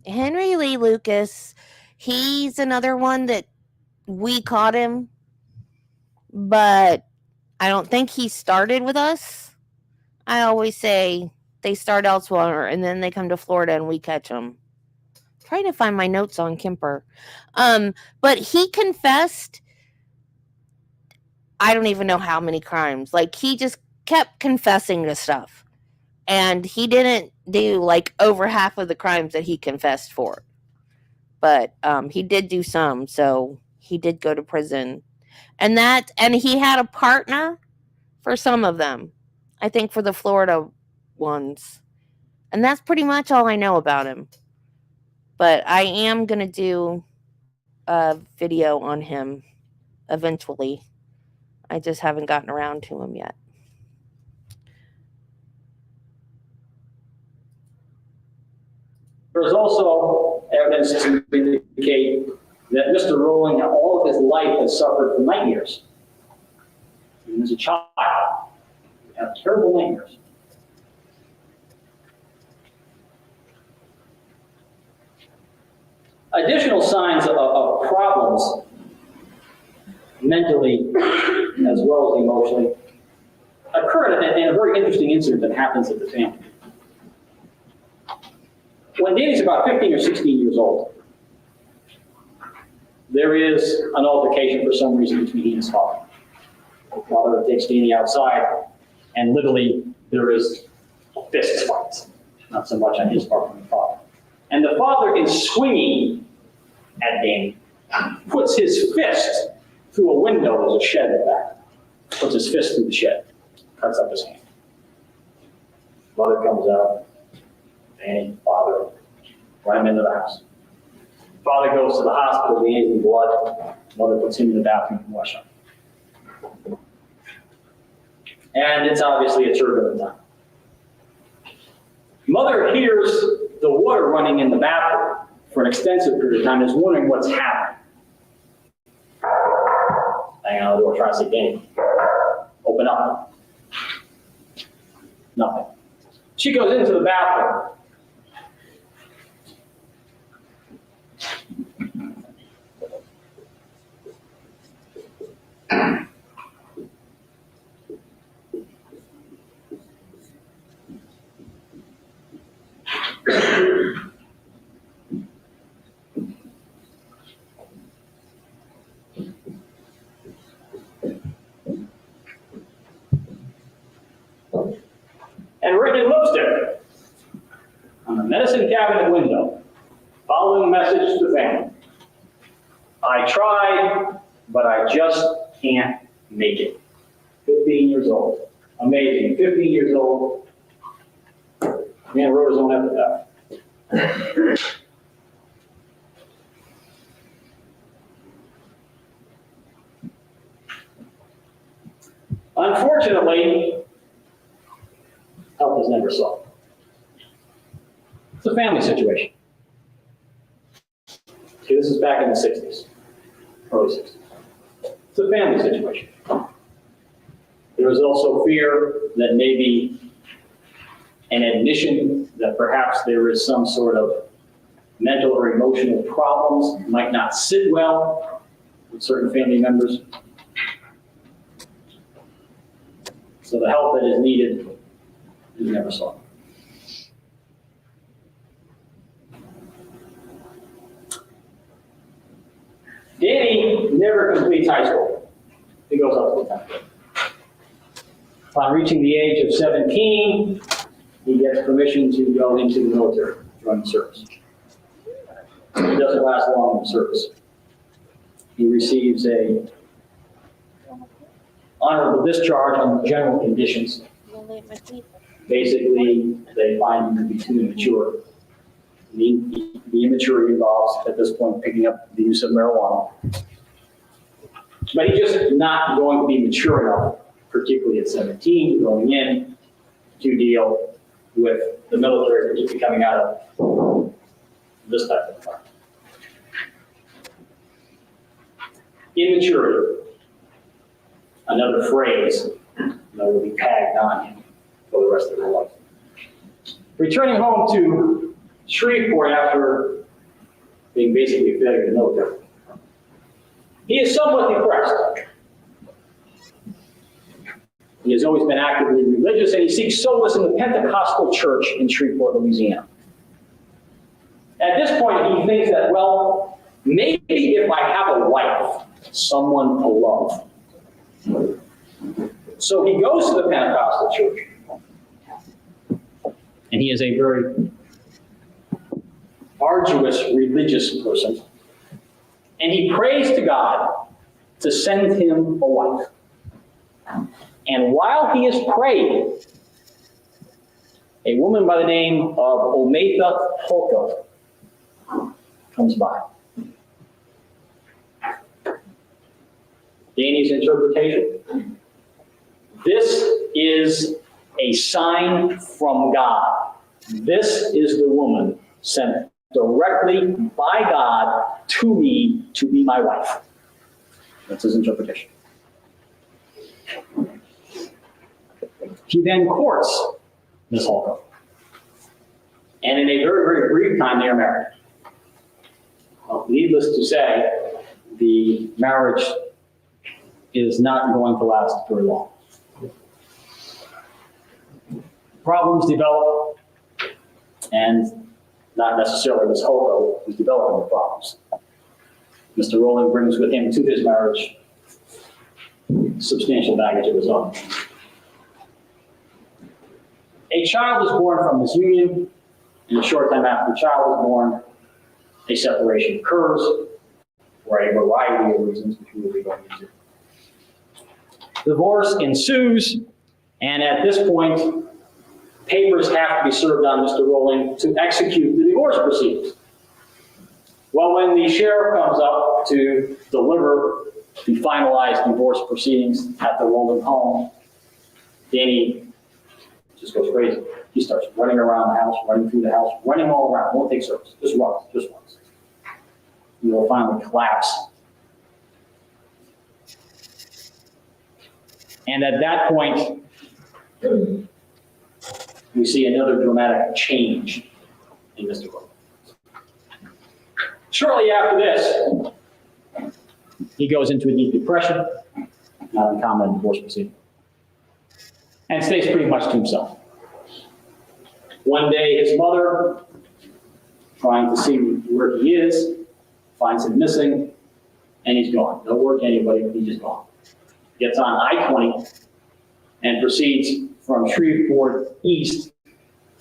Henry Lee Lucas, he's another one that we caught him, but I don't think he started with us. I always say they start elsewhere and then they come to Florida and we catch them. Trying to find my notes on Kemper. But he confessed, I don't even know how many crimes. Like, he just kept confessing to stuff. And he didn't do like over half of the crimes that he confessed for. But he did do some, so he did go to prison. And he had a partner for some of them. I think for the Florida ones. And that's pretty much all I know about him. But I am going to do a video on him eventually. I just haven't gotten around to him yet. There is also evidence to indicate that Mr. Rowling, all of his life, has suffered from nightmares. Even as a child, he had terrible nightmares. Additional signs of problems, mentally as well as emotionally, occurred in a very interesting incident that happens at the family. When Danny's about 15 or 16 years old, there is an altercation for some reason between he and his father. The father takes Danny outside, and literally there is fist fights. Not so much on his part from the father. And the father, in swinging at Danny, puts his fist through a window. There's a shed in the back. Puts his fist through the shed, cuts up his hand. Mother comes out. Danny, father, run him into the house. Father goes to the hospital, Danny's in blood. Mother puts him in the bathroom and washes him. And it's obviously a turbulent time. Mother hears the water running in the bathroom for an extensive period of time is wondering what's happening. Banging on the door, trying to say, Danny, open up. Nothing. She goes into the bathroom. And written in lipstick on the medicine cabinet window, following message to the family. I tried, but I just can't make it. 15 years old. Amazing. 15 years old. Man wrote his own epitaph. Unfortunately, help is never sought. It's a family situation. See, this is back in the 60s, early 60s. It's a family situation. There was also fear that maybe an admission that perhaps there is some sort of mental or emotional problems might not sit well with certain family members. So the help that is needed is never sought. Danny never completes high school. He goes up to the 10th grade. Upon reaching the age of 17, he gets permission to go into the military, join the service. It doesn't last long in the service. He receives a honorable discharge on general conditions. Basically, they find him to be too immature. The immaturity involves, at this point, picking up the use of marijuana. But he's just not going to be mature enough, particularly at 17, going in to deal with the military, particularly coming out of this type of environment. Immaturity, another phrase that will be tagged on him for the rest of their life. Returning home to Shreveport after being basically a failure in the military, he is somewhat depressed. He has always been actively religious, and he seeks solace in the Pentecostal church in Shreveport, Louisiana. At this point, he thinks that, well, maybe if I have a wife, someone to love. So he goes to the Pentecostal church. And he is a very arduous religious person. And he prays to God to send him a wife. And while he is praying, a woman by the name of Ometha Holko comes by. Danny's interpretation: this is a sign from God. This is the woman sent directly by God to me to be my wife. That's his interpretation. He then courts Ms. Holko. And in a very, very brief time, they are married. Well, needless to say, the marriage is not going to last very long. Problems develop, and not necessarily Ms. Holko who's developing the problems. Mr. Rowling brings with him to his marriage substantial baggage of his own. A child is born from this union, and a short time after the child is born, a separation occurs for a variety of reasons, which we will be going into. Divorce ensues, and at this point, papers have to be served on Mr. Rowling to execute the divorce proceedings. Well, when the sheriff comes up to deliver the finalized divorce proceedings at the Rowling home, Danny just goes crazy. He starts running around the house, running through the house, running all around, won't take service, just runs. he will finally collapse. And at that point, we see another dramatic change in Mr. Williams. Shortly after this, he goes into a deep depression, not uncommon in divorce proceeding, and stays pretty much to himself. One day, his mother, trying to see where he is, finds him missing, and he's gone. No word to anybody, he's just gone. Gets on I-20 and proceeds from Shreveport east,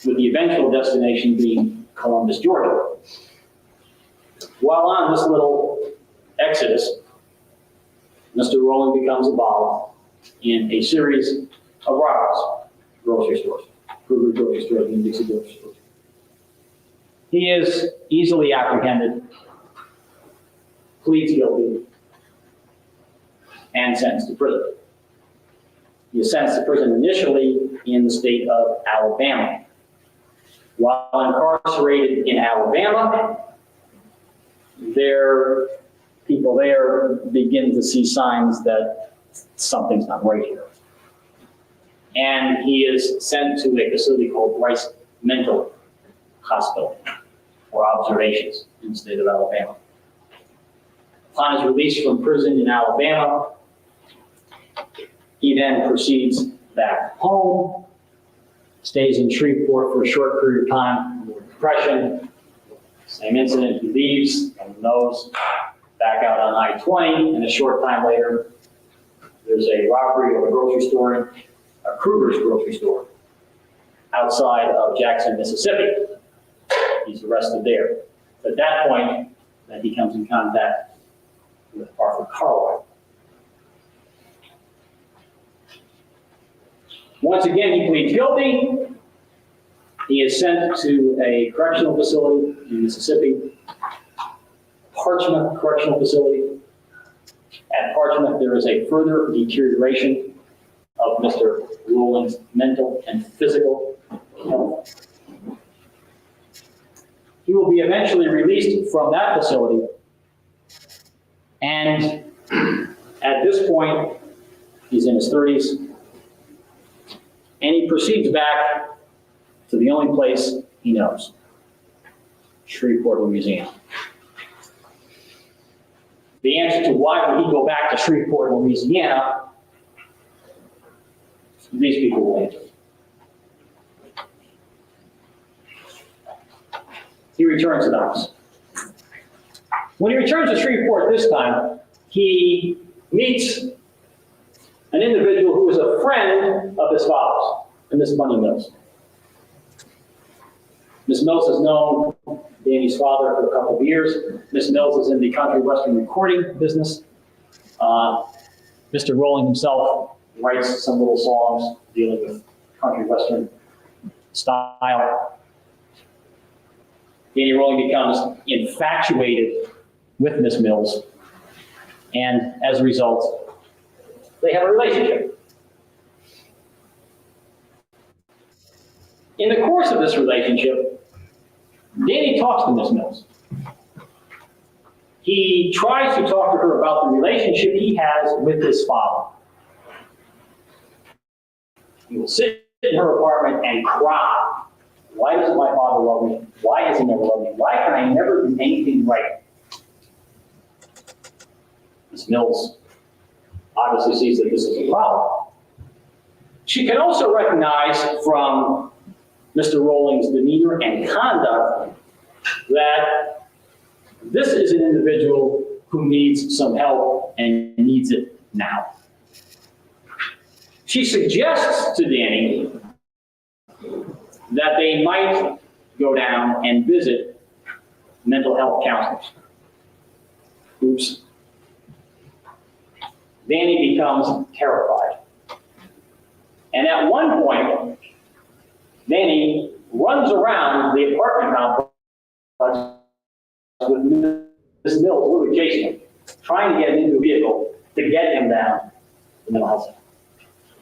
with the eventual destination being Columbus, Georgia. While on this little exodus, Mr. Rowland becomes involved in a series of robberies, grocery stores, Kruger grocery stores, and Dixie grocery stores. He is easily apprehended, pleads guilty, and sentenced to prison. He is sentenced to prison initially in the state of Alabama. While incarcerated in Alabama, people there begin to see signs that something's not right here. And he is sent to a facility called Bryce Mental Hospital for observations in the state of Alabama. Upon his release from prison in Alabama, he then proceeds back home, stays in Shreveport for a short period of time, more depression, same incident, he leaves, and knows, back out on I-20, and a short time later, there's a robbery of a grocery store, a Kruger's grocery store, outside of Jackson, Mississippi. He's arrested there. At that point, that he comes in contact with Arthur Carlisle. Once again, he pleads guilty. He is sent to a correctional facility in Mississippi, Parchment Correctional Facility. At Parchment, there is a further deterioration of Mr. Rowland's mental and physical health. He will be eventually released from that facility, and at this point, he's in his 30s, and he proceeds back to the only place he knows, Shreveport, Louisiana. The answer to why would he go back to Shreveport, Louisiana, these people will answer. He returns to the house. When he returns to Shreveport this time, he meets an individual who is a friend of his father's, and Miss Bunny Mills. Miss Mills has known Danny's father for a couple of years. Miss Mills is in the country western recording business. Mr. Rowland himself writes some little songs dealing with country western style. Danny Rowland becomes infatuated with Miss Mills, and as a result, they have a relationship. In the course of this relationship, Danny talks to Miss Mills. He tries to talk to her about the relationship he has with his father. He will sit in her apartment and cry. Why doesn't my father love me? Why has he never loved me? Why can I never do anything right? Miss Mills obviously sees that this is a problem. She can also recognize from Mr. Rowland's demeanor and conduct that this is an individual who needs some help and needs it now. She suggests to Danny that they might go down and visit mental health counselors. Oops. Danny becomes terrified. And at one point, Danny runs around the apartment complex with Miss Mills, Louis chasing him, trying to get him into a vehicle to get him down to the mental health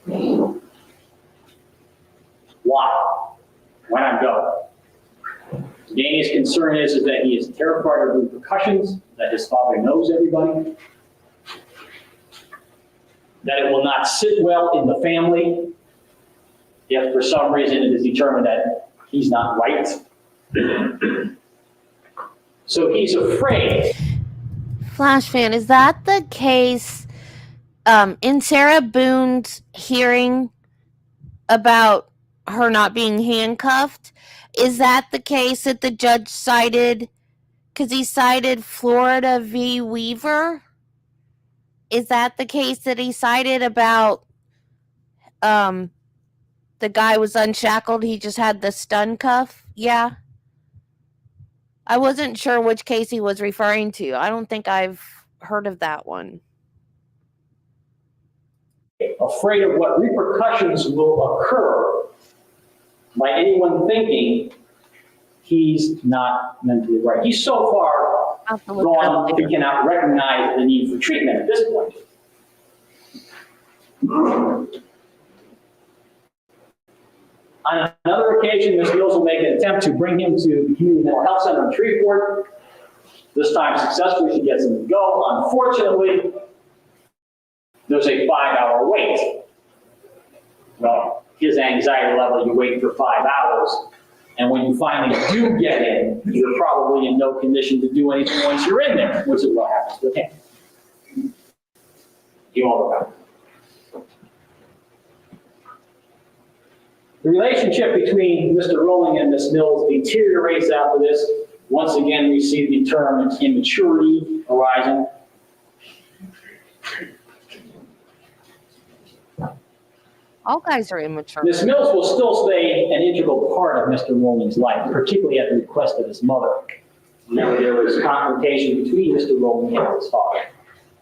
center. Why? Why not go? Danny's concern is that he is terrified of the repercussions that his father knows everybody, that it will not sit well in the family if for some reason it is determined that he's not right. So he's afraid. Flash fan, is that the case in Sarah Boone's hearing about her not being handcuffed? Is that the case that the judge cited? Because he cited Florida v. Weaver. Is that the case that he cited about the guy was unshackled, he just had the stun cuff? Yeah. I wasn't sure which case he was referring to. I don't think I've heard of that one. Afraid of what repercussions will occur by anyone thinking he's not mentally right. He's so far gone, he cannot recognize the need for treatment at this point. On another occasion, Ms. Mills will make an attempt to bring him to the Community Mental Health Center in Shreveport. This time successfully, she gets him to go. Unfortunately, there's a 5-hour wait. Well, his anxiety level, you wait for 5 hours. And when you finally do get in, you're probably in no condition to do anything once you're in there, which is what happens with him. You all remember. The relationship between Mr. Rowling and Ms. Mills deteriorates after this. Once again, we see the term immaturity arising. All guys are immature. Ms. Mills will still stay an integral part of Mr. Rowling's life, particularly at the request of his mother. Whenever there was confrontation between Mr. Rowling and his father,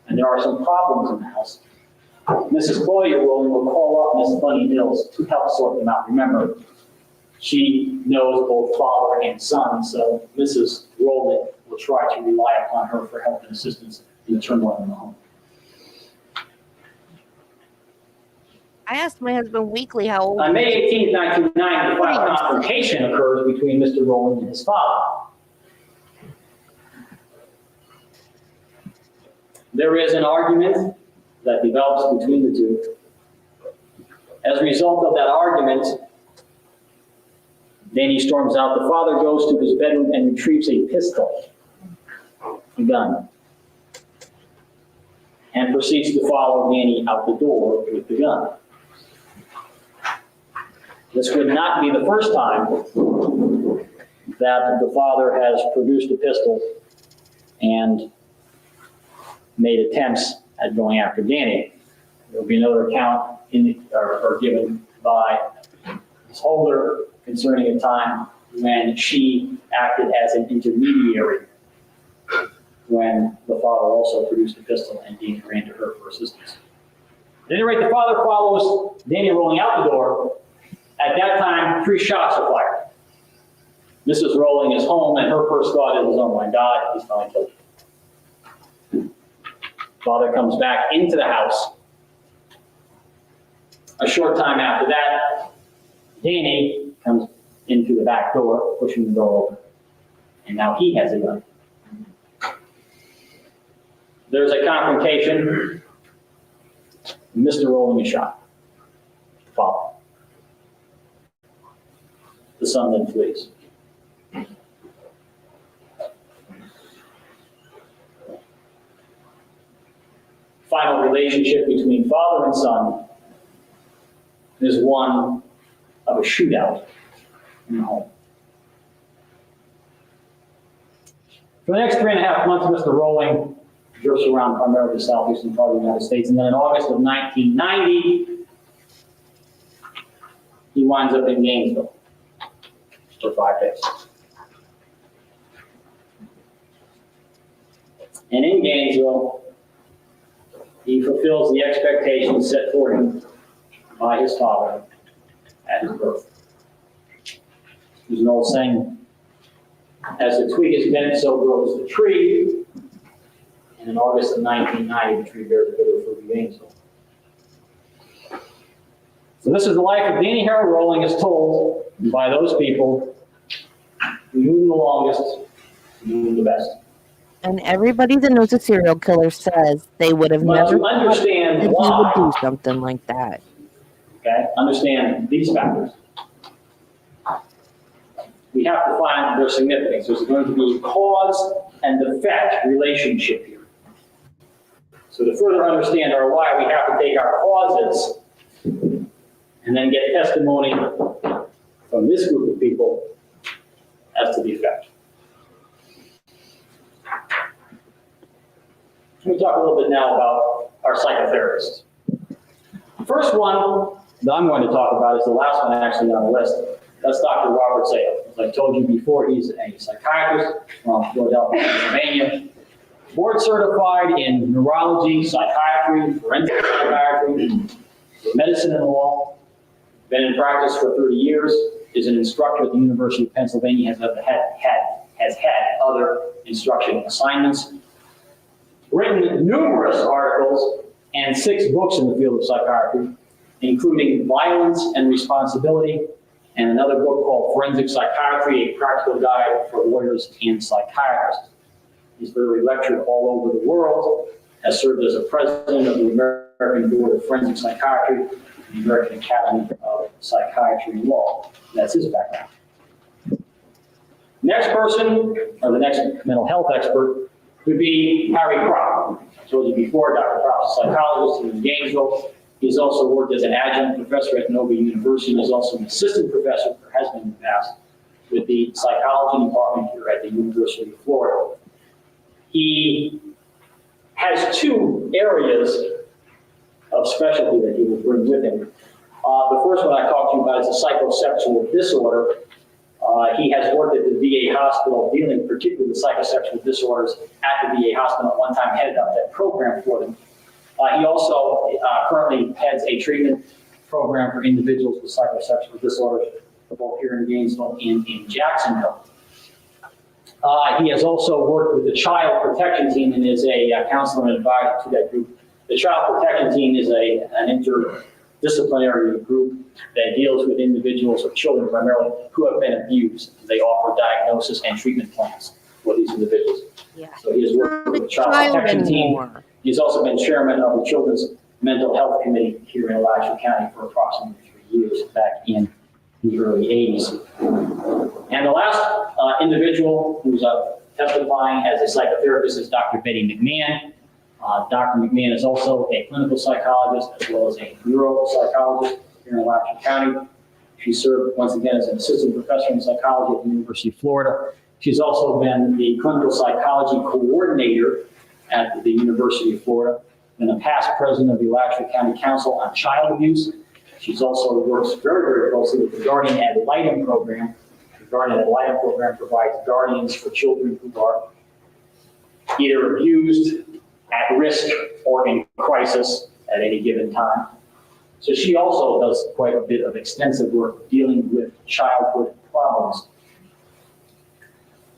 and there are some problems in the house, Mrs. Chloe Rowling will call up Ms. Bunny Mills to help sort them out. Remember, she knows both father and son, so Mrs. Rowling will try to rely upon her for help and assistance in the turmoil in the home. I asked my husband weekly how old. On May 18, 1990, the final confrontation occurs between Mr. Rowling and his father. There is an argument that develops between the two. As a result of that argument, Danny storms out. The father goes to his bedroom and retrieves a pistol, a gun, and proceeds to follow Danny out the door with the gun. This would not be the first time that the father has produced a pistol and made attempts at going after Danny. There will be another account given by Ms. Holder concerning a time when she acted as an intermediary when the father also produced a pistol and Danny ran to her for assistance. At any rate, the father follows Danny Rowling out the door. At that time, 3 shots are fired. Mrs. Rowling is home, and her first thought is, oh my God, he's finally killed me. Father comes back into the house. A short time after that, Danny comes into the back door, pushing the door open. And now he has a gun. There's a confrontation. Mr. Rowling is shot. Father. The son then flees. Final relationship between father and son is one of a shootout in the home. For the next 3.5 months, Mr. Rowling drifts around primarily the southeastern part of the United States, and then in August of 1990, he winds up in Gainesville for 5 days. And in Gainesville, he fulfills the expectations set for him by his father at his birth. There's an old saying, as the twig is bent, so grows the tree. And in August of 1990, the tree bears bitter fruit in Gainesville. So this is the life of Danny Harold Rowling as told by those people who knew him the longest, who knew him the best. And everybody that knows a serial killer says they would have But never to thought understand that he would do why, something like that. okay, understand these factors, we have to find their significance. There's going to be a cause and effect relationship here. So to further understand our why, we have to take our causes and then get testimony from this group of people as to the effect. Let me talk a little bit now about our psychotherapists. First one that I'm going to talk about is the last one actually on the list. That's Dr. Robert Sale. As I told you before, he's a psychiatrist from Philadelphia, Pennsylvania. Board certified in neurology, psychiatry, forensic psychiatry, medicine and law. Been in practice for 30 years. Is an instructor at the University of Pennsylvania. Has had other instruction assignments. Written numerous articles and 6 books in the field of psychiatry, including Violence and Responsibility, and another book called Forensic Psychiatry, A Practical Guide for Lawyers and Psychiatrists. He's literally lectured all over the world, has served as a president of the American Board of Forensic Psychiatry, and the American Academy of Psychiatry and Law. That's his background. Next person, or the next mental health expert, would be Harry Kropp. I told you before, Dr. Kropp's a psychologist in Gainesville. He's also worked as an adjunct professor at Nova University. He's also an assistant professor, or has been in the past, with the psychology department here at the University of Florida. He has 2 areas of specialty that he will bring with him. The first one I talked to you about is a psychosexual disorder. He has worked at the VA hospital dealing particularly with psychosexual disorders at the VA hospital. At one time headed up that program for them. He also currently heads a treatment program for individuals with psychosexual disorders, both here in Gainesville and in Jacksonville. He has also worked with the Child Protection Team and is a counselor and advisor to that group. The Child Protection Team is an interdisciplinary group that deals with individuals or children primarily who have been abused. They offer diagnosis and treatment plans for these individuals. Yeah. So he has worked with the Child Protection Team. He's also been chairman of the Children's Mental Health Committee here in Alachua County for approximately 3 years back in the early 80s. And the last individual who's testifying as a psychotherapist is Dr. Betty McMahon. Dr. McMahon is also a clinical psychologist as well as a neuropsychologist here in Alachua County. She served once again as an assistant professor in psychology at the University of Florida. She's also been the clinical psychology coordinator at the University of Florida and a past president of the Alachua County Council on Child Abuse. She's also works very, very closely with the Guardian Ad Litem program. The Guardian Ad Litem program provides guardians for children who are either abused, at risk, or in crisis at any given time. So she also does quite a bit of extensive work dealing with childhood problems.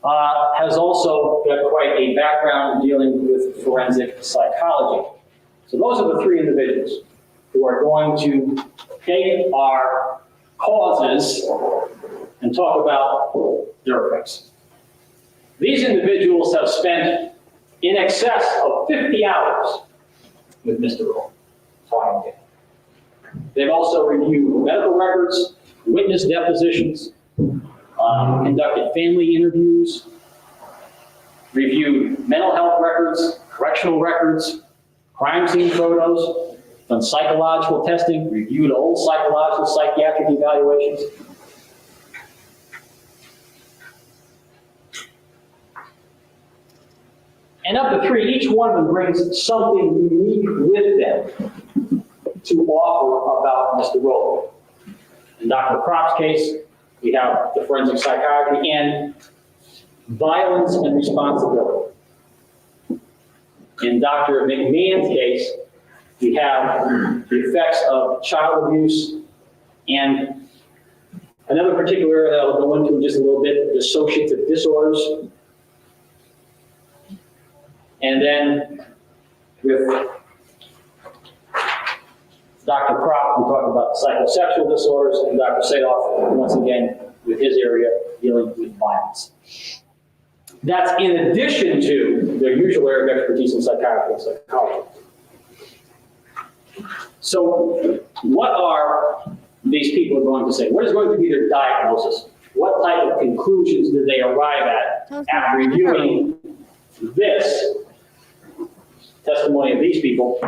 Has also got quite a background dealing with forensic psychology. So those are the 3 individuals who are going to take our causes and talk about their effects. These individuals have spent in excess of 50 hours with Mr. Roll, talking to him. They've also reviewed medical records, witness depositions, conducted family interviews, reviewed mental health records, correctional records, crime scene photos, done psychological testing, reviewed old psychological psychiatric evaluations. And of the 3, each one of them brings something unique with them to offer about Mr. Roll. In Dr. Kropp's case, we have the forensic psychiatry and violence and responsibility. In Dr. McMahon's case, we have the effects of child abuse and another particular area that I'll go into in just a little bit, dissociative disorders. And then with Dr. Kropp, we talked about psychosexual disorders, and Dr. Sadoff, once again, with his area dealing with violence. That's in addition to their usual area of expertise in psychiatry and psychology. So what are these people going to say? What is going to be their diagnosis? What type of conclusions did they arrive at after reviewing this testimony of these people,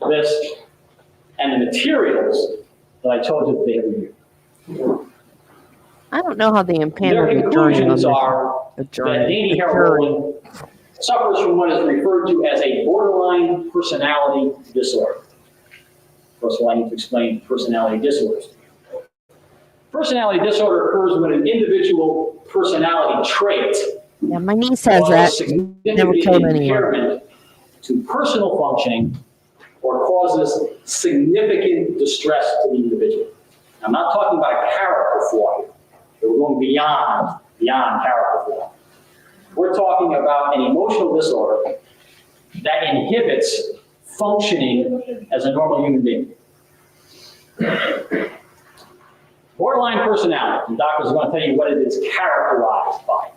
this, and the materials that I told you that they have reviewed? I don't know how they Their impaneled the jury on conclusions this. are The that jury. Danny The Harold jury. Rowling suffers from what is referred to as a borderline personality disorder. First of all, I need to explain personality disorders. Personality disorder occurs when an individual personality trait Yeah, my niece has that. causes Never significant killed anyone. impairment to personal functioning or causes significant distress to the individual. I'm not talking about a character flaw. We're going beyond character flaw. We're talking about an emotional disorder that inhibits functioning as a normal human being. Borderline personality, the doctors are going to tell you what it is characterized by.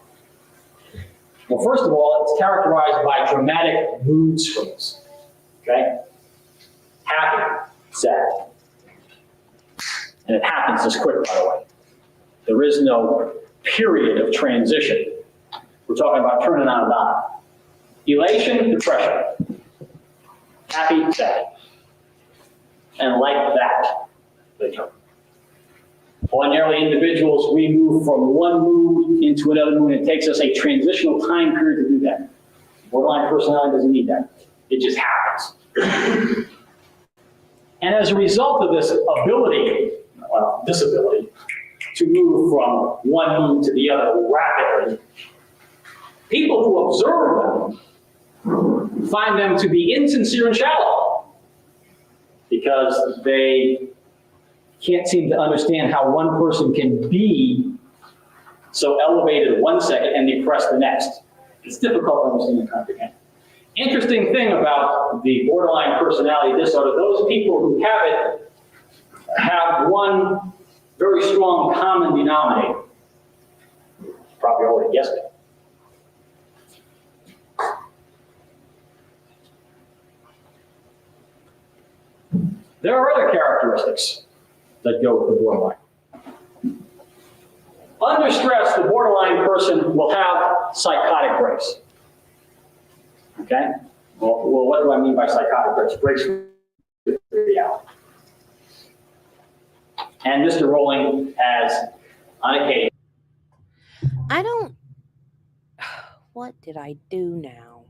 Well, first of all, it's characterized by dramatic mood swings. Okay? Happy, sad. And it happens this quick, by the way. There is no period of transition. We're talking about turning on a dime. Elation, depression. Happy, sad. And like that, they turn. Ordinarily, individuals, we move from one mood into another mood. It takes us a transitional time period to do that. Borderline personality doesn't need that. It just happens. And as a result of this ability, disability, to move from one mood to the other rapidly, people who observe them find them to be insincere and shallow because they can't seem to understand how one person can be so elevated one second and depressed the next. It's difficult to understand and comprehend. Interesting thing about the borderline personality disorder, those people who have it have one very strong common denominator. Probably already guessed it. There are other characteristics that go with the borderline. Under stress, the borderline person will have psychotic breaks. Okay? Well, what do I mean by psychotic breaks? Breaks with reality. And Mr. Rowling has, on occasion, What did I do now?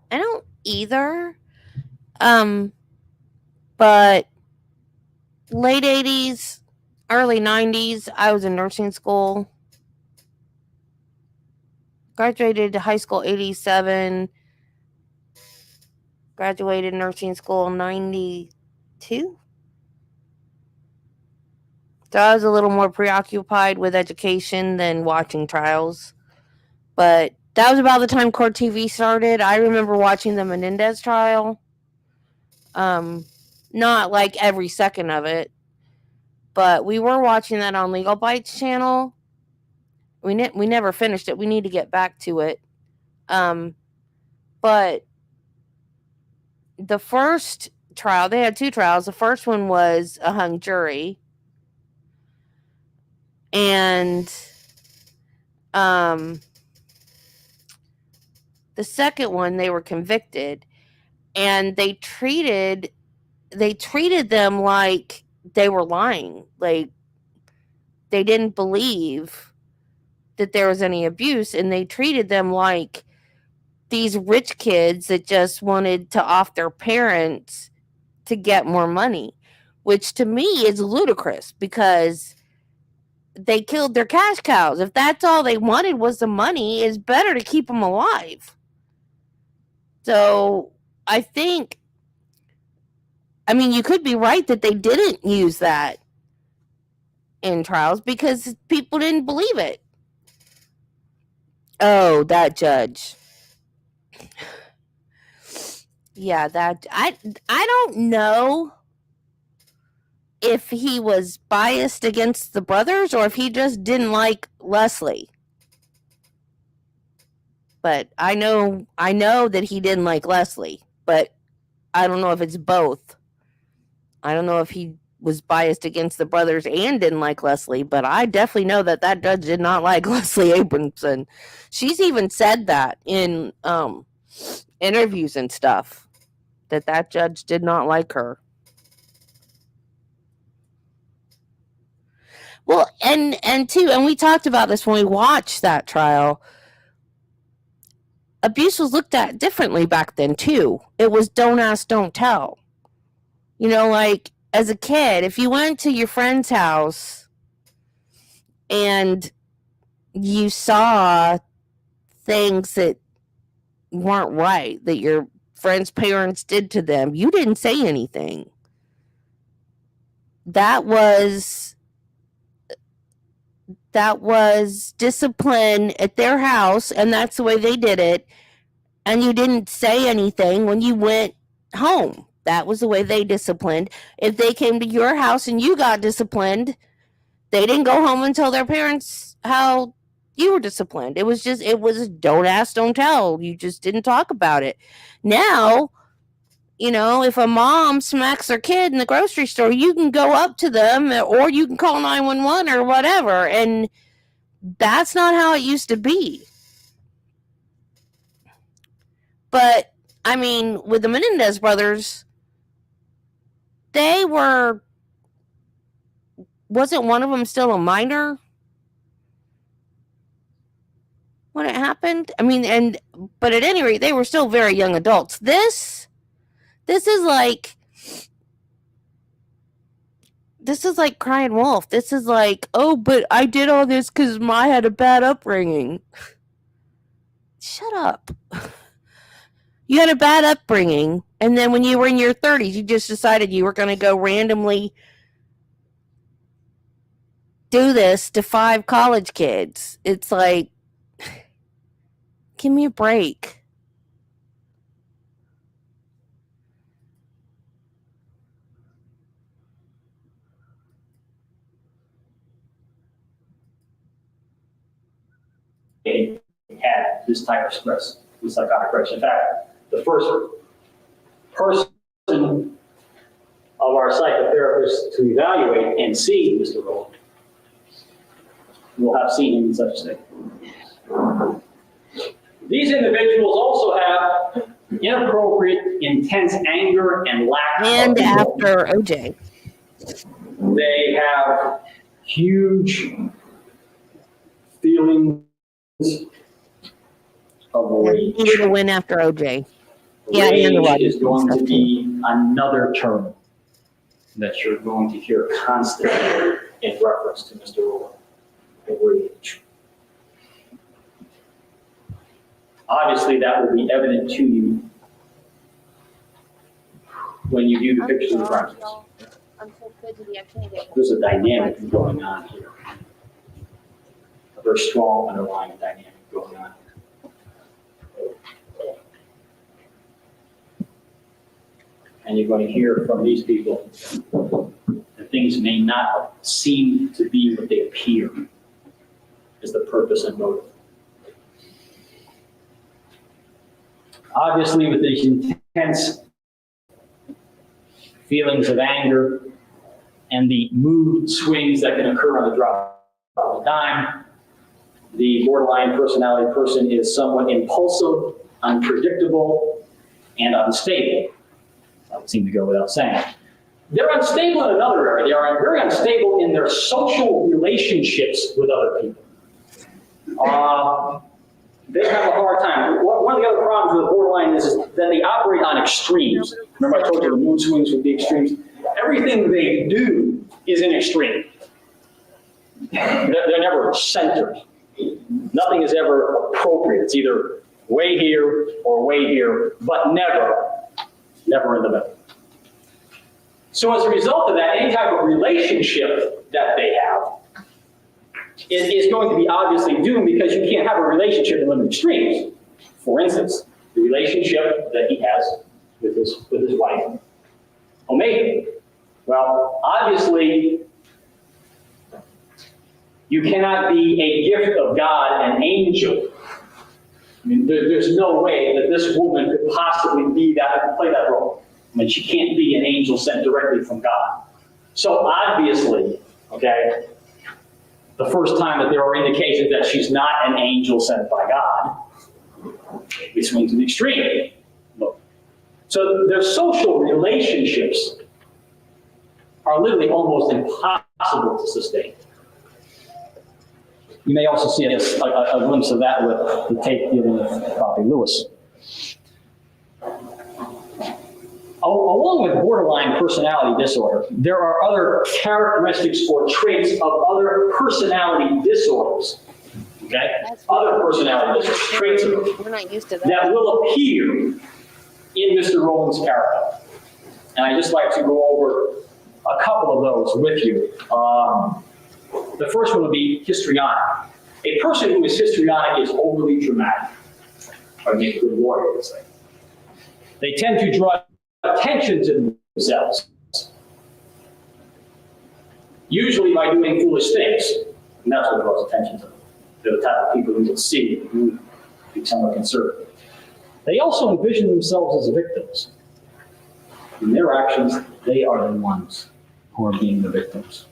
I don't either. But late 80s, early 90s, I was in nursing school. Graduated high school 87. Graduated nursing school 92. So I was a little more preoccupied with education than watching trials. But that was about the time court TV started. I remember watching the Menendez trial. Not like every second of it, but we were watching that on Legal Bites channel. We never finished it. We need to get back to it. But the first trial, they had two trials. The first one was a hung jury. And the second one, they were convicted. And they treated them like they were lying. Like they didn't believe that there was any abuse, and they treated them like these rich kids that just wanted to off their parents to get more money, which to me is ludicrous because they killed their cash cows. If that's all they wanted was the money, it's better to keep them alive. So I mean, you could be right that they didn't use that in trials because people didn't believe it. Oh, that judge. Yeah, that I don't know if he was biased against the brothers or if he just didn't like Leslie. But I know that he didn't like Leslie, but I don't know if it's both. I don't know if he was biased against the brothers and didn't like Leslie, but I definitely know that judge did not like Leslie Abramson. She's even said that in interviews and stuff, that judge did not like her. Well, and we talked about this when we watched that trial. Abuse was looked at differently back then too. It was don't ask, don't tell. You know, like as a kid, if you went to your friend's house and you saw things that weren't right, that your friend's parents did to them, you didn't say anything. That was discipline at their house, and that's the way they did it. And you didn't say anything when you went home. That was the way they disciplined. If they came to your house and you got disciplined, they didn't go home and tell their parents how you were disciplined. It was don't ask, don't tell. You just didn't talk about it. Now, you know, if a mom smacks their kid in the grocery store, you can go up to them or you can call 911 or whatever. And that's not how it used to be. But, I mean, with the Menendez brothers, wasn't one of them still a minor when it happened? I mean, but at any rate, they were still very young adults. This is like crying wolf. This is like, oh, but I did all this because I had a bad upbringing. Shut up. You had a bad upbringing, and then when you were in your 30s, you just decided you were going to go randomly do this to 5 college kids. It's like, give me a break. They had this type of stress with psychotic breaks. In fact, the first person of our psychotherapists to evaluate and see Mr. Rowland will have seen him in such a state. These individuals also have inappropriate, intense anger and lack and of after OJ. They have huge feelings of rage. He didn't win after OJ. Rage is going to be another term that you're going to hear constantly in reference to Mr. Rowland. Rage. Obviously, that will be evident to you when you view the pictures of the crimes. There's a dynamic going on here. A very strong underlying dynamic going on. And you're going to hear from these people that things may not seem to be what they appear is the purpose and motive. Obviously, with these intense feelings of anger and the mood swings that can occur on the drop of a dime, the borderline personality person is somewhat impulsive, unpredictable, and unstable. That would seem to go without saying. They're unstable in another area. They are very unstable in their social relationships with other people. They have a hard time. One of the other problems with the borderline is that they operate on extremes. Remember I told you the mood swings would be extremes? Everything they do is an extreme. They're never centered. Nothing is ever appropriate. It's either way here or way here, but never in the middle. So as a result of that, any type of relationship that they have is going to be obviously doomed because you can't have a relationship in limited extremes. For instance, the relationship that he has with his wife, Omega. Well, obviously, you cannot be a gift of God, an angel. I mean, there's no way that this woman could possibly be that, play that role. I mean, she can't be an angel sent directly from God. So obviously, okay, the first time that there are indications that she's not an angel sent by God, we swing to the extreme. Look. So their social relationships are literally almost impossible to sustain. You may also see a glimpse of that with the tape given of Bobby Lewis. Along with borderline personality disorder, there are other characteristics or traits of other personality disorders. Okay? Other personality disorders, traits of them, We're not used to that. that will appear in Mr. Rowland's character. And I'd just like to go over a couple of those with you. The first one would be histrionic. A person who is histrionic is overly dramatic. Or maybe a good warrior, would say. They tend to draw attention to themselves, usually by doing foolish things, and that's what draws attention to them. They're the type of people who will see and be somewhat conservative. They also envision themselves as victims. In their actions, they are the ones who are being the victims.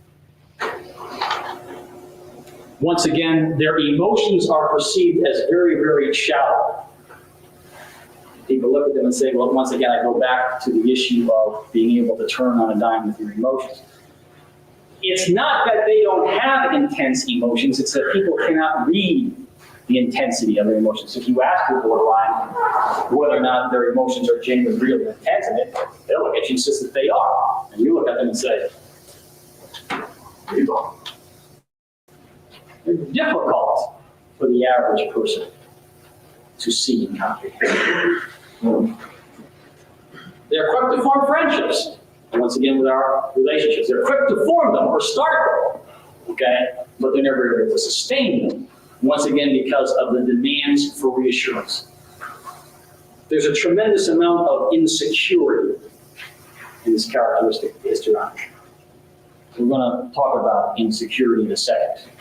Once again, their emotions are perceived as very, very shallow. People look at them and say, well, once again, I go back to the issue of being able to turn on a dime with your emotions. It's not that they don't have intense emotions, it's that people cannot read the intensity of their emotions. If you ask your borderline whether or not their emotions are genuine, real, and intense, and they'll look at you and insist that they are. And you look at them and say, you don't. They're difficult for the average person to see and comprehend. They're quick to form friendships. And once again, with our relationships, they're quick to form them or start them, okay? But they're never able to sustain them. Once again, because of the demands for reassurance. There's a tremendous amount of insecurity in this characteristic of histrionic. We're going to talk about insecurity in a second.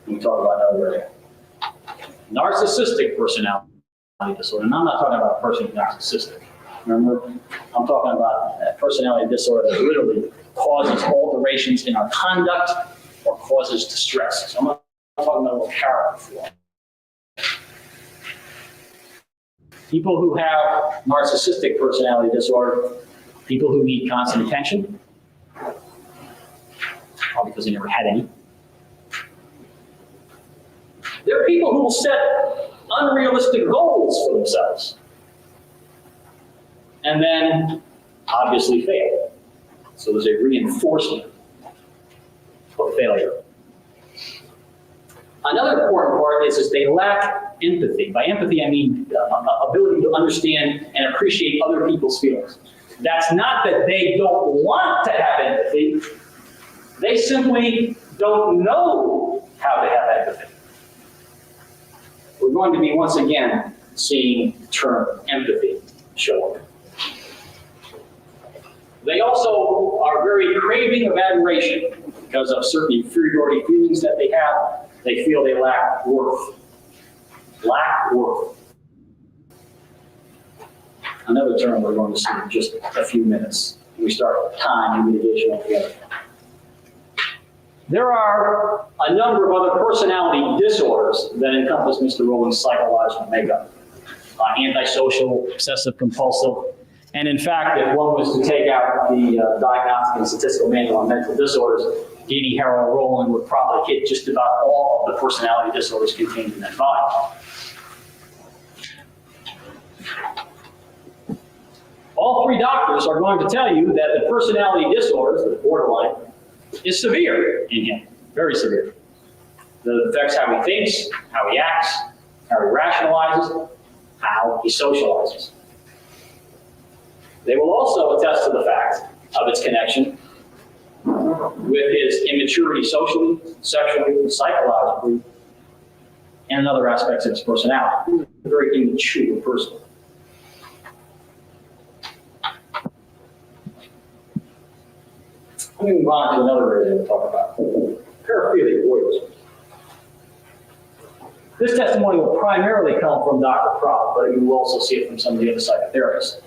We talk about other narcissistic personality disorder. And I'm not talking about a person who's narcissistic. Remember, I'm talking about a personality disorder that literally causes alterations in our conduct or causes distress. So I'm not talking about a little character flaw. People who have narcissistic personality disorder, people who need constant attention, probably because they never had any. There are people who will set unrealistic goals for themselves and then obviously fail. So there's a reinforcement of failure. Another important part is they lack empathy. By empathy, I mean ability to understand and appreciate other people's feelings. That's not that they don't want to have empathy. They simply don't know how to have empathy. We're going to be, once again, seeing the term empathy show up. They also are very craving of admiration because of certain inferiority feelings that they have. They feel they lack worth. Lack worth. Another term we're going to see in just a few minutes. We start with time and mitigation altogether. There are a number of other personality disorders that encompass Mr. Rowland's psychological makeup. Antisocial, obsessive compulsive, and in fact, if one was to take out the Diagnostic and Statistical Manual on Mental Disorders, D.D. Harold Rowland would probably hit just about all of the personality disorders contained in that volume. All three doctors are going to tell you that the personality disorders, the borderline, is severe in him, very severe. That affects how he thinks, how he acts, how he rationalizes, how he socializes. They will also attest to the fact of its connection with his immaturity socially, sexually, psychologically, and other aspects of his personality. He's a very immature person. Let me move on to another area we'll talk about. Paraphilia voyeurism. This testimony will primarily come from Dr. Prop, but you will also see it from some of the other psychotherapists.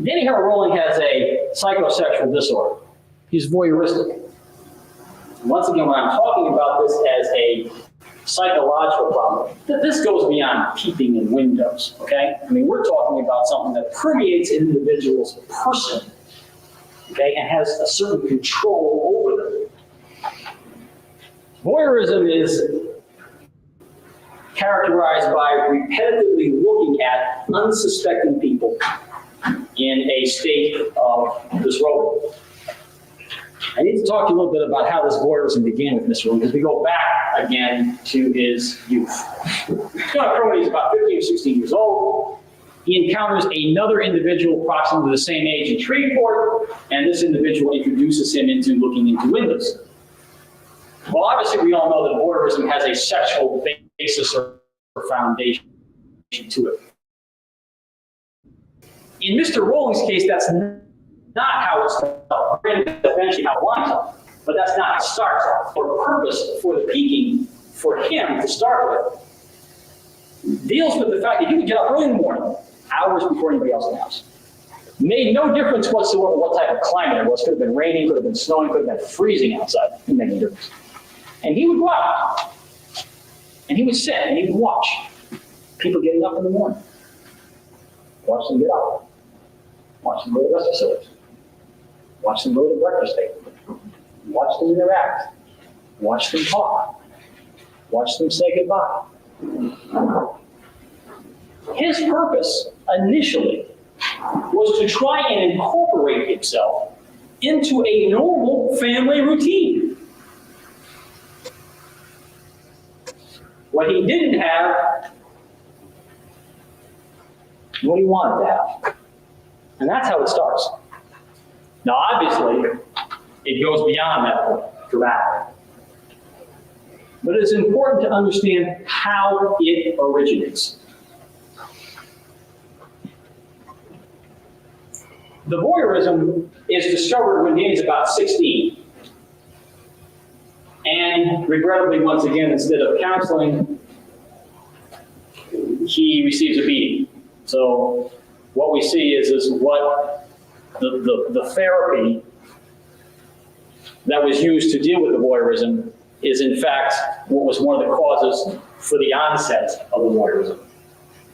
Danny Harold Rowling has a psychosexual disorder. He's voyeuristic. And once again, when I'm talking about this as a psychological problem, this goes beyond peeping in windows, okay? I mean, we're talking about something that permeates an individual's person, okay, and has a certain control over them. Voyeurism is characterized by repetitively looking at unsuspecting people in a state of disrobing. I need to talk to you a little bit about how this voyeurism began with Mr. Rowling, because we go back again to his youth. He's about 15 or 16 years old. He encounters another individual approximately the same age in Shreveport, and this individual introduces him into looking into windows. Well, obviously, we all know that voyeurism has a sexual basis or foundation to it. In Mr. Rowling's case, that's not how it starts off. Eventually how it winds up, but that's not how it starts off. For purpose, for the peaking, for him to start with, deals with the fact that he would get up early in the morning, hours before anybody else in the house. Made no difference whatsoever what type of climate it was. Could have been raining, could have been snowing, could have been freezing outside. It didn't make any difference. And he would go out, and he would sit, and he would watch people getting up in the morning. Watch them get up. Watch them go to the rest facilities. Watch them go to the breakfast table. Watch them interact. Watch them talk. Watch them say goodbye. His purpose initially was to try and incorporate himself into a normal family routine. What he didn't have, what he wanted to have. And that's how it starts. Now, obviously, it goes beyond that point, dramatically. But it's important to understand how it originates. The voyeurism is discovered when Danny's about 16. And regrettably, once again, instead of counseling, he receives a beating. So what we see is what the therapy that was used to deal with the voyeurism is in fact what was one of the causes for the onset of the voyeurism.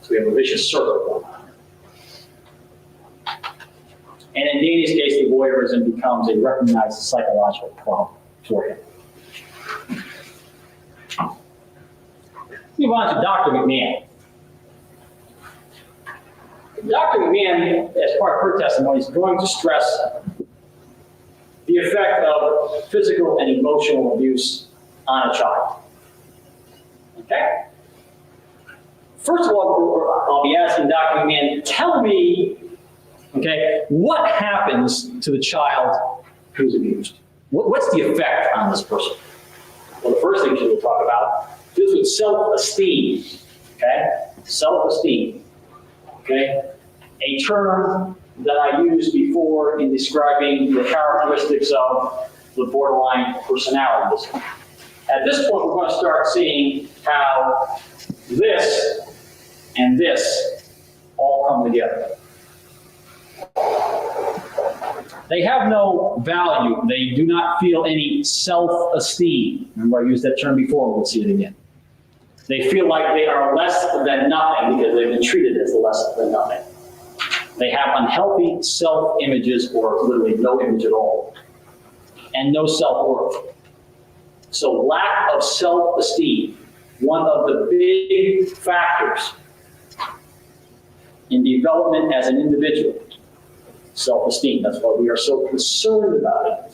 So we have a vicious circle going on. And in Danny's case, the voyeurism becomes a recognized psychological problem for him. Move on to Dr. McMahon. Dr. McMahon, as part of her testimony, is going to stress the effect of physical and emotional abuse on a child. Okay? First of all, I'll be asking Dr. McMahon, tell me, okay, what happens to the child who's abused? What's the effect on this person? Well, the first thing she will talk about deals with self-esteem, okay? Self-esteem, okay? A term that I used before in describing the characteristics of the borderline personality disorder. At this point, we're going to start seeing how this and this all come together. They have no value. They do not feel any self-esteem. Remember, I used that term before. We'll see it again. They feel like they are less than nothing because they've been treated as less than nothing. They have unhealthy self-images or literally no image at all, and no self-worth. So lack of self-esteem, one of the big factors in development as an individual. Self-esteem, that's why we are so concerned about it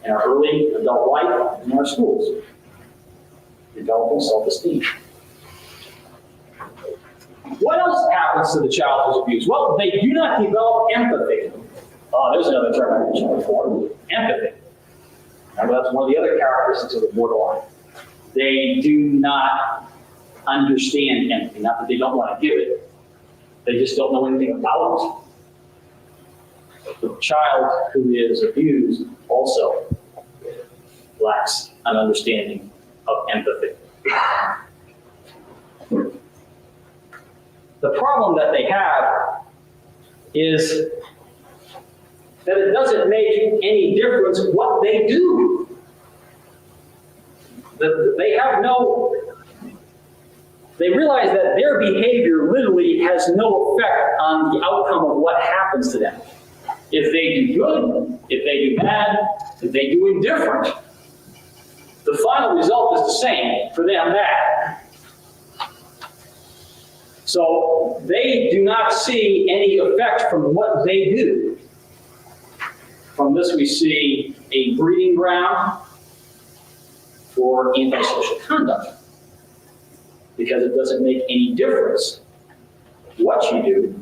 in our early adult life and in our schools. Developing self-esteem. What else happens to the child who's abused? Well, they do not develop empathy. Oh, there's another term I mentioned before, empathy. Remember, that's one of the other characteristics of the borderline. They do not understand empathy, not that they don't want to give it. They just don't know anything about it. The child who is abused also lacks an understanding of empathy. The problem that they have is that it doesn't make any difference what they do. They realize that their behavior literally has no effect on the outcome of what happens to them. If they do good, if they do bad, if they do indifferent, the final result is the same for them, bad. So they do not see any effect from what they do. From this we see a breeding ground for antisocial conduct, because it doesn't make any difference what you do.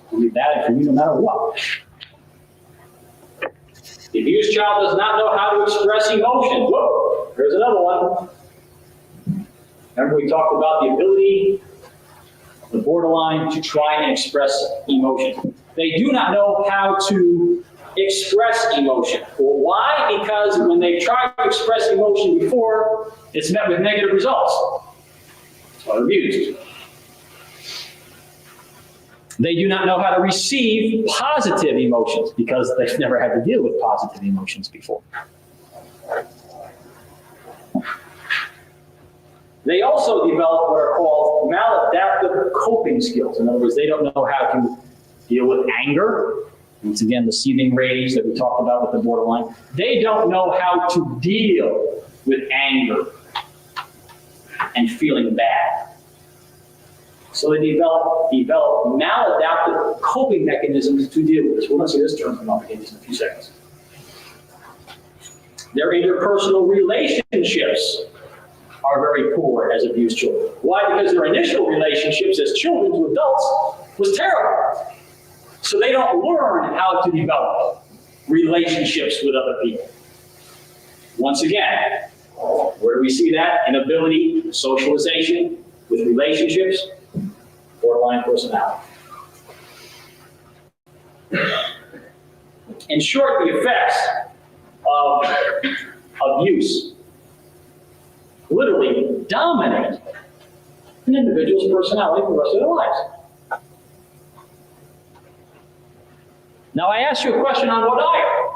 It'll be bad for you no matter what. The abused child does not know how to express emotion. Whoa, here's another one. Remember we talked about the ability, the borderline, to try and express emotion. They do not know how to express emotion. Well, why? Because when they've tried to express emotion before, it's met with negative results. That's why they're abused. They do not know how to receive positive emotions because they've never had to deal with positive emotions before. They also develop what are called maladaptive coping skills. In other words, they don't know how to deal with anger. Once again, the seething rage that we talked about with the borderline. They don't know how to deal with anger and feeling bad. So they develop maladaptive coping mechanisms to deal with this. We're going to see this term come up again in just a few seconds. Their interpersonal relationships are very poor as abused children. Why? Because their initial relationships as children to adults was terrible. So they don't learn how to develop relationships with other people. Once again, where do we see that? Inability, socialization with relationships, borderline personality. In short, the effects of abuse literally dominate an individual's personality for the rest of their lives. Now, I asked you a question on what I am.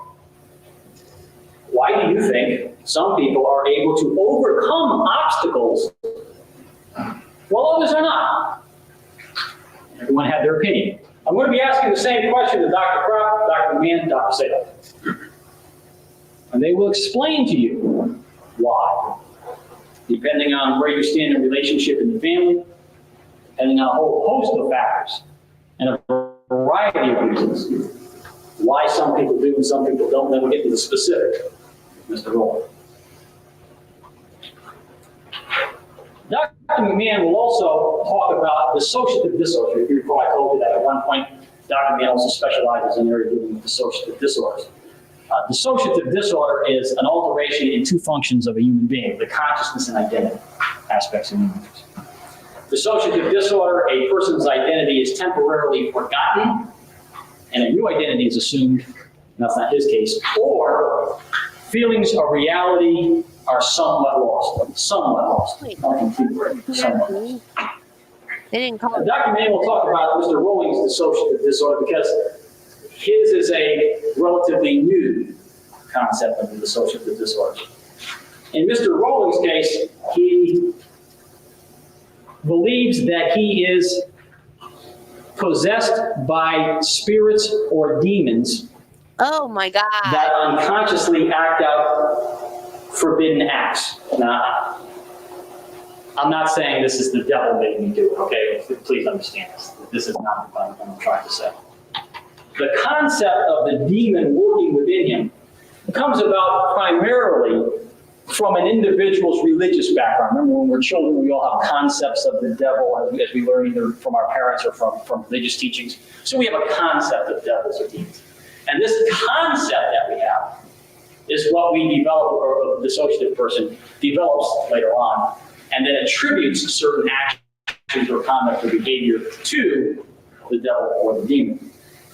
Why do you think some people are able to overcome obstacles while others are not? Everyone had their opinion. I'm going to be asking the same question to Dr. Kropp, Dr. McMahon, Dr. Sadel. And they will explain to you why. Depending on where you stand in relationship in the family, depending on a whole host of factors, and a variety of reasons. Why some people do and some people don't, then we'll get to the specific, Mr. Rowland. Dr. McMahon will also talk about dissociative disorder. If you recall, I told you that at one point, Dr. McMahon also specializes in the area dealing with dissociative disorders. Dissociative disorder is an alteration in two functions of a human being, the consciousness and identity aspects of human beings. Dissociative disorder, a person's identity is temporarily forgotten, and a new identity is assumed. That's not his case. Or feelings of reality are somewhat lost. Somewhat lost. Not completely. Somewhat lost. They didn't call it. Dr. Mann will talk about Mr. Rowling's dissociative disorder because his is a relatively new concept of the dissociative disorder. In Mr. Rowling's case, he believes that he is possessed by spirits or demons. Oh my God. That unconsciously act out forbidden acts. Now, I'm not saying this is the devil making me do it, okay? Please understand this. This is not what I'm trying to say. The concept of the demon working within him comes about primarily from an individual's religious background. Remember, when we're children, we all have concepts of the devil as we learn either from our parents or from religious teachings. So we have a concept of devils or demons. And this concept that we have is what we develop, or the dissociative person develops later on, and then attributes certain actions or conduct or behavior to the devil or the demon.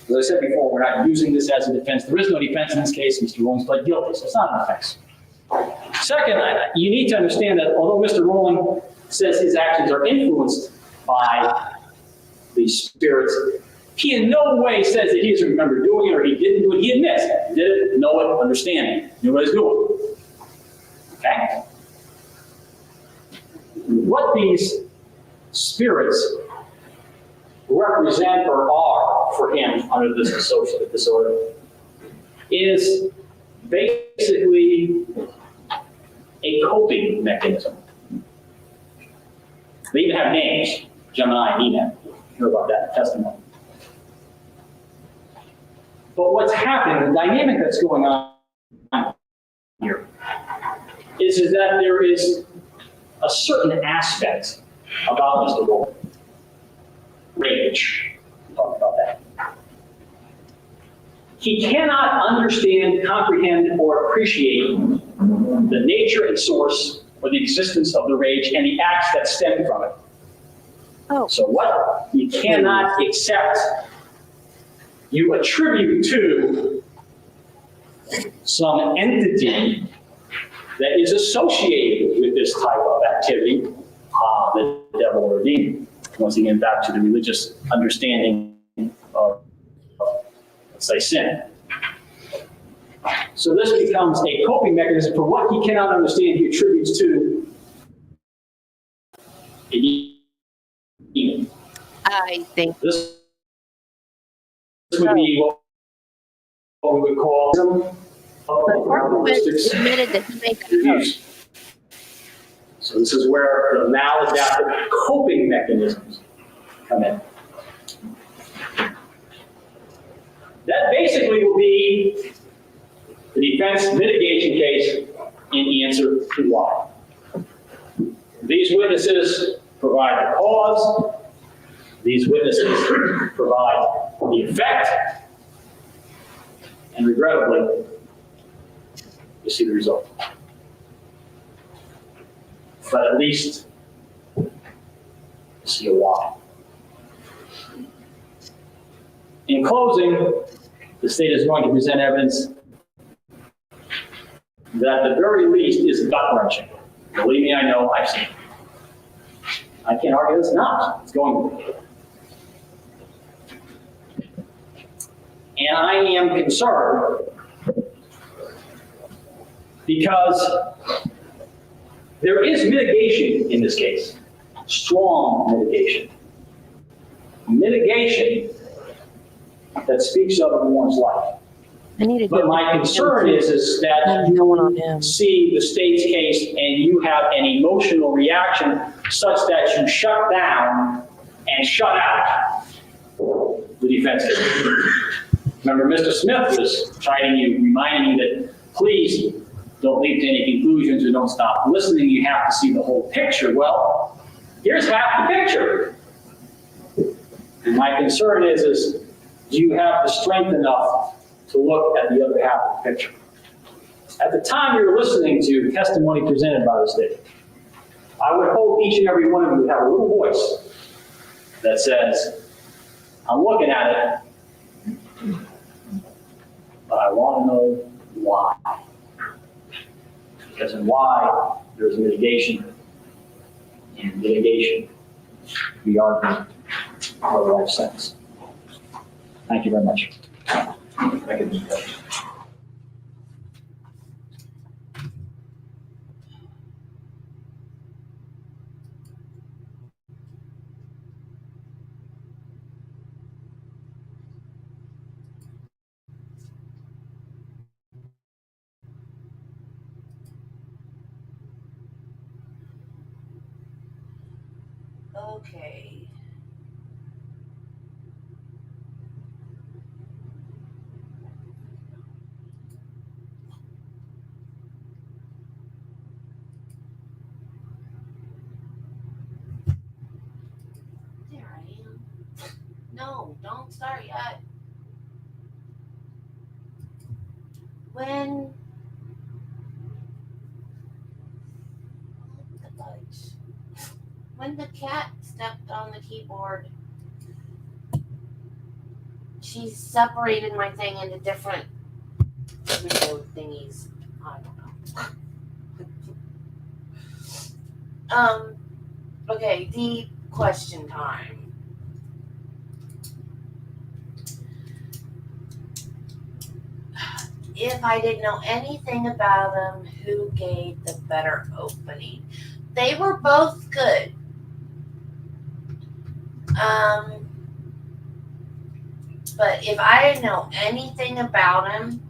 As I said before, we're not using this as a defense. There is no defense in this case. Mr. Rowling pled guilty, so it's not an offense. Second, you need to understand that although Mr. Rowling says his actions are influenced by these spirits, he in no way says that he doesn't remember doing it or he didn't do it. He admits he did it, know it, understand it, knew what he was doing. Okay? What these spirits represent or are for him under this dissociative disorder is basically a coping mechanism. They even have names, Gemini and Enid. Hear about that in testimony. But what's happening, the dynamic that's going on here, is that there is a certain aspect about Mr. Rowling. Rage. We'll talk about that. He cannot understand, comprehend, or appreciate the nature and source or the existence of the rage and the acts that stem from it. Oh. So what you cannot accept, you attribute to some entity that is associated with this type of activity, the devil or demon. Once again, back to the religious understanding of, let's say, sin. So this becomes a coping mechanism for what he cannot understand, he attributes to a demon. I think This would be what we would call the participant admitted that he made that abuse. So this is where the maladaptive coping mechanisms come in. That basically will be the defense mitigation case in answer to why. These witnesses provide the cause. These witnesses provide the effect. And regrettably, you see the result. But at least you see a why. In closing, the state is going to present evidence that at the very least is gut-wrenching. Believe me, I know, I've seen it. I can't argue it's not. It's going to be. And I am concerned because there is mitigation in this case, strong mitigation. Mitigation that speaks of one's life. I need to But my concern is that no one on him. you see the state's case and you have an emotional reaction such that you shut down and shut out the defense case. Remember, Mr. Smith was chiding you, reminding you that please don't leap to any conclusions or don't stop listening. You have to see the whole picture. Well, here's half the picture. And my concern is do you have the strength enough to look at the other half of the picture? At the time you're listening to testimony presented by the state, I would hope each and every one of you would have a little voice that says, I'm looking at it, but I want to know why. Because in why, there's mitigation. And mitigation, we argue for the life sentence. Thank you very much. Thank you. Okay. There I am. No, don't start yet. When the bugs. When the cat stepped on the keyboard, she separated my thing into different video thingies. I don't know. Okay, deep question time. If I didn't know anything about them, who gave the better opening? They were both good. But if I didn't know anything about them,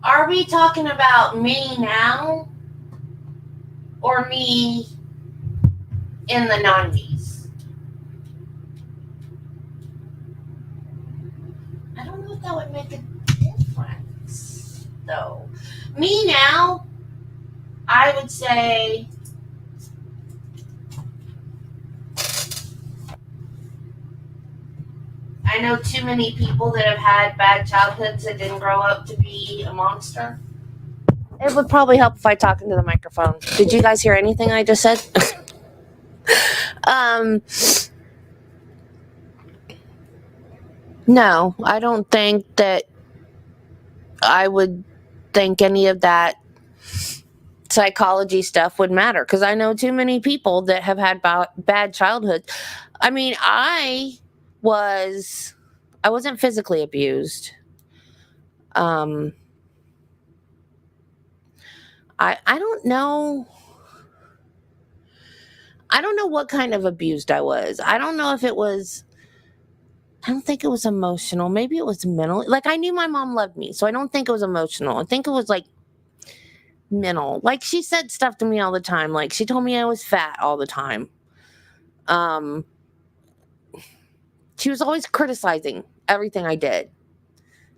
are we talking about me now or me in the 90s? I don't know if that would make a difference, though. Me now, I would say I know too many people that have had bad childhoods that didn't grow up to be a monster. It would probably help if I talk into the microphone. Did you guys hear anything I just said? No, I don't think that I would think any of that psychology stuff would matter, because I know too many people that have had bad childhoods. I mean, I wasn't physically abused. I don't know. I don't know what kind of abused I was. I don't know if it was, I don't think it was emotional. Maybe it was mental. Like, I knew my mom loved me, so I don't think it was emotional. I think it was like mental. Like, she said stuff to me all the time. Like, she told me I was fat all the time. She was always criticizing everything I did.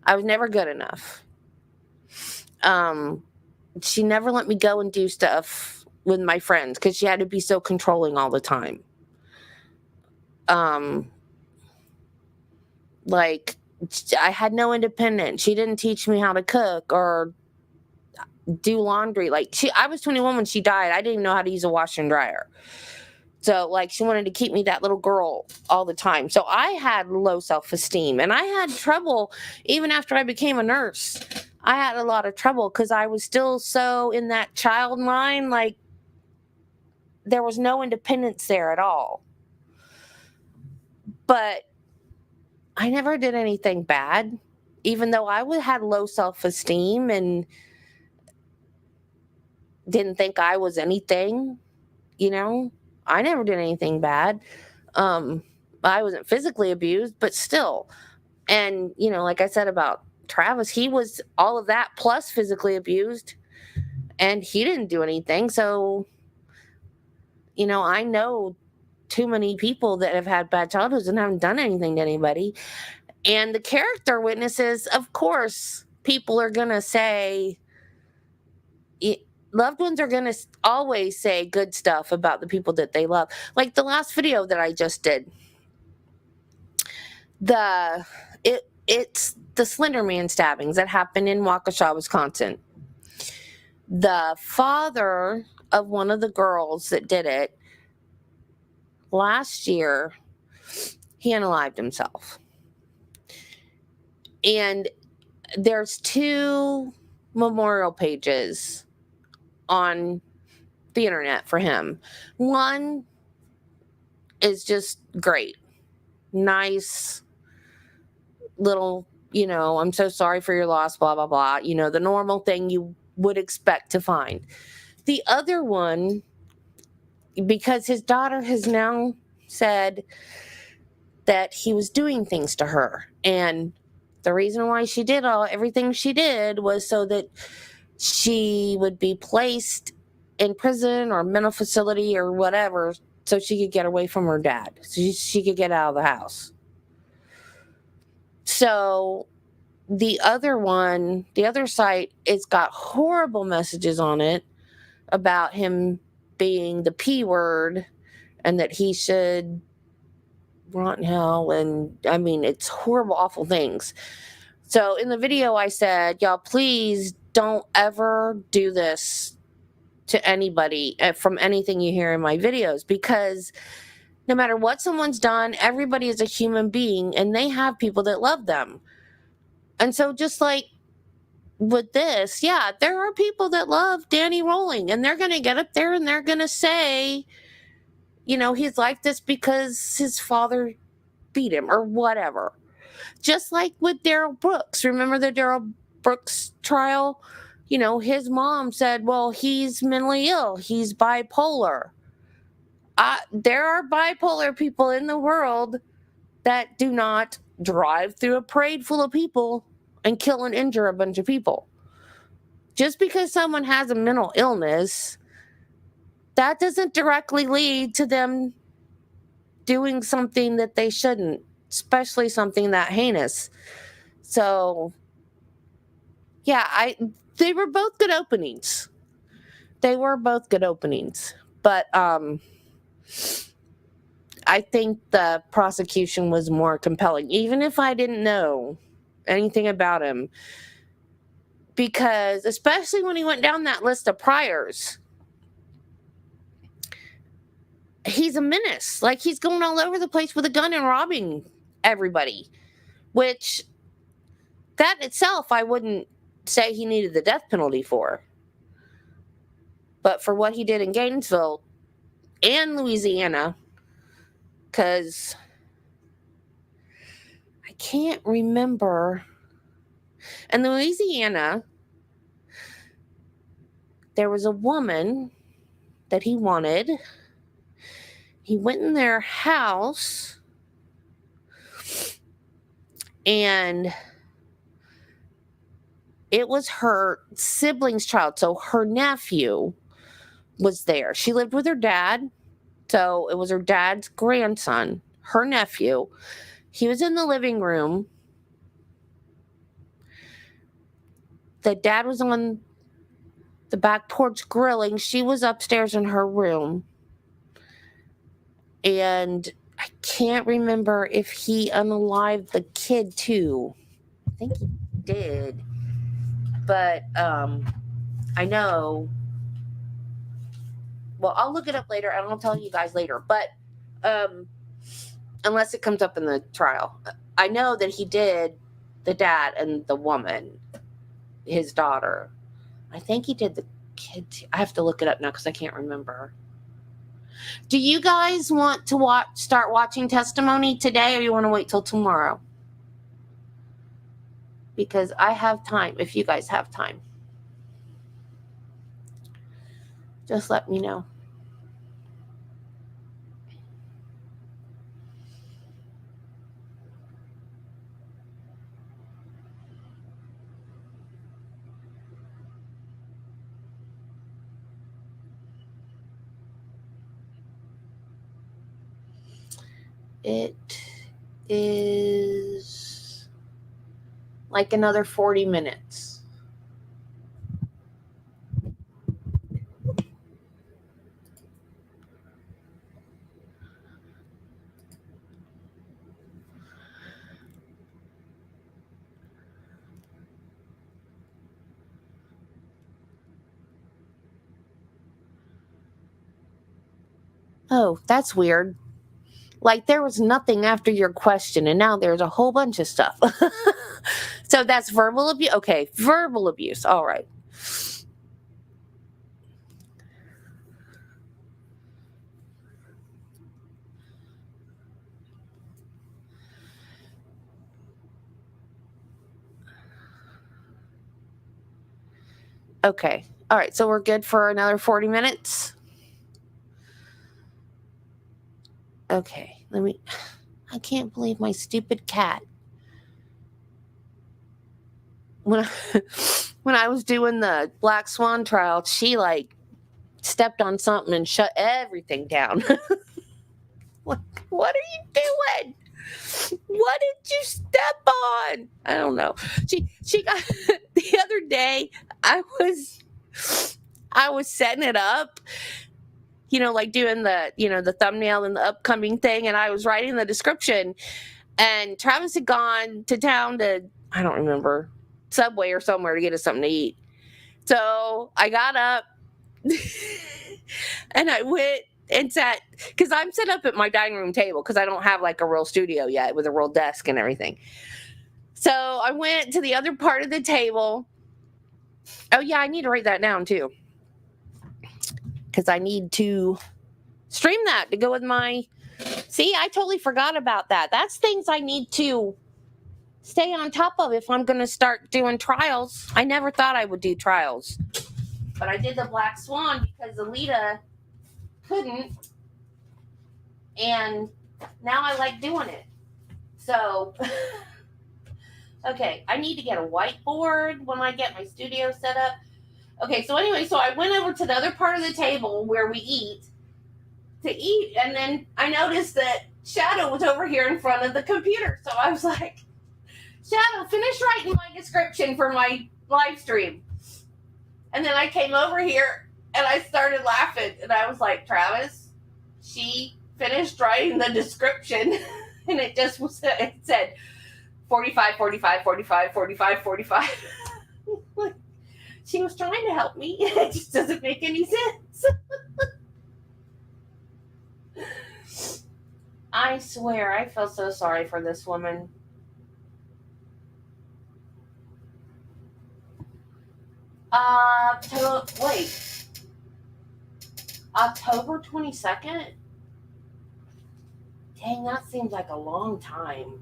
I was never good enough. She never let me go and do stuff with my friends because she had to be so controlling all the time. Like, I had no independence. She didn't teach me how to cook or do laundry. Like, I was 21 when she died. I didn't even know how to use a washer and dryer. So, like, she wanted to keep me that little girl all the time. So I had low self-esteem, and I had trouble even after I became a nurse. I had a lot of trouble because I was still so in that child mind. Like, there was no independence there at all. But I never did anything bad, even though I had low self-esteem and didn't think I was anything, you know? I never did anything bad. I wasn't physically abused, but still. And, you know, like I said about Travis, he was all of that plus physically abused, and he didn't do anything. So, you know, I know too many people that have had bad childhoods and haven't done anything to anybody. And the character witnesses, of course, people are going to say, loved ones are going to always say good stuff about the people that they love. Like the last video that I just did, it's the Slender Man stabbings that happened in Waukesha, Wisconsin. The father of one of the girls that did it last year, he unalived himself. And there's 2 memorial pages on the internet for him. One is just great. Nice little, you know, I'm so sorry for your loss, blah, blah, blah. You know, the normal thing you would expect to find. The other one, because his daughter has now said that he was doing things to her. And the reason why she did everything she did was so that she would be placed in prison or mental facility or whatever, so she could get away from her dad, so she could get out of the house. So the other site, it's got horrible messages on it about him being the P word and that he should rot in hell. And I mean, it's horrible, awful things. So in the video I said, y'all, please don't ever do this to anybody from anything you hear in my videos, because no matter what someone's done, everybody is a human being and they have people that love them. And so just like with this, yeah, there are people that love Danny Rolling, and they're going to get up there and they're going to say, you know, he's like this because his father beat him or whatever. Just like with Daryl Brooks. Remember the Daryl Brooks trial? You know, his mom said, well, he's mentally ill. He's bipolar. There are bipolar people in the world that do not drive through a parade full of people and kill and injure a bunch of people. Just because someone has a mental illness, that doesn't directly lead to them doing something that they shouldn't, especially something that heinous. So, yeah, they were both good openings. They were both good openings. But I think the prosecution was more compelling, even if I didn't know anything about him. Because especially when he went down that list of priors, he's a menace. Like, he's going all over the place with a gun and robbing everybody. Which, that itself, I wouldn't say he needed the death penalty for. But for what he did in Gainesville and Louisiana, because I can't remember. In Louisiana, there was a woman that he wanted. He went in their house and it was her sibling's child. So her nephew was there. She lived with her dad. So it was her dad's grandson, her nephew. He was in the living room. The dad was on the back porch grilling. She was upstairs in her room. And I can't remember if he unalived the kid too. I think he did. But I know. Well, I'll look it up later and I'll tell you guys later. But unless it comes up in the trial. I know that he did the dad and the woman, his daughter. I think he did the kid too. I have to look it up now because I can't remember. Do you guys want to start watching testimony today, or you want to wait till tomorrow? Because I have time, if you guys have time. Just let me know. It is like another 40 minutes. Oh, that's weird. Like, there was nothing after your question, and now there's a whole bunch of stuff. So that's verbal abuse. Okay, verbal abuse. All right. Okay. All right, so we're good for another 40 minutes? Okay, I can't believe my stupid cat. When I was doing the Black Swan trial, she like stepped on something and shut everything down. What are you doing? What did you step on? I don't know. She got the other day. I was setting it up, like doing the thumbnail and the upcoming thing, and I was writing the description, and Travis had gone to town to, I don't remember, Subway or somewhere to get us something to eat. So I got up And I went and sat, because I'm set up at my dining room table because I don't have like a real studio yet with a real desk and everything. So I went to the other part of the table. Oh, yeah, I need to write that down too, because I need to stream that to go with my. See, I totally forgot about that. That's things I need to stay on top of if I'm going to start doing trials. I never thought I would do trials, but I did the Black Swan because Alita couldn't, and now I like doing it. So, okay, I need to get a whiteboard when I get my studio set up. Okay, so anyway, so I went over to the other part of the table where we eat to eat, and then I noticed that Shadow was over here in front of the computer. So I was like, Shadow, finish writing my description for my live stream. And then I came over here and I started laughing, and I was like, Travis, she finished writing the description and it just was, it said 45, 45, 45, 45, 45. She was trying to help me. It just doesn't make any sense. I swear, I feel so sorry for this woman. Wait. October 22nd? Dang, that seems like a long time.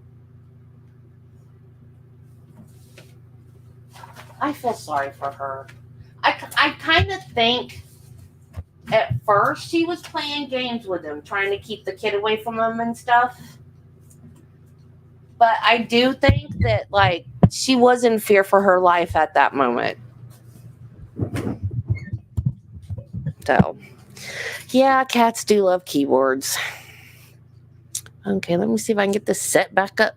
I feel sorry for her. I kind of think at first she was playing games with him, trying to keep the kid away from him and stuff. But I do think that, like, she was in fear for her life at that moment. So, yeah, cats do love keyboards. Okay, let me see if I can get this set back up.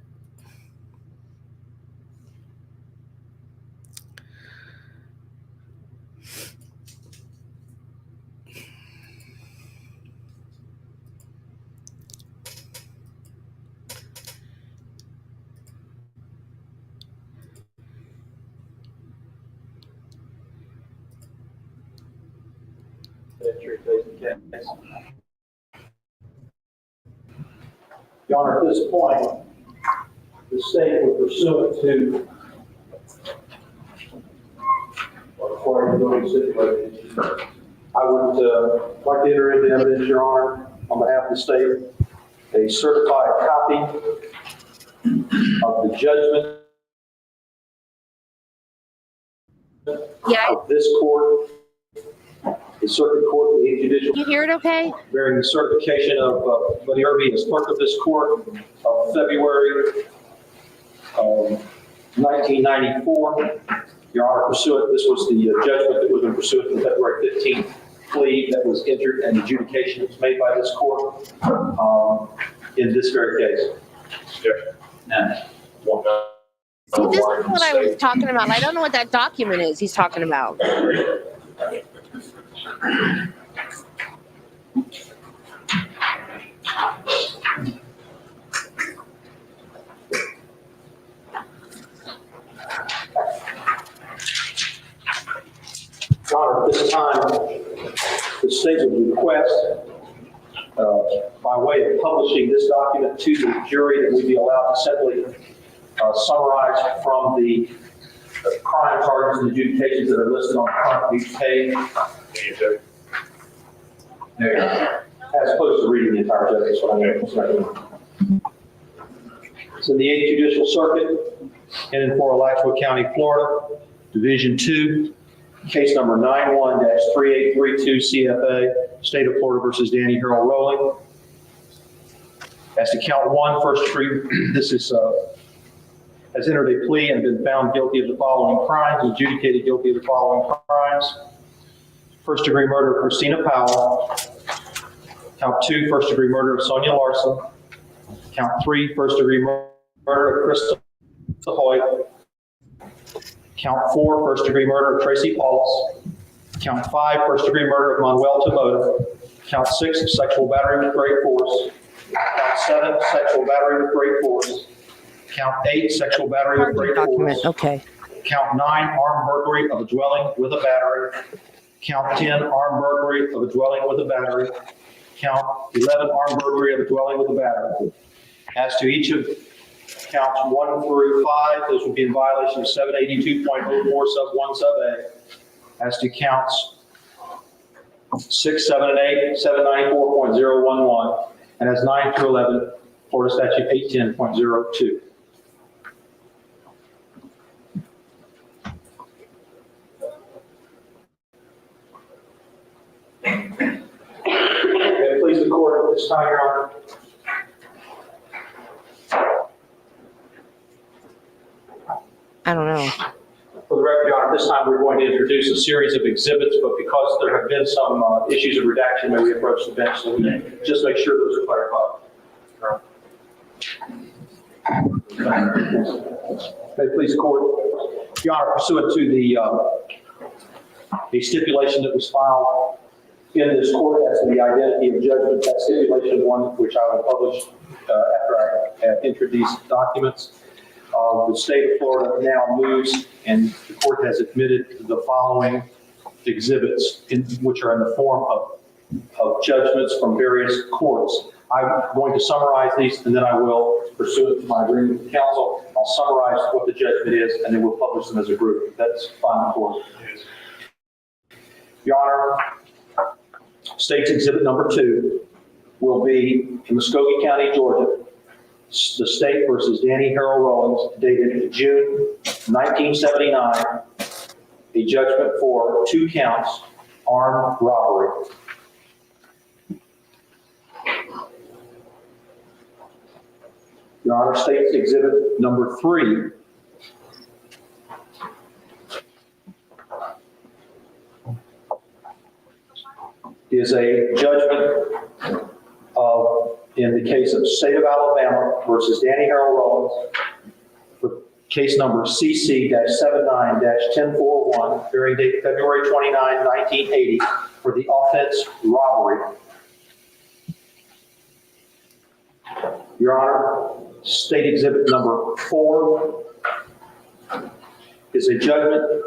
Your Honor, at this point, the state will pursuant to required building stipulations. I would like to enter into evidence, Your Honor, on behalf of the state, a certified copy of the judgment of this court, the circuit court, the judicial. You hear it okay? Bearing the certification of Buddy Irby as clerk of this court of February 1994. Your Honor, pursuant, this was the judgment that was in pursuant to the February 15th plea that was entered and adjudication was made by this court in this very case. See, this is what I was talking about. I don't know what that document is he's talking about. Your Honor, at this time, the state would request, by way of publishing this document to the jury, that we be allowed to simply summarize from the crime charges and adjudications that are listed on the front of each page. As opposed to reading the entire judgment. So it's in the 8th Judicial Circuit, in for Alachua County, Florida, Division 2. Case number 91-3832 CFA, State of Florida versus Danny Harold Rowling. As to count 1, first degree, this is has entered a plea and been found guilty of the following crimes, adjudicated guilty of the following crimes. First degree murder of Christina Powell. Count 2, first degree murder of Sonia Larson. Count 3, first degree murder of Crystal Hoyt. Count 4, first degree murder of Tracy Paulus. Count 5, first degree murder of Manuel Taboda. Count 6, sexual battery with great force. Count 7, sexual battery with great force. Count 8, sexual battery with great force. Okay. Count 9, armed burglary of a dwelling with a battery. Count 10, armed burglary of a dwelling with a battery. Count 11, armed burglary of a dwelling with a battery. As to each of counts 1 through 5, those would be in violation of 782.04 sub 1 sub A. As to counts 6, 7, and 8, 794.011. And as 9 through 11, Florida statute 810.02. Okay, please, the court at this time, Your Honor. I don't know. For the record, Your Honor, this time we're going to introduce a series of exhibits, but because there have been some issues of redaction, may we approach the bench so we can just make sure those are clarified. May it please the court. Your Honor, pursuant to the stipulation that was filed in this court as to the identity of judgment, that stipulation one, which I will publish after I have entered these documents. The state of Florida now moves, and the court has admitted the following exhibits, which are in the form of judgments from various courts. I'm going to summarize these, and then I will, pursuant to my agreement with counsel, I'll summarize what the judgment is, and then we'll publish them as a group. That's fine, court. Your Honor, State's Exhibit number 2 will be in Muskogee County, Georgia. The State versus Danny Harold Rollins, dated June 1979. A judgment for 2 counts, armed robbery. Your Honor, State's Exhibit number 3 is a judgment in the case of State of Alabama versus Danny Harold Rollins, with case number CC-79-1041, bearing date February 29, 1980, for the offense robbery. Your Honor, State Exhibit number 4 is a judgment,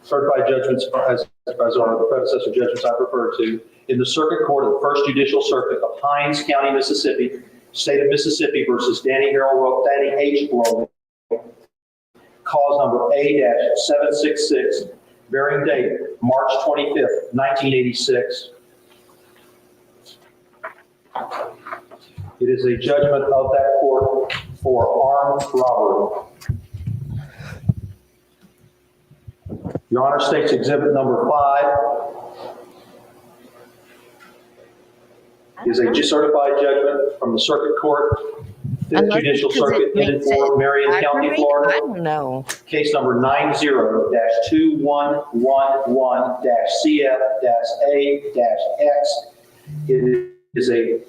certified judgments as are the predecessor judgments I've referred to, in the Circuit Court of the First Judicial Circuit of Hinds County, Mississippi, State of Mississippi versus Danny H. Rollins, cause number A-766, bearing date March 25th, 1986. It is a judgment of that court for armed robbery. Your Honor, State's Exhibit number 5 is a certified judgment from the Circuit Court, 5th Judicial Circuit in Fort Marion County, Florida. I don't know. Case number 90-2111-CF-A-X. It is a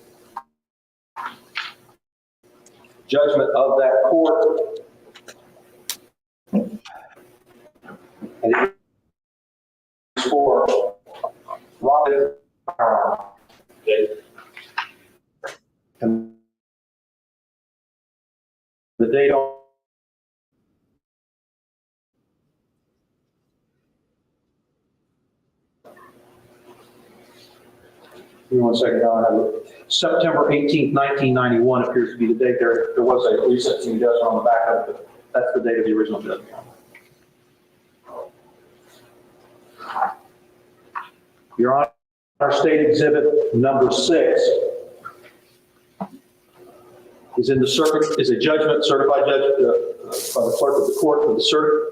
judgment of that court. And it is for robbery. And the date on give me 1 second. September 18th, 1991 appears to be the date. There was a resentencing judgment on the back of it, but that's the date of the original judgment. Your Honor, our State Exhibit number 6 is in the circuit, is a judgment, certified judgment by the clerk of the court of the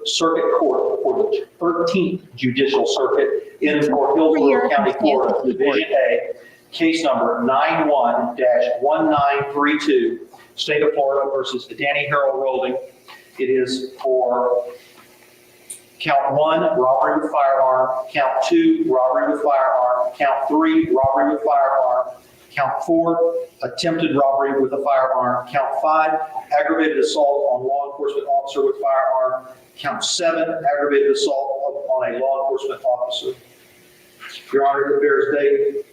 Circuit Court for the 13th Judicial Circuit in Fort Hillsborough County, Florida, Division A, case number 91-1932, State of Florida versus Danny Harold Rolding. It is for count 1, robbery with firearm, count 2, robbery with firearm, count 3, robbery with firearm, count 4, attempted robbery with a firearm, count 5, aggravated assault on law enforcement officer with firearm, count 7, aggravated assault on a law enforcement officer. Your Honor, it bears date.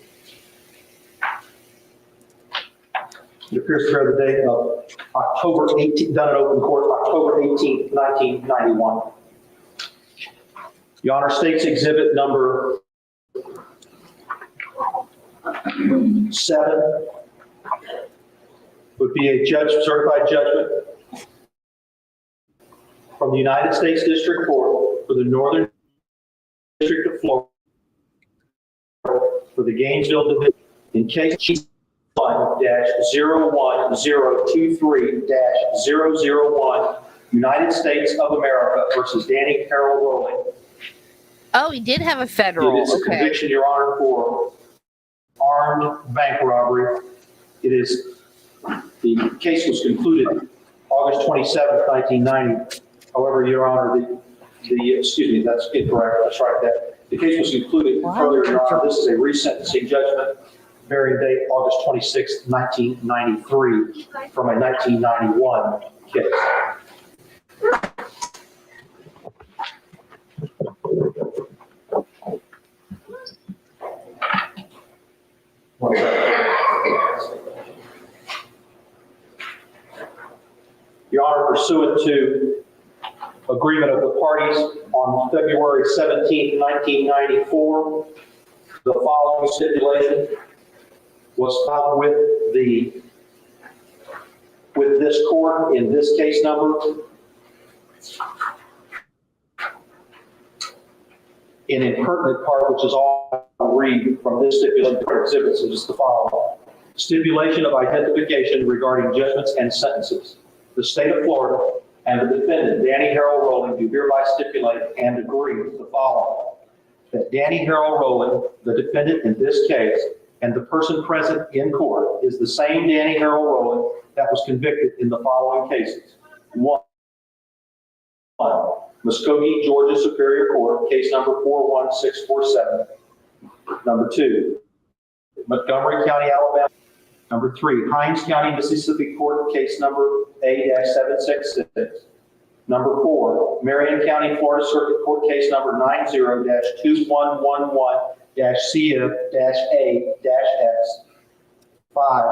It appears to bear the date of October 18th, done in open court, October 18th, 1991. Your Honor, State's Exhibit number 7 would be a certified judgment from the United States District Court for the Northern District of Florida for the Gainesville Division in case 1-01023-001 United States of America versus Danny Carroll Rowling. Oh, he did have a federal. It is a conviction, Your Honor, for armed bank robbery. The case was concluded August 27th, 1990. However, Your Honor, excuse me, that's incorrect. Let's write that. The case was concluded further, Your Honor. This is a resentencing judgment bearing date August 26th, 1993 from a 1991 case. Your Honor, pursuant to agreement of the parties on February 17, 1994, the following stipulation was filed with this court in this case number. In impertinent part, which is all I'll read from this stipulation exhibits, is the following. Stipulation of identification regarding judgments and sentences. The state of Florida and the defendant, Danny Harold Rowling, do hereby stipulate and agree with the following. That Danny Harold Rowling, the defendant in this case, and the person present in court is the same Danny Harold Rowling that was convicted in the following cases. 1. Muskogee, Georgia Superior Court, case number 41647. Number 2, Montgomery County, Alabama. Number 3, Hinds County, Mississippi Court, case number A-766. Number 4, Marion County, Florida Circuit Court, case number 90-2111-CF-A-X.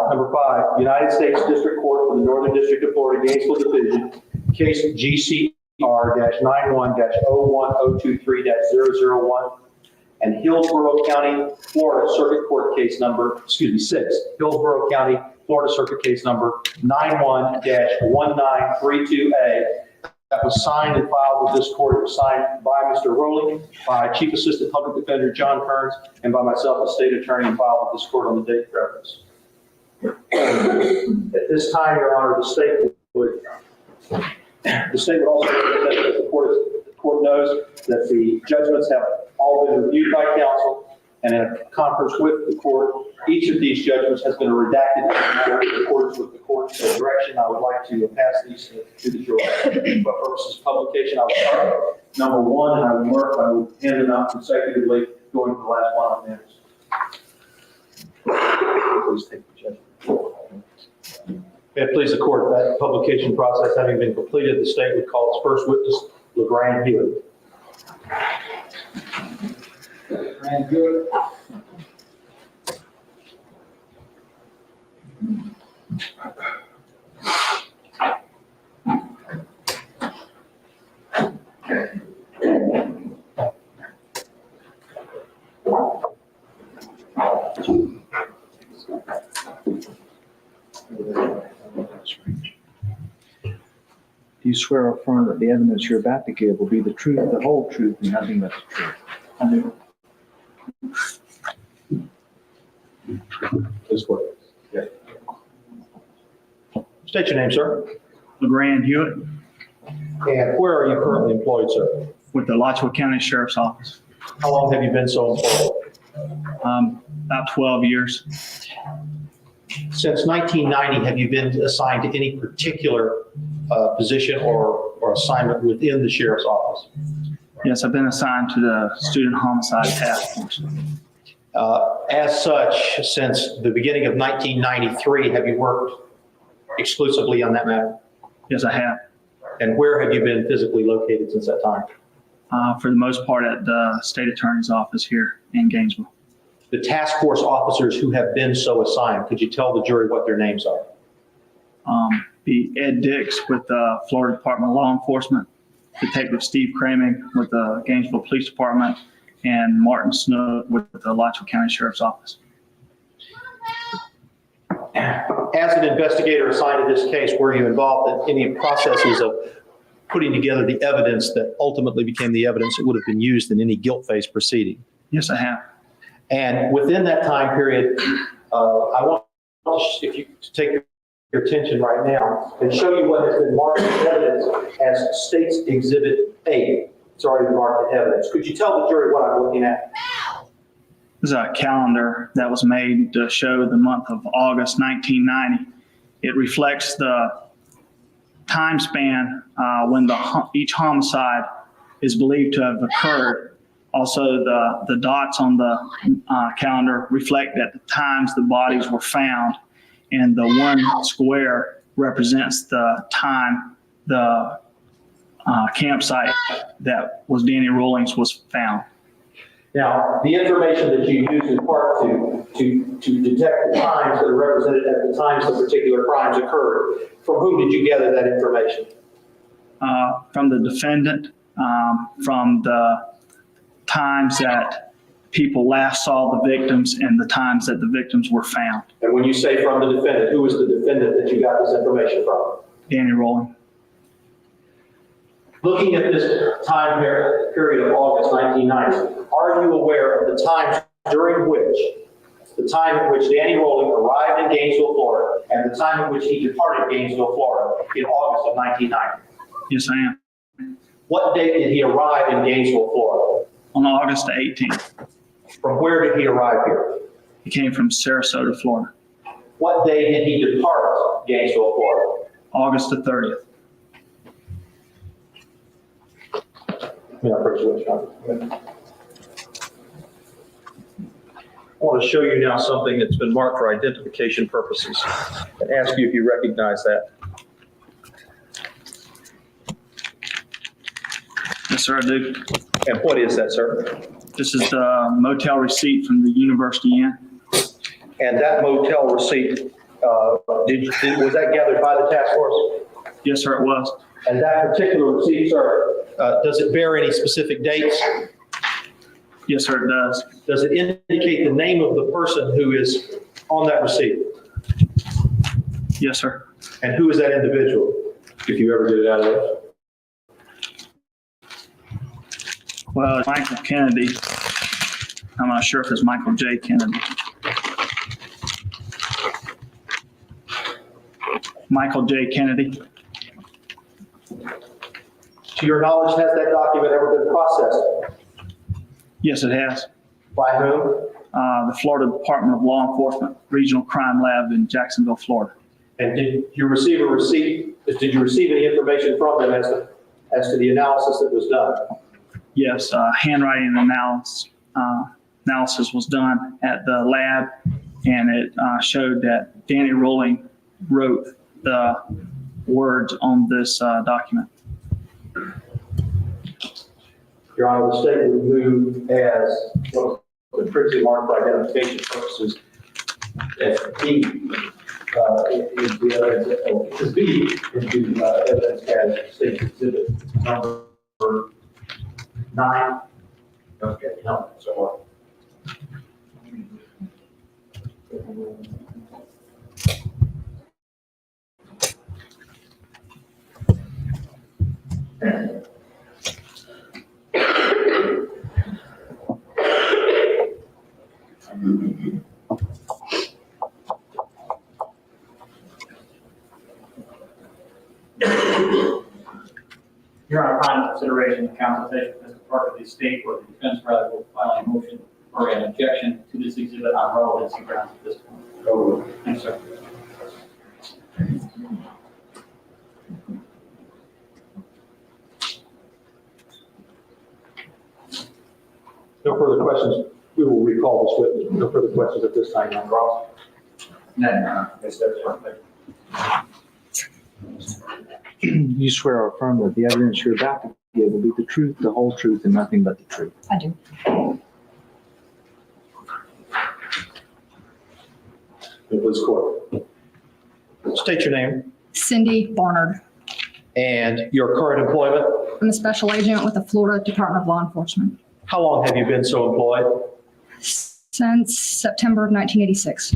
Number 5, United States District Court for the Northern District of Florida, Gainesville Division, case GCR-91-01023-001. And Hillsborough County, Florida Circuit Court case number, 6, Hillsborough County, Florida Circuit case number 91-1932A. That was signed and filed with this court. It was signed by Mr. Rowling, by Chief Assistant Public Defender John Kearns, and by myself, a state attorney, and filed with this court on the date of reference. At this time, Your Honor, the state would also, the court knows that the judgments have all been reviewed by counsel, and in a conference with the court, each of these judgments has been redacted in accordance with the court's direction. I would like to pass these to the jury. For purposes of publication, I will start number 1, and I will hand them out consecutively going to the last one on minutes. Please take the judgment. May it please the court, that publication process having been completed, the state would call its first witness, LeGrand Hewitt. LeGrand Hewitt. Do you swear or affirm that the evidence you're about to give will be the truth, the whole truth, and nothing but the truth? I do. Please swear. Yeah. State your name, sir. LeGrand Hewitt And where are you currently employed, sir? with the Alachua County Sheriff's Office. How long have you been so employed? About 12 years. Since 1990, have you been assigned to any particular position or assignment within the sheriff's office? Yes, I've been assigned to the Student Homicide Task Force. As such, since the beginning of 1993, have you worked exclusively on that matter? Yes, I have. And where have you been physically located since that time? For the most part at the State Attorney's Office here in Gainesville. The task force officers who have been so assigned, could you tell the jury what their names are? Be Ed Dix with the Florida Department of Law Enforcement, Detective Steve Craming with the Gainesville Police Department, and Martin Snook with the Alachua County Sheriff's Office. As an investigator assigned to this case, were you involved in any processes of putting together the evidence that ultimately became the evidence that would have been used in any guilt phase proceeding? Yes, I have. And within that time period, I want if you to take your attention right now and show you what has been marked as evidence as State's Exhibit A. It's already been marked as evidence. Could you tell the jury what I'm looking at? This is a calendar that was made to show the month of August 1990. It reflects the time span when each homicide is believed to have occurred. Also, the dots on the calendar reflect at the times the bodies were found, and the one square represents the time the campsite that was Danny Rawlings was found. Now, the information that you use in part to detect the times that are represented at the times the particular crimes occurred, from whom did you gather that information? From the defendant, from the times that people last saw the victims and the times that the victims were found. And when you say from the defendant, who was the defendant that you got this information from? Danny Rawlings. Looking at this time period of August 1990, are you aware of the times during which, the time in which Danny Rawlings arrived in Gainesville, Florida, and the time in which he departed Gainesville, Florida in August of 1990? Yes, I am. What date did he arrive in Gainesville, Florida? On August the 18th. From where did he arrive here? He came from Sarasota, Florida. What day did he depart Gainesville, Florida? August the 30th. Yeah, pretty much. I want to show you now something that's been marked for identification purposes and ask you if you recognize that. Yes, sir, I do. And what is that, sir? This is the motel receipt from the University Inn. And that motel receipt, was that gathered by the task force? Yes, sir, it was. And that particular receipt, sir, does it bear any specific dates? Yes, sir, it does. Does it indicate the name of the person who is on that receipt? Yes, sir. And who is that individual, if you ever get it out of there? Well, it's Michael Kennedy. I'm not sure if it's Michael J. Kennedy. Michael J. Kennedy. To your knowledge, has that document ever been processed? Yes, it has. By whom? The Florida Department of Law Enforcement Regional Crime Lab in Jacksonville, Florida. And did you receive a receipt? Did you receive any information from them as to the analysis that was done? Yes, handwriting analysis was done at the lab, and it showed that Danny Rawlings wrote the words on this document. Your Honor, the state would move as what was previously marked for identification purposes as B into the evidence, to B into evidence as state exhibit number 9. Okay, no, so what? Your Honor, upon consideration and consultation with Mr. Parker, the state or the defense rather will file a motion or an objection to this exhibit on relevancy grounds at this point. Thanks, sir. No further questions. We will recall this witness. No further questions at this time, Your Honor. No, yes, sir. You swear or affirm that the evidence you're about to give will be the truth, the whole truth, and nothing but the truth? I do. Please, court. State your name Cindy Barnard. and your current employment. I'm a special agent with the Florida Department of Law Enforcement. How long have you been so employed? Since September of 1986.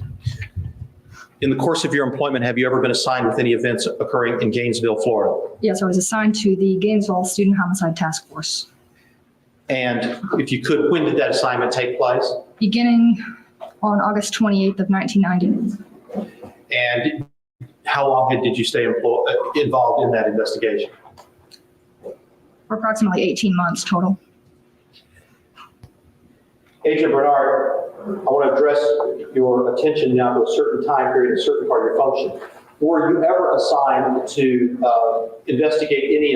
In the course of your employment, have you ever been assigned with any events occurring in Gainesville, Florida? Yes, I was assigned to the Gainesville Student Homicide Task Force. And if you could, when did that assignment take place? Beginning on August 28th of 1990. And how long did you stay involved in that investigation? For approximately 18 months total. Agent Bernard, I want to address your attention now to a certain time period, a certain part of your function. Were you ever assigned to investigate any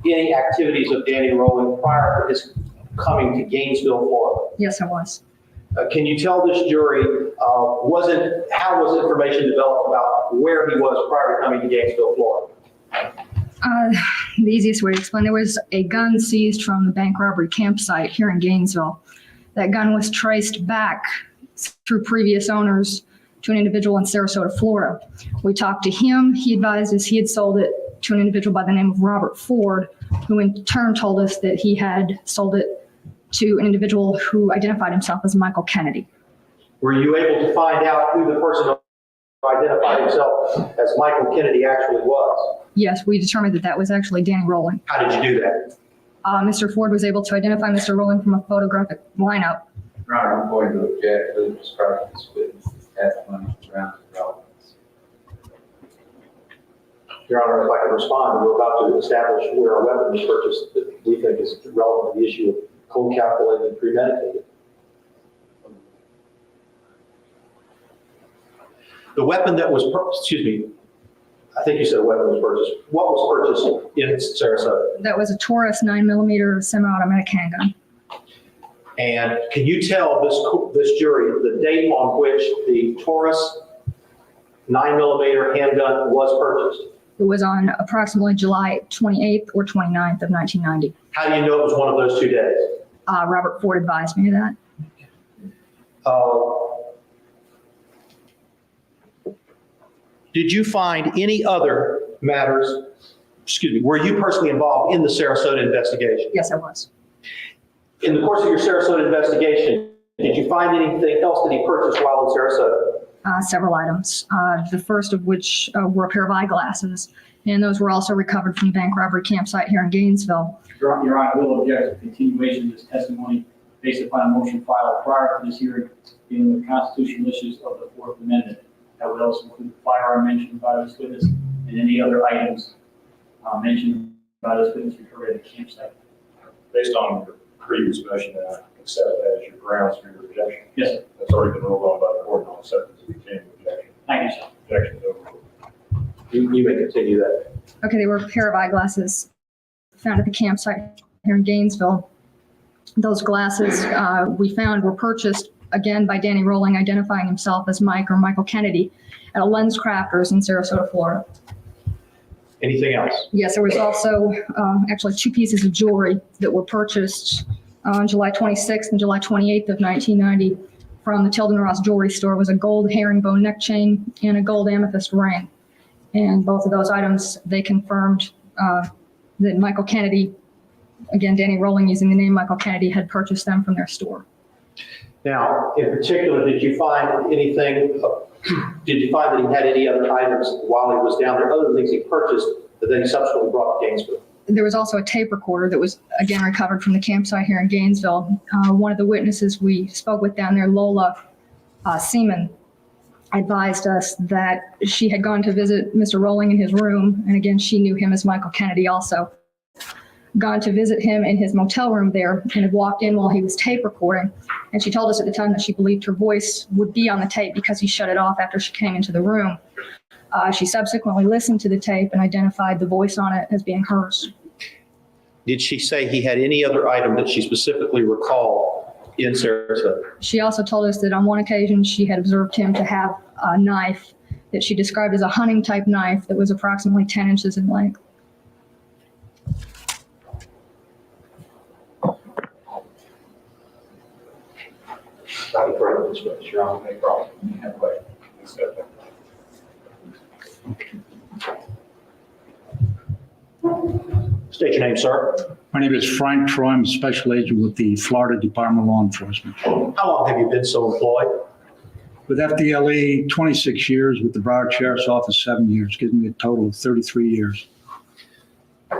any activities of Danny Rowland prior to his coming to Gainesville, Florida? Yes, I was. Can you tell this jury, how was information developed about where he was prior to coming to Gainesville, Florida? The easiest way to explain, there was a gun seized from the bank robbery campsite here in Gainesville. That gun was traced back through previous owners to an individual in Sarasota, Florida. We talked to him. He advised us he had sold it to an individual by the name of Robert Ford, who in turn told us that he had sold it to an individual who identified himself as Michael Kennedy. Were you able to find out who the person who identified himself as Michael Kennedy actually was? Yes, we determined that that was actually Danny Rowland. How did you do that? Mr. Ford was able to identify Mr. Rowland from a photographic lineup. Your Honor, I'm going to object to the describing this witness' testimony around the relevance. Your Honor, if I can respond, we're about to establish where a weapon was purchased that we think is relevant to the issue of cold calculated and premeditated. The weapon that was, I think you said a weapon was purchased. What was purchased in Sarasota? That was a Taurus 9mm semi-automatic handgun. And can you tell this jury the date on which the Taurus 9mm handgun was purchased? It was on approximately July 28th or 29th of 1990. How do you know it was one of those 2 days? Robert Ford advised me of that. Did you find any other matters, were you personally involved in the Sarasota investigation? Yes, I was. In the course of your Sarasota investigation, did you find anything else that he purchased while in Sarasota? Several items, the first of which were a pair of eyeglasses, and those were also recovered from the bank robbery campsite here in Gainesville. Your Honor, I will object to continuation of this testimony based upon a motion filed prior to this hearing dealing with constitutional issues of the Fourth Amendment. That would also include the firearm mentioned by this witness and any other items mentioned by this witness recovered at the campsite. Based on your previous motion, I accept that as your grounds for your objection. Yes, sir. That's already been ruled on by the court, and I'll accept it as a continuing objection. Thank you, sir. Objection is overruled. You may continue that. Okay, they were a pair of eyeglasses found at the campsite here in Gainesville. Those glasses we found were purchased again by Danny Rowland, identifying himself as Mike or Michael Kennedy at a Lens Crafters in Sarasota, Florida. Anything else? Yes, there was also actually 2 pieces of jewelry that were purchased on July 26th and July 28th of 1990 from the Tilden Ross jewelry store. It was a gold herringbone neck chain and a gold amethyst ring. And both of those items, they confirmed that Michael Kennedy, again, Danny Rowland using the name Michael Kennedy, had purchased them from their store. Now, in particular, did you find anything, did you find that he had any other items while he was down there, other things he purchased that then he subsequently brought to Gainesville? There was also a tape recorder that was, again, recovered from the campsite here in Gainesville. One of the witnesses we spoke with down there, Lola Seaman, advised us that she had gone to visit Mr. Rowling in his room, and again, she knew him as Michael Kennedy also. Gone to visit him in his motel room there and had walked in while he was tape recording. And she told us at the time that she believed her voice would be on the tape because he shut it off after she came into the room. She subsequently listened to the tape and identified the voice on it as being hers. Did she say he had any other item that she specifically recalled in Sarasota? She also told us that on one occasion she had observed him to have a knife that she described as a hunting type knife that was approximately 10 inches in length. Not further this witness, Your Honor. No problem. You have a question. Accept that. Mr. State your name, sir. My name is Frank Troy. I'm a special agent with the Florida Department of Law Enforcement. How long have you been so employed? With FDLE, 26 years. With the Broward Sheriff's Office, 7 years, giving me a total of 33 years.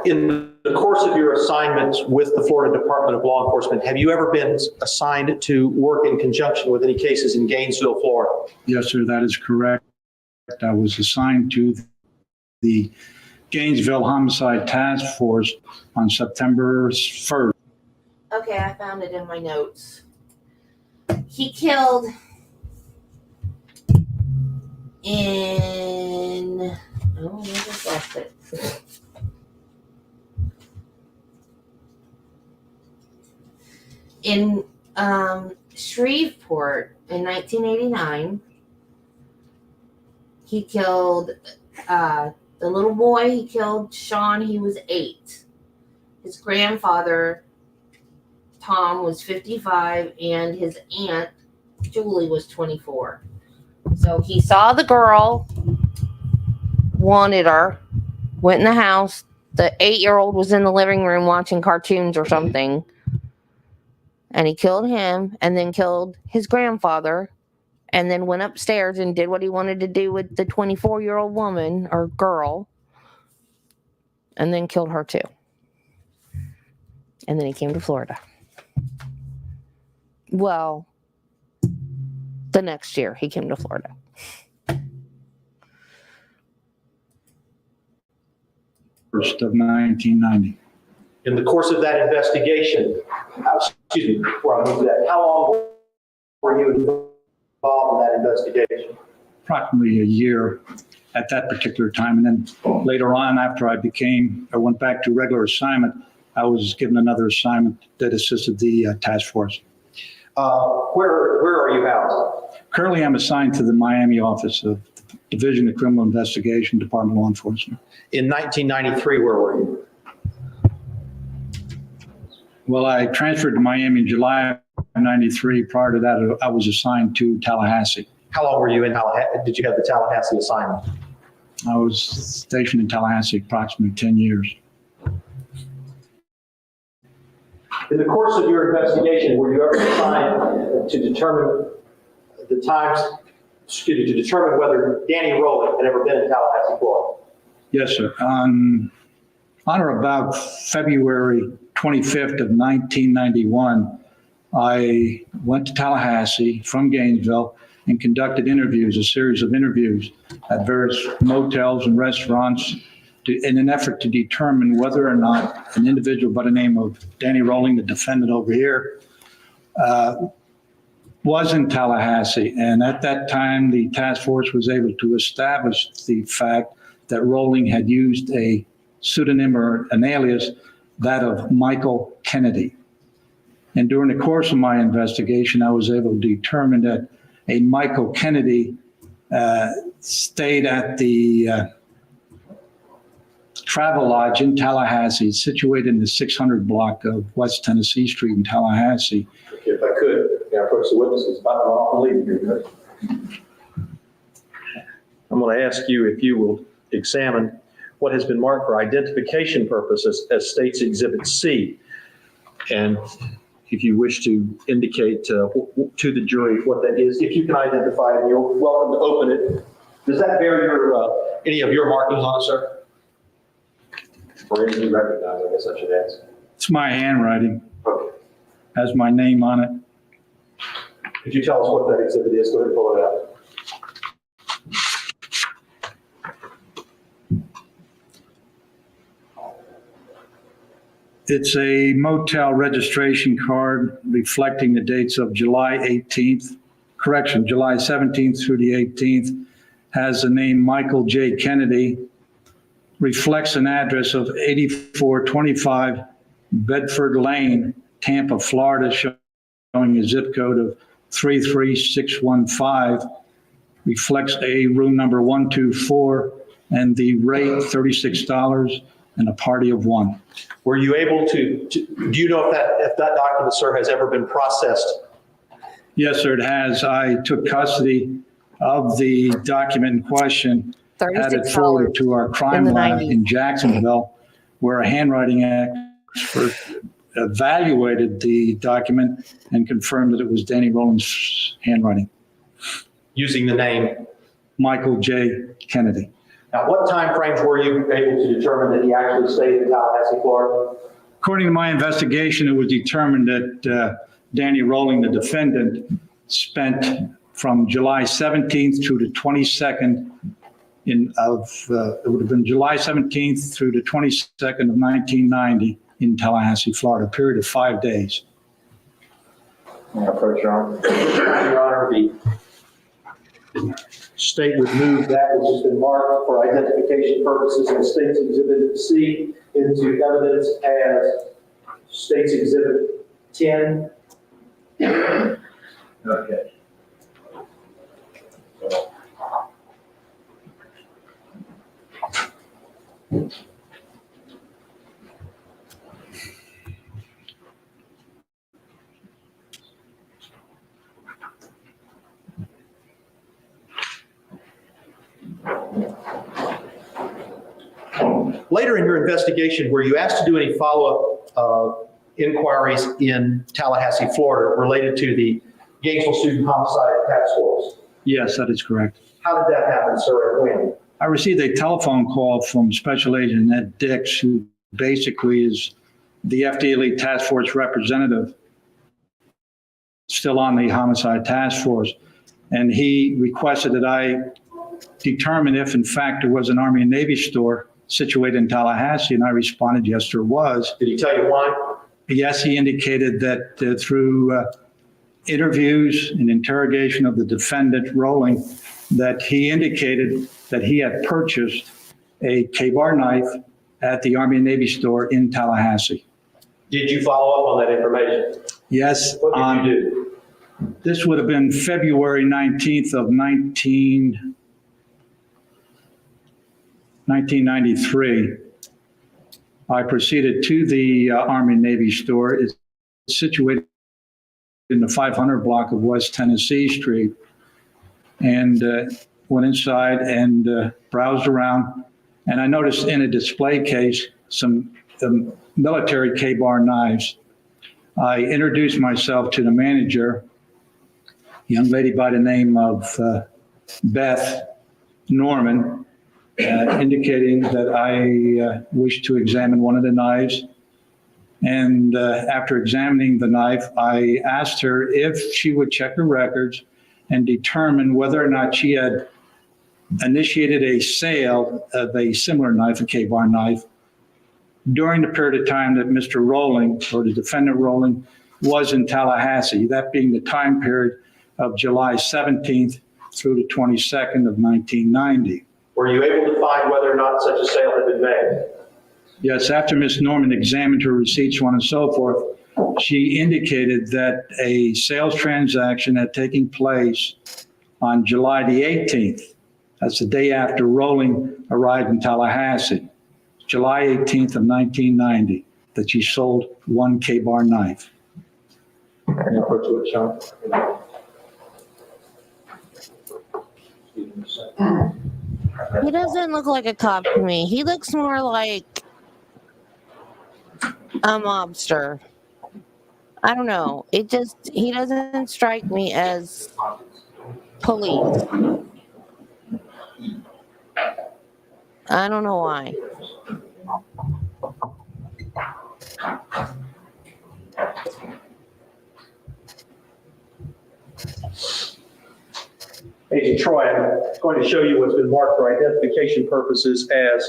In the course of your assignments with the Florida Department of Law Enforcement, have you ever been assigned to work in conjunction with any cases in Gainesville, Florida? Yes, sir, that is correct. I was assigned to the Gainesville Homicide Task Force on September 1st. Okay, I found it in my notes. He killed in, oh, I just lost it. In Shreveport in 1989, he killed the little boy. He killed Sean. He was 8. His grandfather, Tom, was 55, and his aunt, Julie, was 24. So he saw the girl, wanted her, went in the house. The 8-year-old was in the living room watching cartoons or something. And he killed him and then killed his grandfather and then went upstairs and did what he wanted to do with the 24-year-old woman or girl and then killed her too. And then he came to Florida. Well, the next year he came to Florida. First of 1990. In the course of that investigation, before I move to that, how long were you involved in that investigation? Approximately a year at that particular time. And then later on, after I went back to regular assignment, I was given another assignment that assisted the task force. Where are you housed? Currently, I'm assigned to the Miami office of the Division of Criminal Investigation, Department of Law Enforcement. In 1993, where were you? Well, I transferred to Miami in July of 93. Prior to that, I was assigned to Tallahassee. How long were you in Tallahassee? Did you have the Tallahassee assignment? I was stationed in Tallahassee approximately 10 years. In the course of your investigation, were you ever assigned to determine to determine whether Danny Rowley had ever been in Tallahassee, Florida? Yes, sir. On or about February 25th of 1991, I went to Tallahassee from Gainesville and conducted a series of interviews at various motels and restaurants in an effort to determine whether or not an individual by the name of Danny Rowling, the defendant over here, was in Tallahassee. And at that time, the task force was able to establish the fact that Rowling had used a pseudonym or an alias, that of Michael Kennedy. And during the course of my investigation, I was able to determine that a Michael Kennedy stayed at the Travel Lodge in Tallahassee, situated in the 600 block of West Tennessee Street in Tallahassee. Okay, if I could, approach the witnesses, about to run off and leave here. I'm going to ask you if you will examine what has been marked for identification purposes as State's Exhibit C. And if you wish to indicate to the jury what that is, if you can identify it, you're welcome to open it. Does that bear any of your markings on it, sir? Or any you recognize, I guess I should ask. It's my handwriting. Okay. Has my name on it. Could you tell us what that exhibit is? Go ahead and pull it out. It's a motel registration card reflecting the dates of July 17th through the 18th. Has the name Michael J. Kennedy. Reflects an address of 8425 Bedford Lane, Tampa, Florida, showing a zip code of 33615. Reflects a room number 124 and the rate $36 and a party of 1. Were you able to do you know if that document, sir, has ever been processed? Yes, sir, it has. I took custody of the document in question, had it forwarded to our crime lab in Jacksonville, where a handwriting expert evaluated the document and confirmed that it was Danny Rowland's handwriting. Using the name. Michael J. Kennedy. Now, what timeframes were you able to determine that he actually stayed in Tallahassee, Florida? According to my investigation, it was determined that Danny Rowland, the defendant, spent from July 17th through the 22nd it would have been July 17th through the 22nd of 1990 in Tallahassee, Florida, a period of 5 days. May I approach, Your Honor? Your Honor, the state would move that which has been marked for identification purposes in State's Exhibit C into evidence as State's Exhibit 10. Okay. Later in your investigation, were you asked to do any follow-up inquiries in Tallahassee, Florida, related to the Gainesville Student Homicide Task Force? Yes, that is correct. How did that happen, sir, and when? I received a telephone call from Special Agent Ed Dix, who basically is the FD Elite Task Force representative, still on the Homicide Task Force. And he requested that I determine if, in fact, there was an Army and Navy store situated in Tallahassee, and I responded, yes, there was. Did he tell you why? Yes, he indicated that through interviews and interrogation of the defendant, Rowling, that he indicated that he had purchased a K-bar knife at the Army and Navy store in Tallahassee. Did you follow up on that information? Yes. What did you do? This would have been February 19th of 1993. I proceeded to the Army and Navy store. It's situated in the 500 block of West Tennessee Street, and went inside and browsed around. And I noticed in a display case some military K-bar knives. I introduced myself to the manager, a young lady by the name of Beth Norman, indicating that I wished to examine one of the knives. And after examining the knife, I asked her if she would check her records and determine whether or not she had initiated a sale of a similar knife, a K-bar knife, during the period of time that Mr. Rowling, or the defendant Rowling, was in Tallahassee, that being the time period of July 17th through the 22nd of 1990. Were you able to find whether or not such a sale had been made? Yes, after Ms. Norman examined her receipts, so on and so forth, she indicated that a sales transaction had taken place on July the 18th. That's the day after Rowling arrived in Tallahassee, July 18th of 1990, that she sold one K-bar knife. Can you approach it, Sean? He doesn't look like a cop to me. He looks more like a mobster. I don't know. He doesn't strike me as police. I don't know why. Agent Troy, I'm going to show you what's been marked for identification purposes as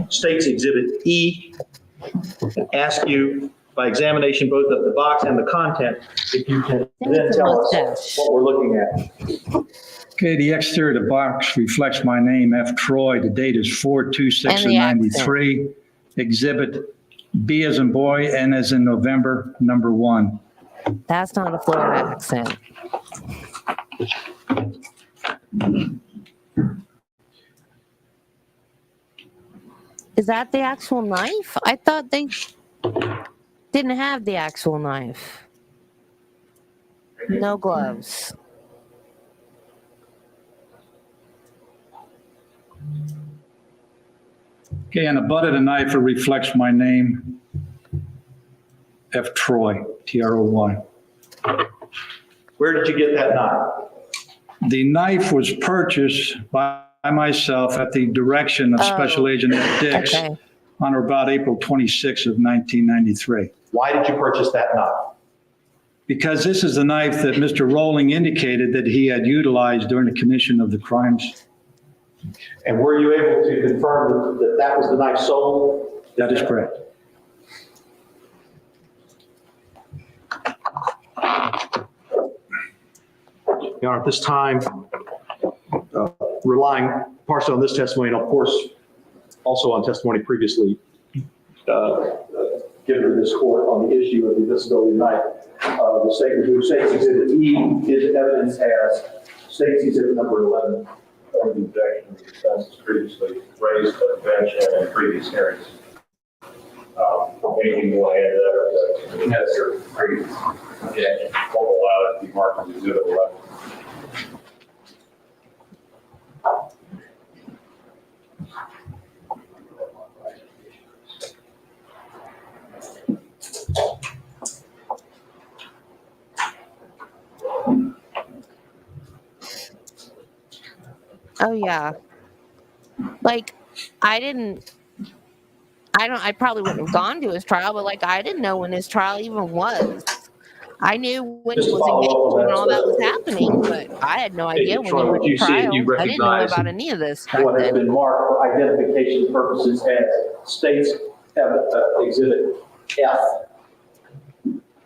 State's Exhibit E. Ask you, by examination both of the box and the content, if you can then tell us what we're looking at. Okay, the exterior of the box reflects my name, F. Troy. The date is 4/26/93. Exhibit B as in boy, N as in November, number 1. That's not a Florida accent. Is that the actual knife? I thought they didn't have the actual knife. No gloves. Okay, and the butt of the knife reflects my name, F. Troy, Troy. Where did you get that knife? The knife was purchased by myself at the direction of Special Agent Ed Dix Okay. on or about April 26 of 1993. Why did you purchase that knife? Because this is the knife that Mr. Rowling indicated that he had utilized during the commission of the crimes. And were you able to confirm that that was the knife sold? That is correct. Your Honor, at this time, relying partially on this testimony and of course also on testimony previously given to this court on the issue of the admissibility of the knife, the statement who State's Exhibit E is evidence as State's Exhibit number 11. The objection of the defense is previously raised by the bench and in previous hearings. Anything you want to add to that? That's your previous objection. Won't allow it to be marked as Exhibit 11. Oh yeah. Like I probably wouldn't have gone to his trial, but like I didn't know when his trial even was. I knew when he Just was follow up engaged on and that, all that was happening, but I had no idea when he Troy, went would you to see if trial. you I didn't know recognize about any of this back what has then. been marked for identification purposes as State's Exhibit F.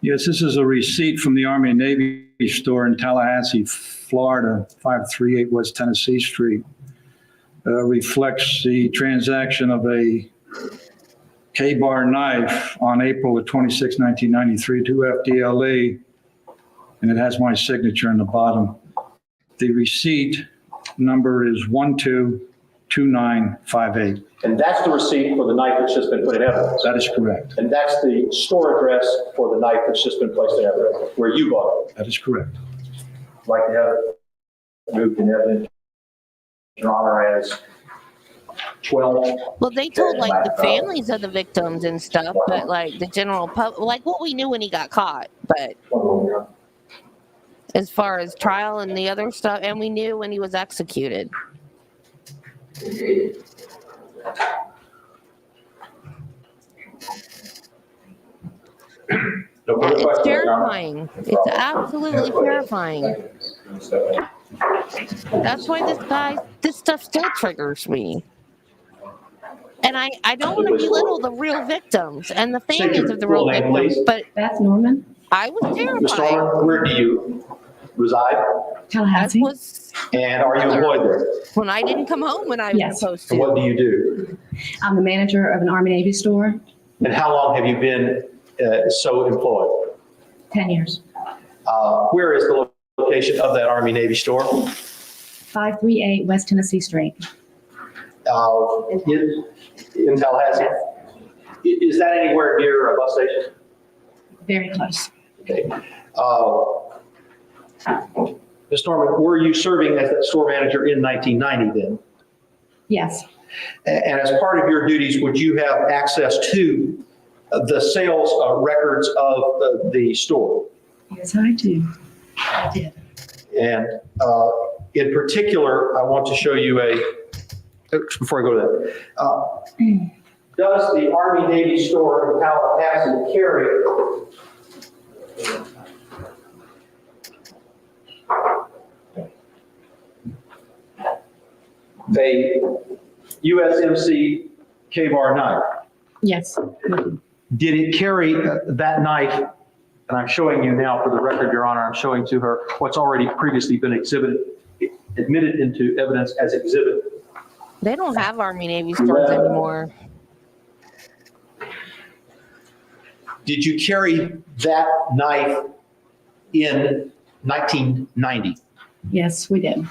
Yes, this is a receipt from the Army and Navy store in Tallahassee, Florida, 538 West Tennessee Street. Reflects the transaction of a K-bar knife on April the 26, 1993 to FDLE, and it has my signature in the bottom. The receipt number is 122958. And that's the receipt for the knife that's just been put in evidence. That is correct. And that's the store address for the knife that's just been placed in evidence, where you bought it. That is correct. I'd like to have it moved in evidence, Your Honor, as 12. Well, they told like the families of the victims and stuff, but like the general public, like what we knew when he got caught, but as far as trial and the other stuff, and we knew when he was executed. No further It's questions, Your Honor. terrifying. It's absolutely terrifying. That's why this stuff still triggers me. And I don't want to belittle the real victims and the families of the real Full name, victims, please. but Beth Norman, I was Ms. terrified. Norman, where do you reside? That Tallahassee. was And are you employed there? when I didn't come home when I was Yes. supposed And what to. do you do? I'm the manager of an Army Navy store, And how long have you been so employed? 10 years. Where is the location of that Army Navy store? 538 West Tennessee Street. In Tallahassee? Is that anywhere near a bus station? Very close. Okay. Ms. Norman, were you serving as that store manager in 1990 then? Yes. And as part of your duties, would you have access to the sales records of the store? Yes, I do. I did. And in particular, I want to show you before I go to that. Does the Army Navy store in Tallahassee carry a USMC K-bar knife? Yes. Did it carry that knife? And I'm showing you now for the record, Your Honor, I'm showing to her what's already previously been admitted into evidence as exhibit. They don't have Army Navy stores anymore. Did you carry that knife in 1990? Yes, we did.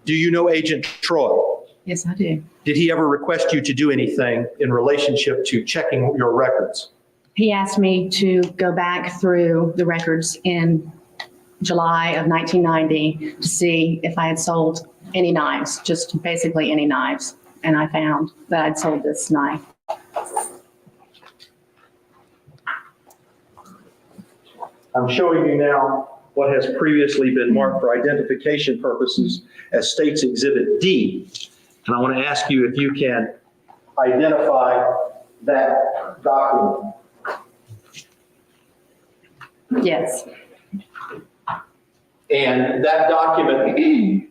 Do you know Agent Troy? Yes, I do. Did he ever request you to do anything in relationship to checking your records? He asked me to go back through the records in July of 1990 to see if I had sold any knives, just basically any knives. and I found that I'd sold this knife. I'm showing you now what has previously been marked for identification purposes as State's Exhibit D. And I want to ask you if you can identify that document. Yes. And that document,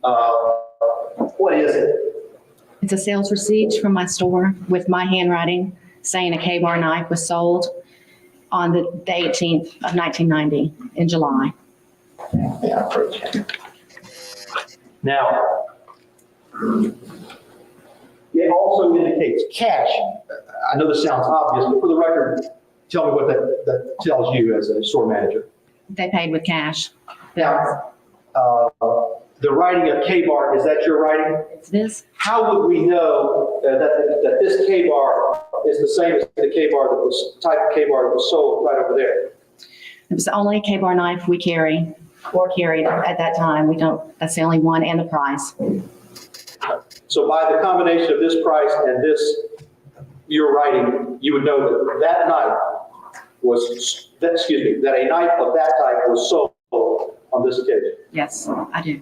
what is it? It's a sales receipt from my store with my handwriting saying a K-bar knife was sold on the 18th of 1990 in July. Yeah, now, it also indicates cash. I know this sounds obvious, but for the record, tell me what that tells you as a store manager. They paid with cash. Now, the writing of K-bar, is that your writing? It's this. How would we know that this K-bar is the same as the K-bar that was, type of K-bar that was sold right over there? It was the only K-bar knife we carry or carried at that time. We don't, that's the only one, and the price. So by the combination of this price and this, your writing, you would know that that knife was, that a knife of that type was sold on this occasion. Yes, I do.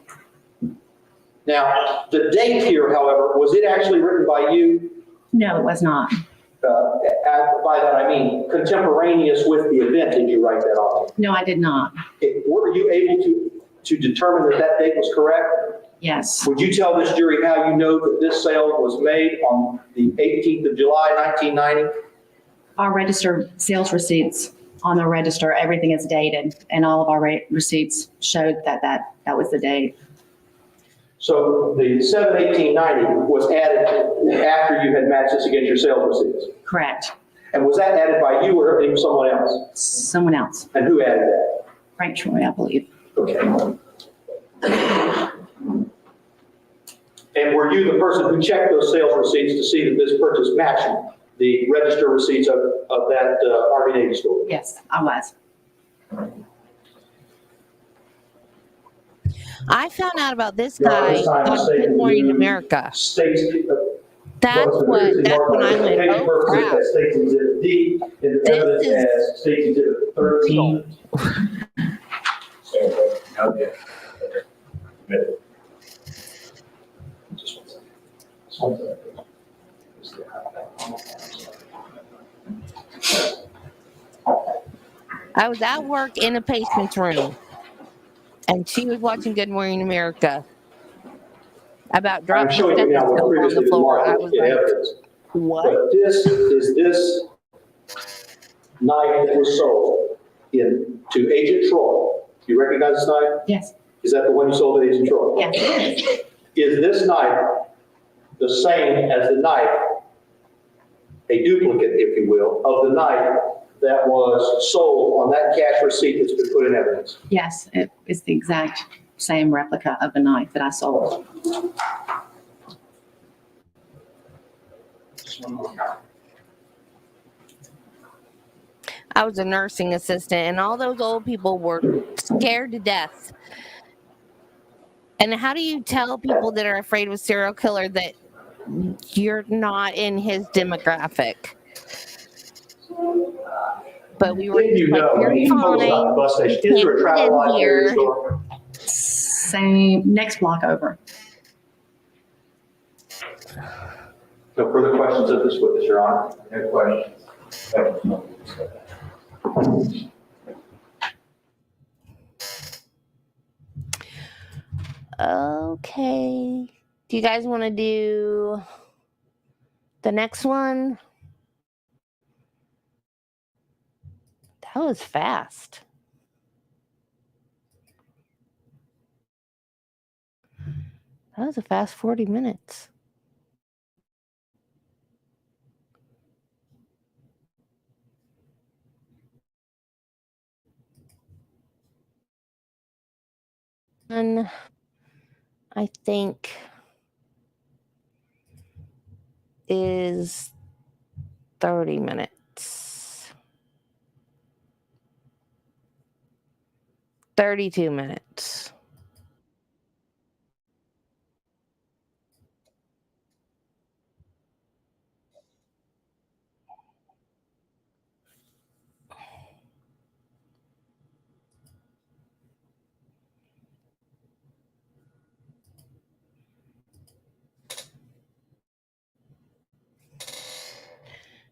Now, the date here, however, was it actually written by you? No, it was not. By that I mean contemporaneous with the event, did you write that on? No, I did not. Were you able to determine that date was correct? Yes. Would you tell this jury how you know that this sale was made on the 18th of July, 1990? Our register sales receipts on the register, everything is dated, and all of our receipts showed that was the date. So the 7/18/90 was added after you had matched this against your sales receipts? Correct. And was that added by you or someone else? Someone else. And who added that? Frank Troy, I believe. Okay. And were you the person who checked those sales receipts to see that this purchase matched the register receipts of that RV-Navy store? Yes, I was. I found out about this guy on Good Morning America. States. That's when I went, oh crap. States Exhibit D, and the evidence as States Exhibit 13. Okay. Just one second. I was at work in a patient's room, and she was watching Good Morning America about I'm dropping showing you now what stethoscope on previously the floor. I marked was in like, evidence. what? But this knife that was sold to Agent Troy. Do you recognize this knife? Yes. Is that the one you sold to Agent Troy? Yes. Is this knife the same as the knife, a duplicate, if you will, of the knife that was sold on that cash receipt that's been put in evidence? Yes, it is the exact same replica of the knife that I sold. I was a nursing assistant, and all those old people were scared to death. And how do you tell people that are afraid of a serial killer that you're not in his demographic? But we were If you like, know, you're when you post out the bus fine. station, is there a travel Get in light there? here. Same, next block over. No further questions of this witness, Your Honor? No questions. Okay. Do you guys want to do the next one? That was fast. That was a fast 40 minutes. And I think is 30 minutes. 32 minutes.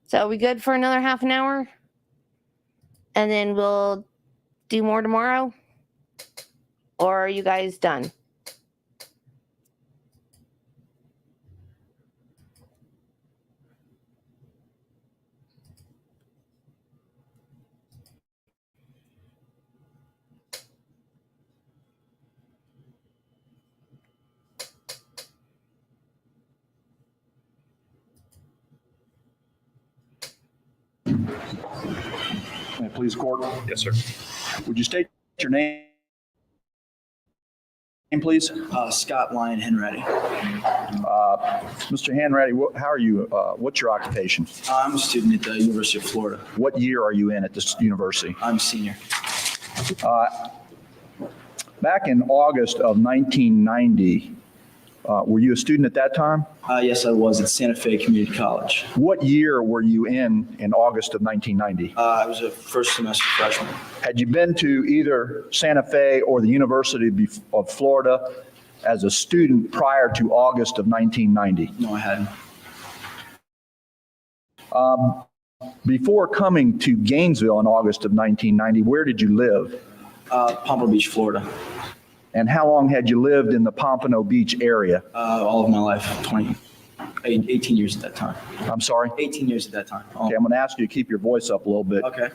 So are we good for another half an hour? And then we'll do more tomorrow? Or are you guys done? May it please the court? Yes, sir. Would you state your name, please? Scott Lyon Henready. Mr. Hanratty, how are you? What's your occupation? I'm a student at the University of Florida. What year are you in at this university? I'm a senior. Back in August of 1990, were you a student at that time? Yes, I was at Santa Fe Community College. What year were you in August of 1990? I was a first semester freshman. Had you been to either Santa Fe or the University of Florida as a student prior to August of 1990? No, I hadn't. Before coming to Gainesville in August of 1990, where did you live? Pompano Beach, Florida. And how long had you lived in the Pompano Beach area? All of my life, 18 years at that time. I'm sorry? 18 years at that time. Okay, I'm going to ask you to keep your voice up a little bit. Okay.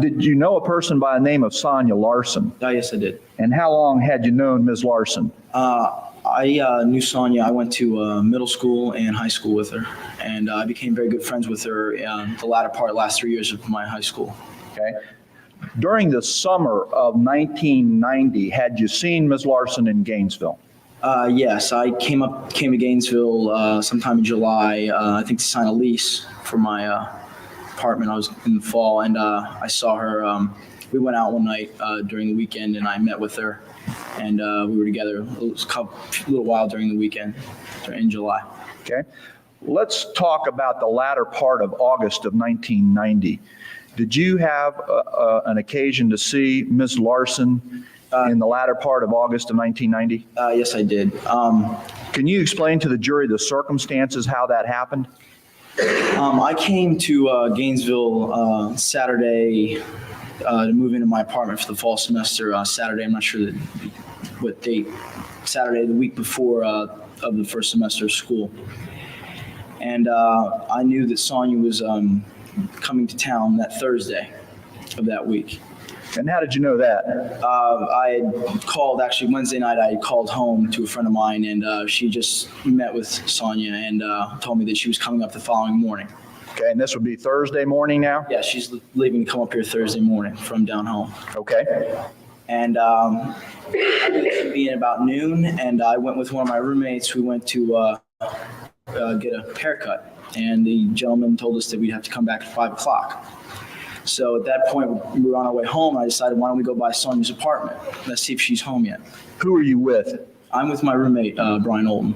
Did you know a person by the name of Sonia Larson? Yes, I did. And how long had you known Ms. Larson? I knew Sonia. I went to middle school and high school with her, and I became very good friends with her the last 3 years of my high school. Okay. During the summer of 1990, had you seen Ms. Larson in Gainesville? Yes, I came to Gainesville sometime in July, I think to sign a lease for my apartment. I was in the fall, and I saw her. We went out one night during the weekend, and I met with her, and we were together a little while during the weekend in July. Okay. Let's talk about the latter part of August of 1990. Did you have an occasion to see Ms. Larson in the latter part of August of 1990? Yes, I did. Can you explain to the jury the circumstances, how that happened? I came to Gainesville Saturday to move into my apartment for the fall semester. Saturday, I'm not sure what date. Saturday, the week before of the first semester of school. And I knew that Sonia was coming to town that Thursday of that week. And how did you know that? I had called, actually Wednesday night, I called home to a friend of mine, and she just met with Sonia and told me that she was coming up the following morning. Okay, and this would be Thursday morning now? Yeah, she's leaving to come up here Thursday morning from down home. Okay. And I knew she'd be in about noon, and I went with one of my roommates. We went to get a haircut, and the gentleman told us that we'd have to come back at 5 o'clock. So at that point, we were on our way home, and I decided, why don't we go by Sonia's apartment? Let's see if she's home yet. Who are you with? I'm with my roommate, Brian Olden.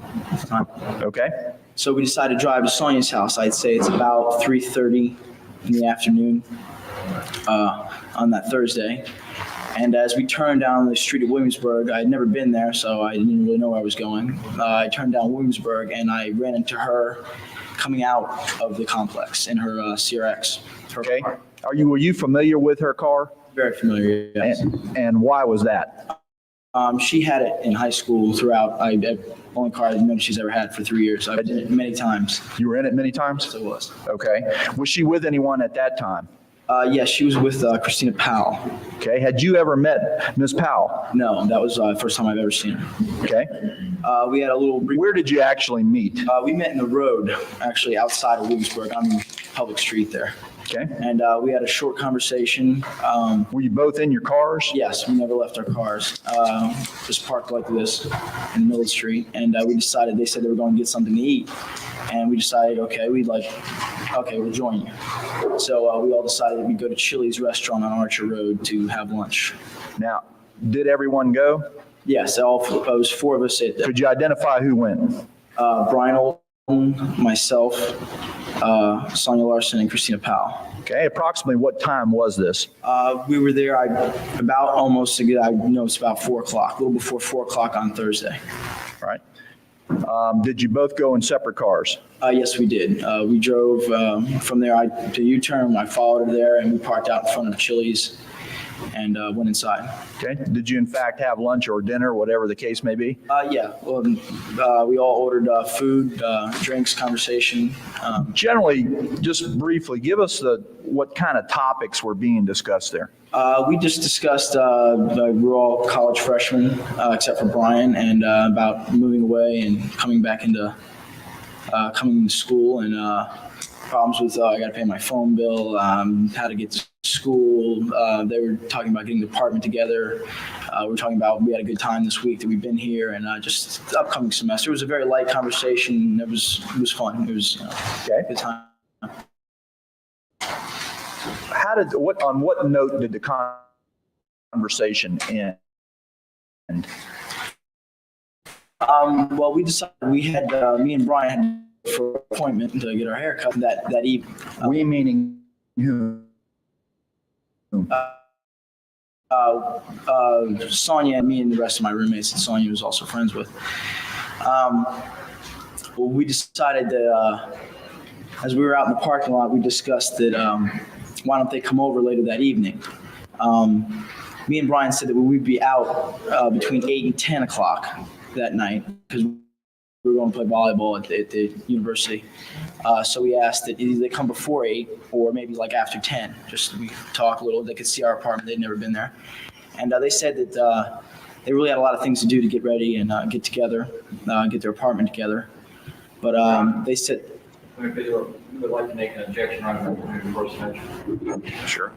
Okay. So we decided to drive to Sonia's house. I'd say it's about 3:30 in the afternoon on that Thursday. And as we turned down the street of Williamsburg, I had never been there, so I didn't really know where I was going. I turned down Williamsburg, and I ran into her coming out of the complex in her CRX. Okay. Were you familiar with her car? Very familiar, yes. And why was that? She had it in high school throughout. Only car I've known she's ever had for 3 years. I've been in it many times. You were in it many times? Yes, I was. Okay. Was she with anyone at that time? Yes, she was with Christina Powell. Okay. Had you ever met Ms. Powell? No, that was the first time I've ever seen her. Okay. We had a little. Where did you actually meet? We met in the road, actually outside of Williamsburg on the public street there. Okay. And we had a short conversation. Were you both in your cars? Yes, we never left our cars. Just parked like this in the middle of the street. And they said they were going to get something to eat. And we decided, okay, we'll join you. So we all decided we'd go to Chili's restaurant on Archer Road to have lunch. Now, did everyone go? Yes, it was four of us. Could you identify who went? Brian Olden, myself, Sonia Larson, and Christina Powell. Okay, approximately what time was this? We were there it's about 4 o'clock, a little before 4 o'clock on Thursday. All right. Did you both go in separate cars? Yes, we did. We drove from there to U-turn. I followed her there, and we parked out in front of Chili's and went inside. Okay. Did you in fact have lunch or dinner, whatever the case may be? Yeah. We all ordered food, drinks, conversation. Generally, just briefly, give us what kind of topics were being discussed there. We just discussed we're all college freshmen, except for Brian, and about moving away and coming to school, and problems with I got to pay my phone bill, how to get to school. They were talking about getting the apartment together. We were talking about we had a good time this week that we've been here, and just the upcoming semester. It was a very light conversation. It was fun. It was a good time. On what note did the conversation end? Well, we decided we had me and Brian had for an appointment to get our hair cut that evening. We meaning who? Sonia and me and the rest of my roommates that Sonia was also friends with. Well, we decided that as we were out in the parking lot, we discussed that why don't they come over later that evening? Me and Brian said that we'd be out between 8 and 10 o'clock that night because we were going to play volleyball at the university. So we asked that either they come before 8 or maybe like after 10, just we talk a little. They could see our apartment. They'd never been there. And they said that they really had a lot of things to do to get ready and get together, get their apartment together. But they said, We would like to make an objection on the first mention. Sure.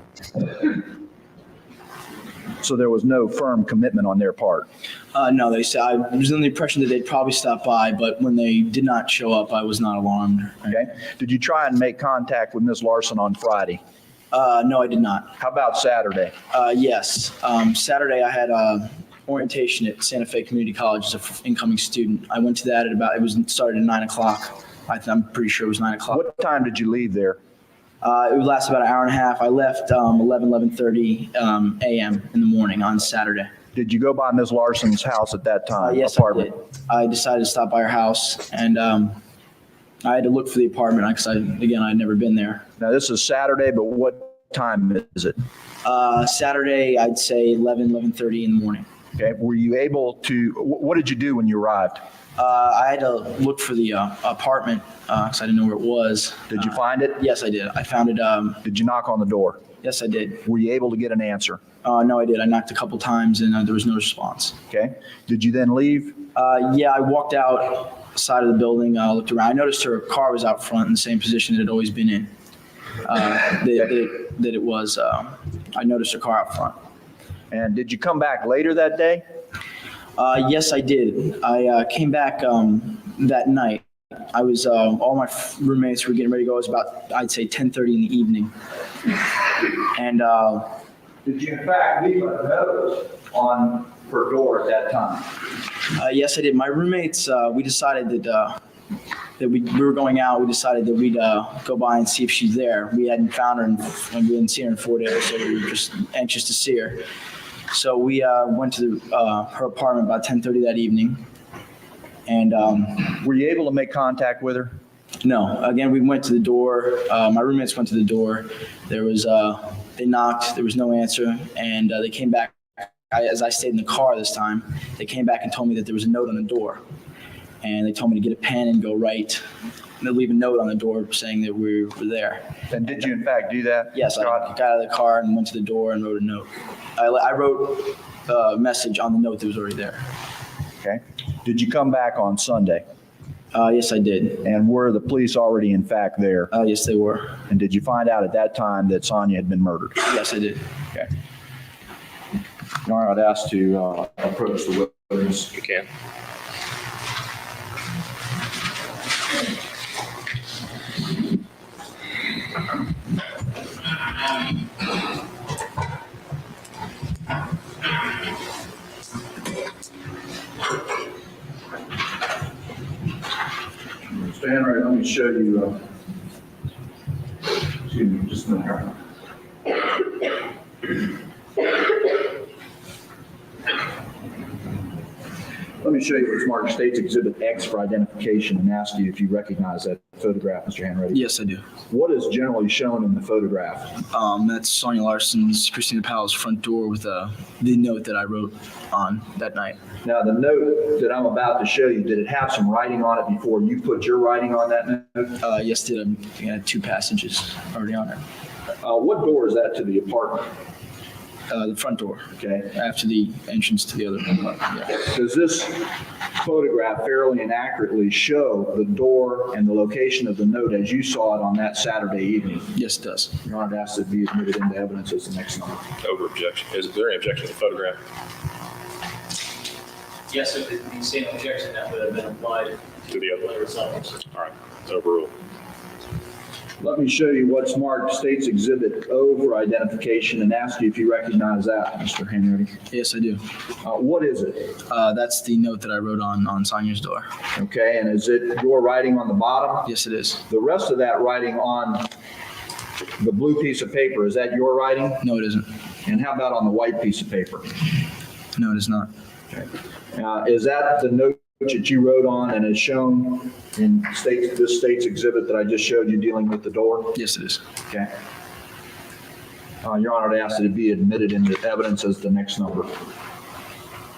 So there was no firm commitment on their part? No, they said I was under the impression that they'd probably stop by, but when they did not show up, I was not alarmed. Okay. Did you try and make contact with Ms. Larson on Friday? No, I did not. How about Saturday? Yes. Saturday I had orientation at Santa Fe Community College as an incoming student. I went to that it started at 9 o'clock. I'm pretty sure it was 9 o'clock. What time did you leave there? It would last about an hour and a half. I left 11:30 a.m. in the morning on Saturday. Did you go by Ms. Larson's house at that time? Yes, apartment? I did. I decided to stop by her house, and I had to look for the apartment because I'd never been there. Now, this is Saturday, but what time is it? Saturday, I'd say 11:30 in the morning. Okay. Were you able to, what did you do when you arrived? I had to look for the apartment because I didn't know where it was. Did you find it? Yes, I did. I found it. Did you knock on the door? Yes, I did. Were you able to get an answer? No, I did. I knocked a couple times and there was no response. Okay. Did you then leave? Yeah, I walked outside of the building, looked around. I noticed her car was out front in the same position it had always been in. That it was. I noticed her car out front. And did you come back later that day? Yes, I did. I came back that night. I was all my roommates were getting ready to go. It was about, I'd say, 10:30 in the evening. And did you in fact leave a note on her door at that time? Yes, I did. My roommates, we decided that we were going out. We decided that we'd go by and see if she's there. We hadn't found her and we hadn't seen her in 4 days, so we were just anxious to see her. So we went to her apartment about 10:30 that evening. And were you able to make contact with her? No. Again, we went to the door. My roommates went to the door. There was they knocked. There was no answer, and they came back. As I stayed in the car this time, they came back and told me that there was a note on the door, and they told me to get a pen and go right. And they'd leave a note on the door saying that we were there. And did you in fact do that? Yes, I got out of the car and went to the door and wrote a note. I wrote a message on the note that was already there. Okay. Did you come back on Sunday? Yes, I did. And were the police already in fact there? Yes, they were. And did you find out at that time that Sonia had been murdered? Yes, I did. Okay. All right, I'd ask to approach the witness. You can. Stand right, let me show you, excuse me, just a minute. Let Let me show you what's marked State's Exhibit X for identification and ask you if you recognize that photograph, Mr. Hanratty. Yes, I do. What is generally shown in the photograph? That's Sonia Larson's Christina Powell's front door with the note that I wrote on that night. Now, the note that I'm about to show you, did it have some writing on it before you put your writing on that note? Yes, it had 2 passages already on it. What door is that to the apartment? The front door, Okay. after the entrance to the other apartment. Yeah. Does this photograph fairly and accurately show the door and the location of the note as you saw it on that Saturday evening? Yes, it does. Your Honor, ask that it be admitted into evidence as the next number. Over objection. Is there any objection to the photograph? Yes, if it's the same objection that would have been applied To the other? to the results. All right, it's overruled. Let me show you what's marked State's Exhibit O for identification and ask you if you recognize that, Mr. Hanratty. Yes, I do. What is it? That's the note that I wrote on Sonia's door. Okay, and is it your writing on the bottom? Yes, it is. The rest of that writing on the blue piece of paper, is that your writing? No, it isn't. And how about on the white piece of paper? No, it is not. Is that the note that you wrote on and is shown in this State's Exhibit that I just showed you dealing with the door? Yes, it is. Okay. Your Honor, I ask that it be admitted into evidence as the next number.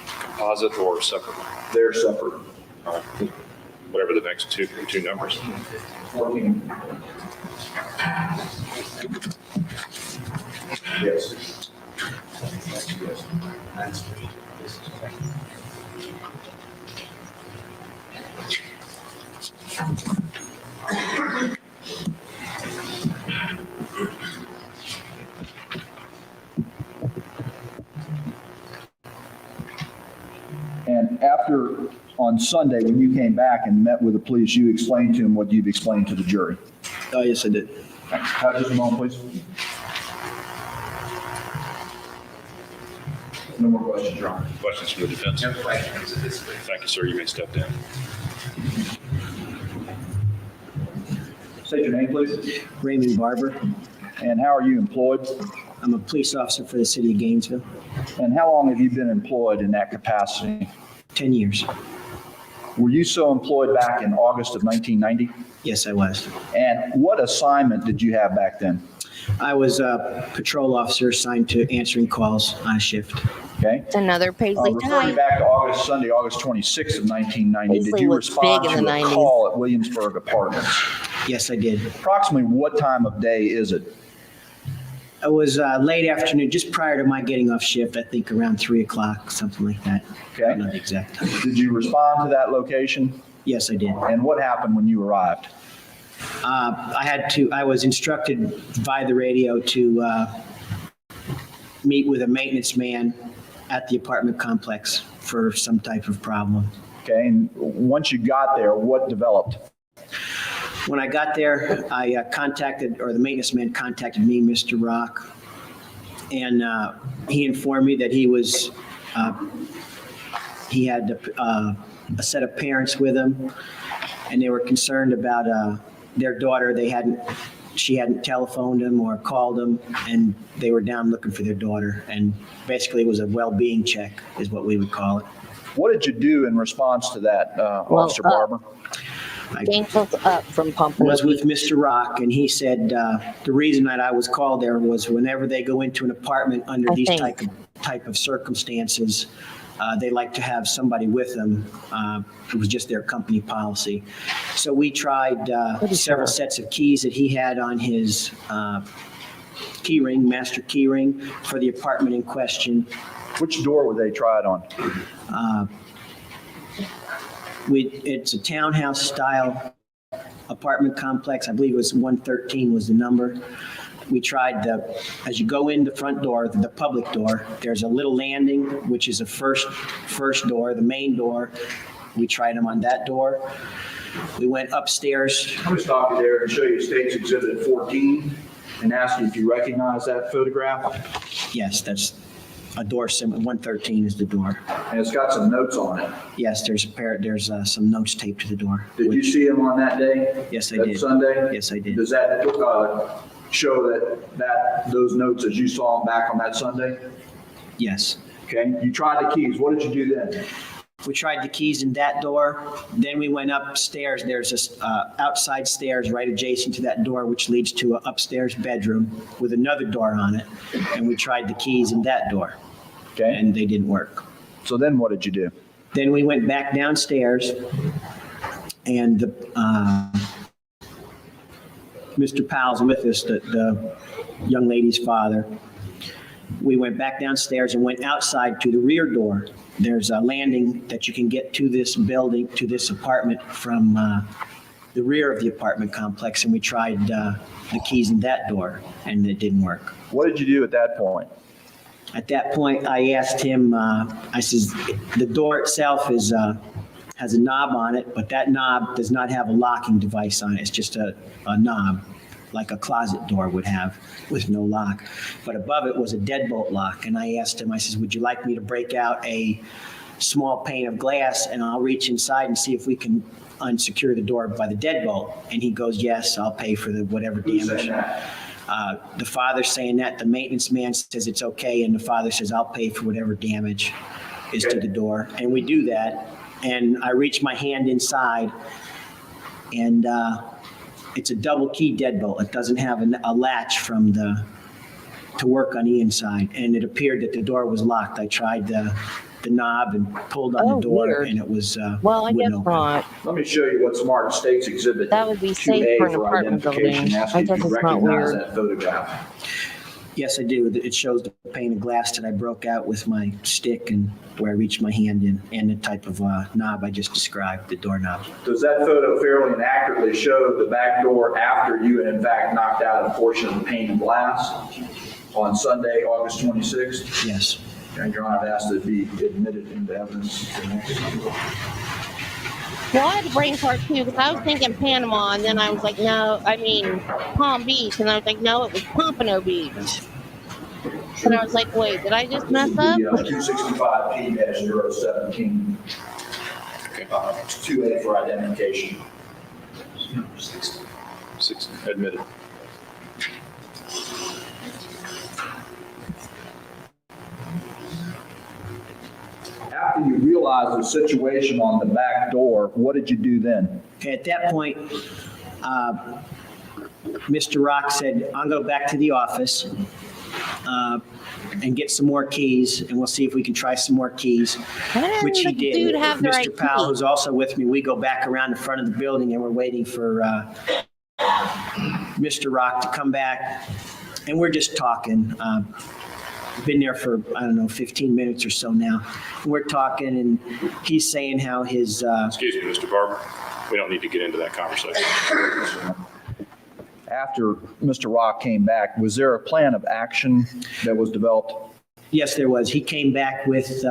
Composite or separate? They're separate. All right. Whatever the next two numbers. 14. Yes. And after, on Sunday, when you came back and met with the police, you explained to them what you've explained to the jury. Yes, I did. Just a moment, please. No more questions, Your Honor. Questions from the defense? No questions at this point. Thank you, sir. You may step down. State your name, please. Raymond Barber. And how are you employed? I'm a police officer for the city of Gainesville. And how long have you been employed in that capacity? 10 years. Were you so employed back in August of 1990? Yes, I was. And what assignment did you have back then? I was a patrol officer assigned to answering calls on a shift. Okay. It's another Paisley Referring tie. back to Sunday, August 26th of 1990, did Paisley you was respond big in to the a 90s. call at Williamsburg Apartments? Yes, I did. Approximately what time of day is it? It was late afternoon, just prior to my getting off shift, I think around 3 o'clock, something like that. I don't know the exact time. Did you respond to that location? Yes, I did. And what happened when you arrived? I was instructed by the radio to meet with a maintenance man at the apartment complex for some type of problem. Okay, and once you got there, what developed? When I got there, I the maintenance man contacted me, Mr. Rock, and he informed me that he had a set of parents with him, and they were concerned about their daughter. She hadn't telephoned him or called him, and they were down looking for their daughter. And basically, it was a well-being check, is what we would call it. What did you do in response to that, Officer Barber? Gainesville's up from pumping. Was with Mr. Rock, and he said the reason that I was called there was whenever they go into an apartment under these type of circumstances, they like to have somebody with them. It was just their company policy. So we tried several sets of keys that he had on his key ring, master key ring for the apartment in question. Which door were they tried on? It's a townhouse style apartment complex. I believe it was 113 was the number. We tried as you go in the front door, the public door, there's a little landing, which is a first door, the main door. We tried them on that door. We went upstairs. I'm going to stop you there and show you State's Exhibit 14 and ask you if you recognize that photograph. Yes, that's a door symbol. 113 is the door. And it's got some notes on it. Yes, there's some notes taped to the door. Did you see them on that day? Yes, I That did. Sunday? Yes, I did. Does that show that those notes as you saw them back on that Sunday? Yes. Okay. You tried the keys. What did you do then? We tried the keys in that door. Then we went upstairs. There's this outside stairs right adjacent to that door, which leads to an upstairs bedroom with another door on it. And we tried the keys in that door. Okay. And they didn't work. So then what did you do? Then we went back downstairs, and Mr. Powell's with us, the young lady's father. We went back downstairs and went outside to the rear door. There's a landing that you can get to this building, to this apartment from the rear of the apartment complex, and we tried the keys in that door, and it didn't work. What did you do at that point? At that point, I asked him, I says, the door itself has a knob on it, but that knob does not have a locking device on it. It's just a knob, like a closet door would have with no lock. But above it was a deadbolt lock. And I asked him, I says, would you like me to break out a small pane of glass and I'll reach inside and see if we can unsecure the door by the deadbolt? And he goes, yes, I'll pay for the whatever damage. The father's saying that, the maintenance man says it's okay, and the father says, I'll pay for whatever damage is to the door. And we do that, and I reach my hand inside, and it's a double key deadbolt. It doesn't have a latch to work on the inside, and it appeared that the door was locked. I tried the knob and pulled on the door, weird. and it was Well, I guess wouldn't open. not. Let me show you what's marked State's Exhibit That would be safe 2A for an for apartment identification. building. Ask I if guess you it's not recognize weird. that photograph. Yes, I do. It shows the pane of glass that I broke out with my stick and where I reached my hand in, and the type of knob I just described, the doorknob. Does that photo fairly and accurately show the back door after you had in fact knocked out a portion of the pane of glass on Sunday, August 26th? Yes. And Your Honor, I've asked it be admitted into evidence. Well, I had a brain fart too, because I was thinking Panama, and then I was like, no, I mean Palm Beach, and I was like, no, it was Pompano Beach. And I was like, wait, did I just mess up? 265P-017, 2A for identification. 6 admitted. After you realized the situation on the back door, what did you do then? Okay, at that point, Mr. Rock said, I'll go back to the office and get some more keys, and we'll see if we can try some more keys, which he did. Dude, have the right Mr. Powell, key. who's also with me, we go back around the front of the building, and we're waiting for Mr. Rock to come back, and we're just talking. Been there for, I don't know, 15 minutes or so now. We're talking, and he's saying how his... Excuse me, Mr. Barber. We don't need to get into that conversation. After Mr. Rock came back, was there a plan of action that was developed? Yes, there was. He came back with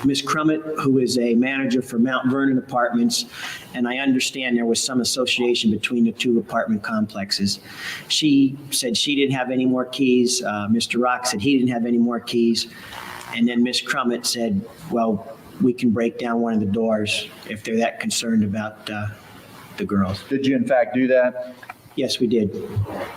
Ms. Crummett, who is a manager for Mount Vernon Apartments, and I understand there was some association between the two apartment complexes. She said she didn't have any more keys. Mr. Rock said he didn't have any more keys. And then Ms. Crummett said, well, we can break down one of the doors if they're that concerned about the girls. Did you in fact do that? Yes, we did.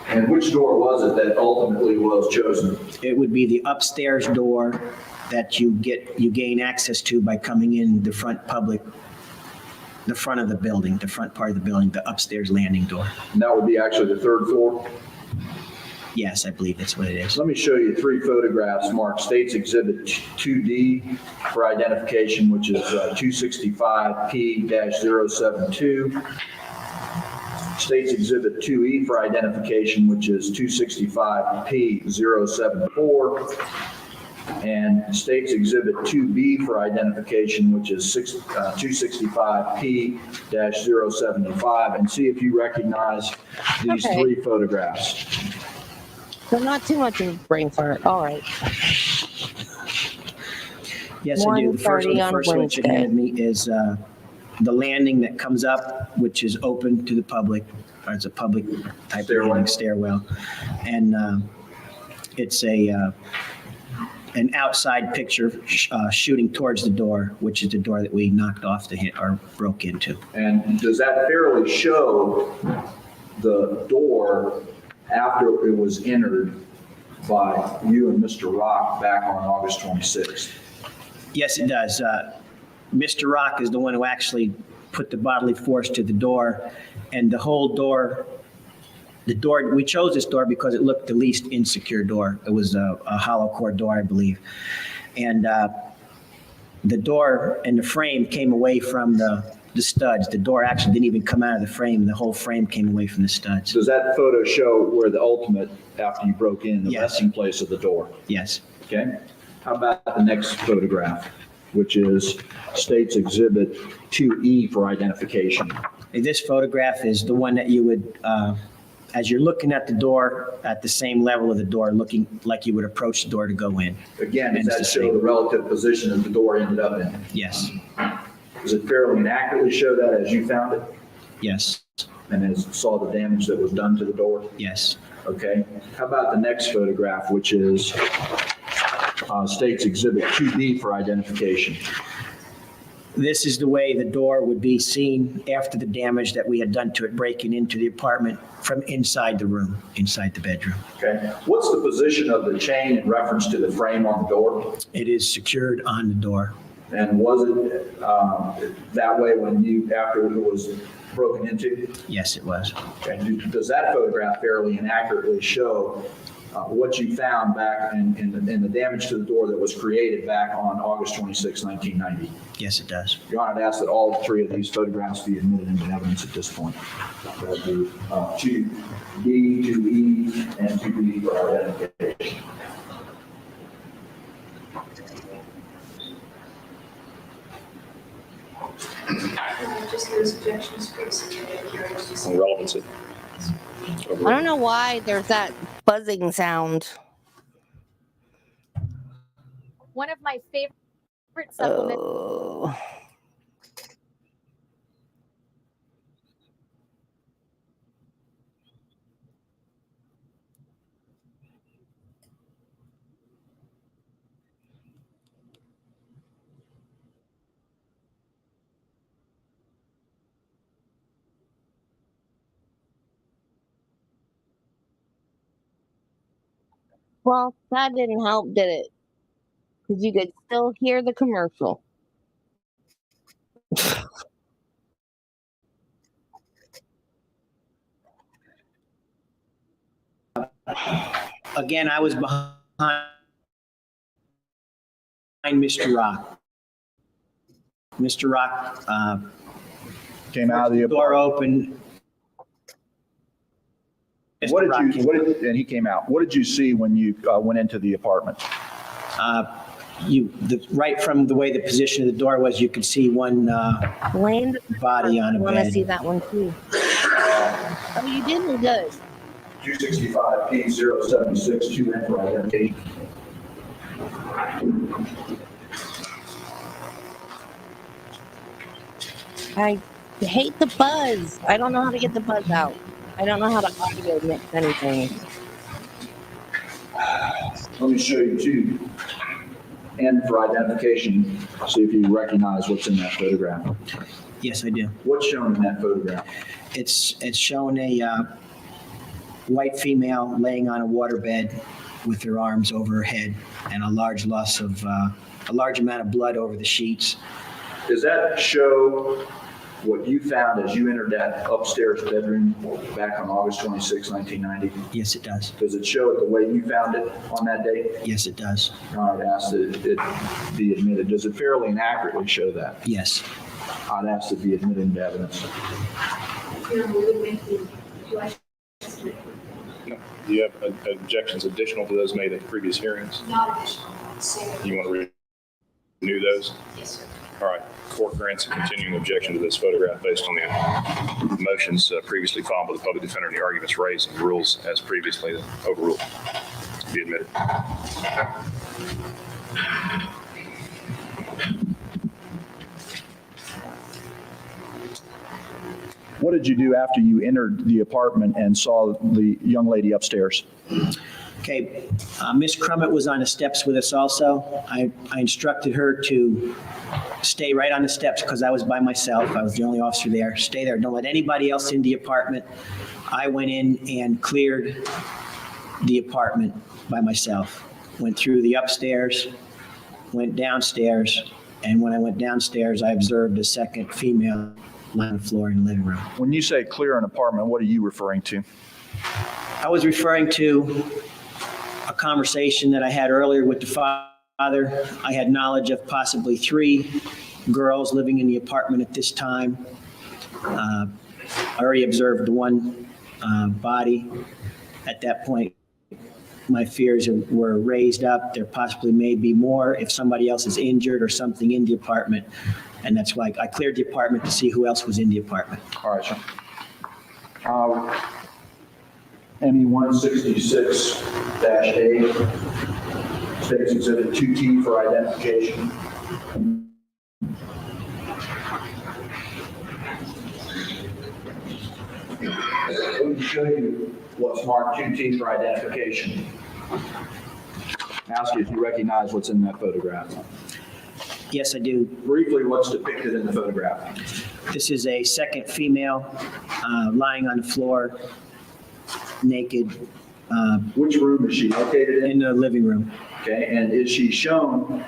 And which door was it that ultimately was chosen? It would be the upstairs door that you gain access to by coming in the front of the building, the front part of the building, the upstairs landing door. And that would be actually the third floor? Yes, I believe that's what it is. Let me show you 3 photographs marked State's Exhibit 2D for identification, which is 265P-072. State's Exhibit 2E for identification, which is 265P-074. And State's Exhibit 2B for identification, which is 265P-075. And see if you recognize these Okay. 3 photographs. So not too much of a brain fart. All right. Yes, I do. The first 1:30 on one that you Wednesday. handed me is the landing that comes up, which is open to the public, or it's a public type Stairwell. landing, stairwell. And it's an outside picture shooting towards the door, which is the door that we knocked off or broke into. And does that fairly show the door after it was entered by you and Mr. Rock back on August 26th? Yes, it does. Mr. Rock is the one who actually put the bodily force to the door, and the whole door, we chose this door because it looked the least insecure door. It was a hollow core door, I believe. And the door and the frame came away from the studs. The door actually didn't even come out of the frame. The whole frame came away from the studs. Does that photo show where the ultimate, after you broke in, the Yes. resting place of the door? Yes. Okay. How about the next photograph, which is State's Exhibit 2E for identification? This photograph is the one that you would, as you're looking at the door, at the same level of the door, looking like you would approach the door to go in. Again, And does it's that the show same. the relative position that the door ended up in? Yes. Does it fairly and accurately show that as you found it Yes. and as saw the damage that was done to the door? Yes. Okay. How about the next photograph, which is State's Exhibit 2B for identification? This is the way the door would be seen after the damage that we had done to it, breaking into the apartment from inside the room, inside the bedroom. Okay. What's the position of the chain in reference to the frame on the door? It is secured on the door. And was it that way after it was broken into? Yes, it was. Okay. Does that photograph fairly and accurately show what you found back in the damage to the door that was created back on August 26, 1990? Yes, it does. Your Honor, I'd ask that all three of these photographs be admitted into evidence at this point. That would be 2B, 2E, and 2B for identification. On relevancy. I don't know why there's that buzzing sound. One of my favorite supplements. Oh. Well, that didn't help, did it? Because you could still hear the commercial. Again, I was behind Mr. Rock. Mr. Rock Came out of the door apartment. open. Mr. Rock came- And he came out. What did you see when you went into the apartment? Right from the way the position of the door was, you could see one Land body on a I want to bed. see that one too. Oh, you did look good. 265P076, 2N for identification. I hate the buzz. I don't know how to get the buzz out. I don't know how to audio mix anything. Let me show you 2N for identification. See if you recognize what's in that photograph. Yes, I do. What's shown in that photograph? It's shown a white female laying on a waterbed with her arms over her head and a large amount of blood over the sheets. Does that show what you found as you entered that upstairs bedroom back on August 26, 1990? Yes, it does. Does it show it the way you found it on that day? Yes, it does. I'd ask that it be admitted. Does it fairly and accurately show that? Yes. I'd ask that it be admitted into evidence. Do you have objections additional to those made at previous hearings? Not additional. You want to renew those? Yes, sir. All right. Court grants a continuing objection to this photograph based on the motions previously filed by the public defender and the arguments raised and the rules as previously overruled. Be admitted. What did you do after you entered the apartment and saw the young lady upstairs? Okay, Ms. Crummett was on the steps with us also. I instructed her to stay right on the steps because I was by myself. I was the only officer there. Stay there. Don't let anybody else in the apartment. I went in and cleared the apartment by myself. Went through the upstairs, went downstairs, and when I went downstairs, I observed a second female lying on the floor in the living room. When you say clear an apartment, what are you referring to? I was referring to a conversation that I had earlier with the father. I had knowledge of possibly 3 girls living in the apartment at this time. I already observed one body. At that point, my fears were raised up. There possibly may be more if somebody else is injured or something in the apartment. And that's why I cleared the apartment to see who else was in the apartment. All right, sir. ME 166-8 states exhibit 2T for identification. Let me show you what's marked 2T for identification. Ask you if you recognize what's in that photograph. Yes, I do. Briefly, what's depicted in the photograph? This is a second female lying on the floor, naked. Which room is she located in? In the living room. Okay, and is she shown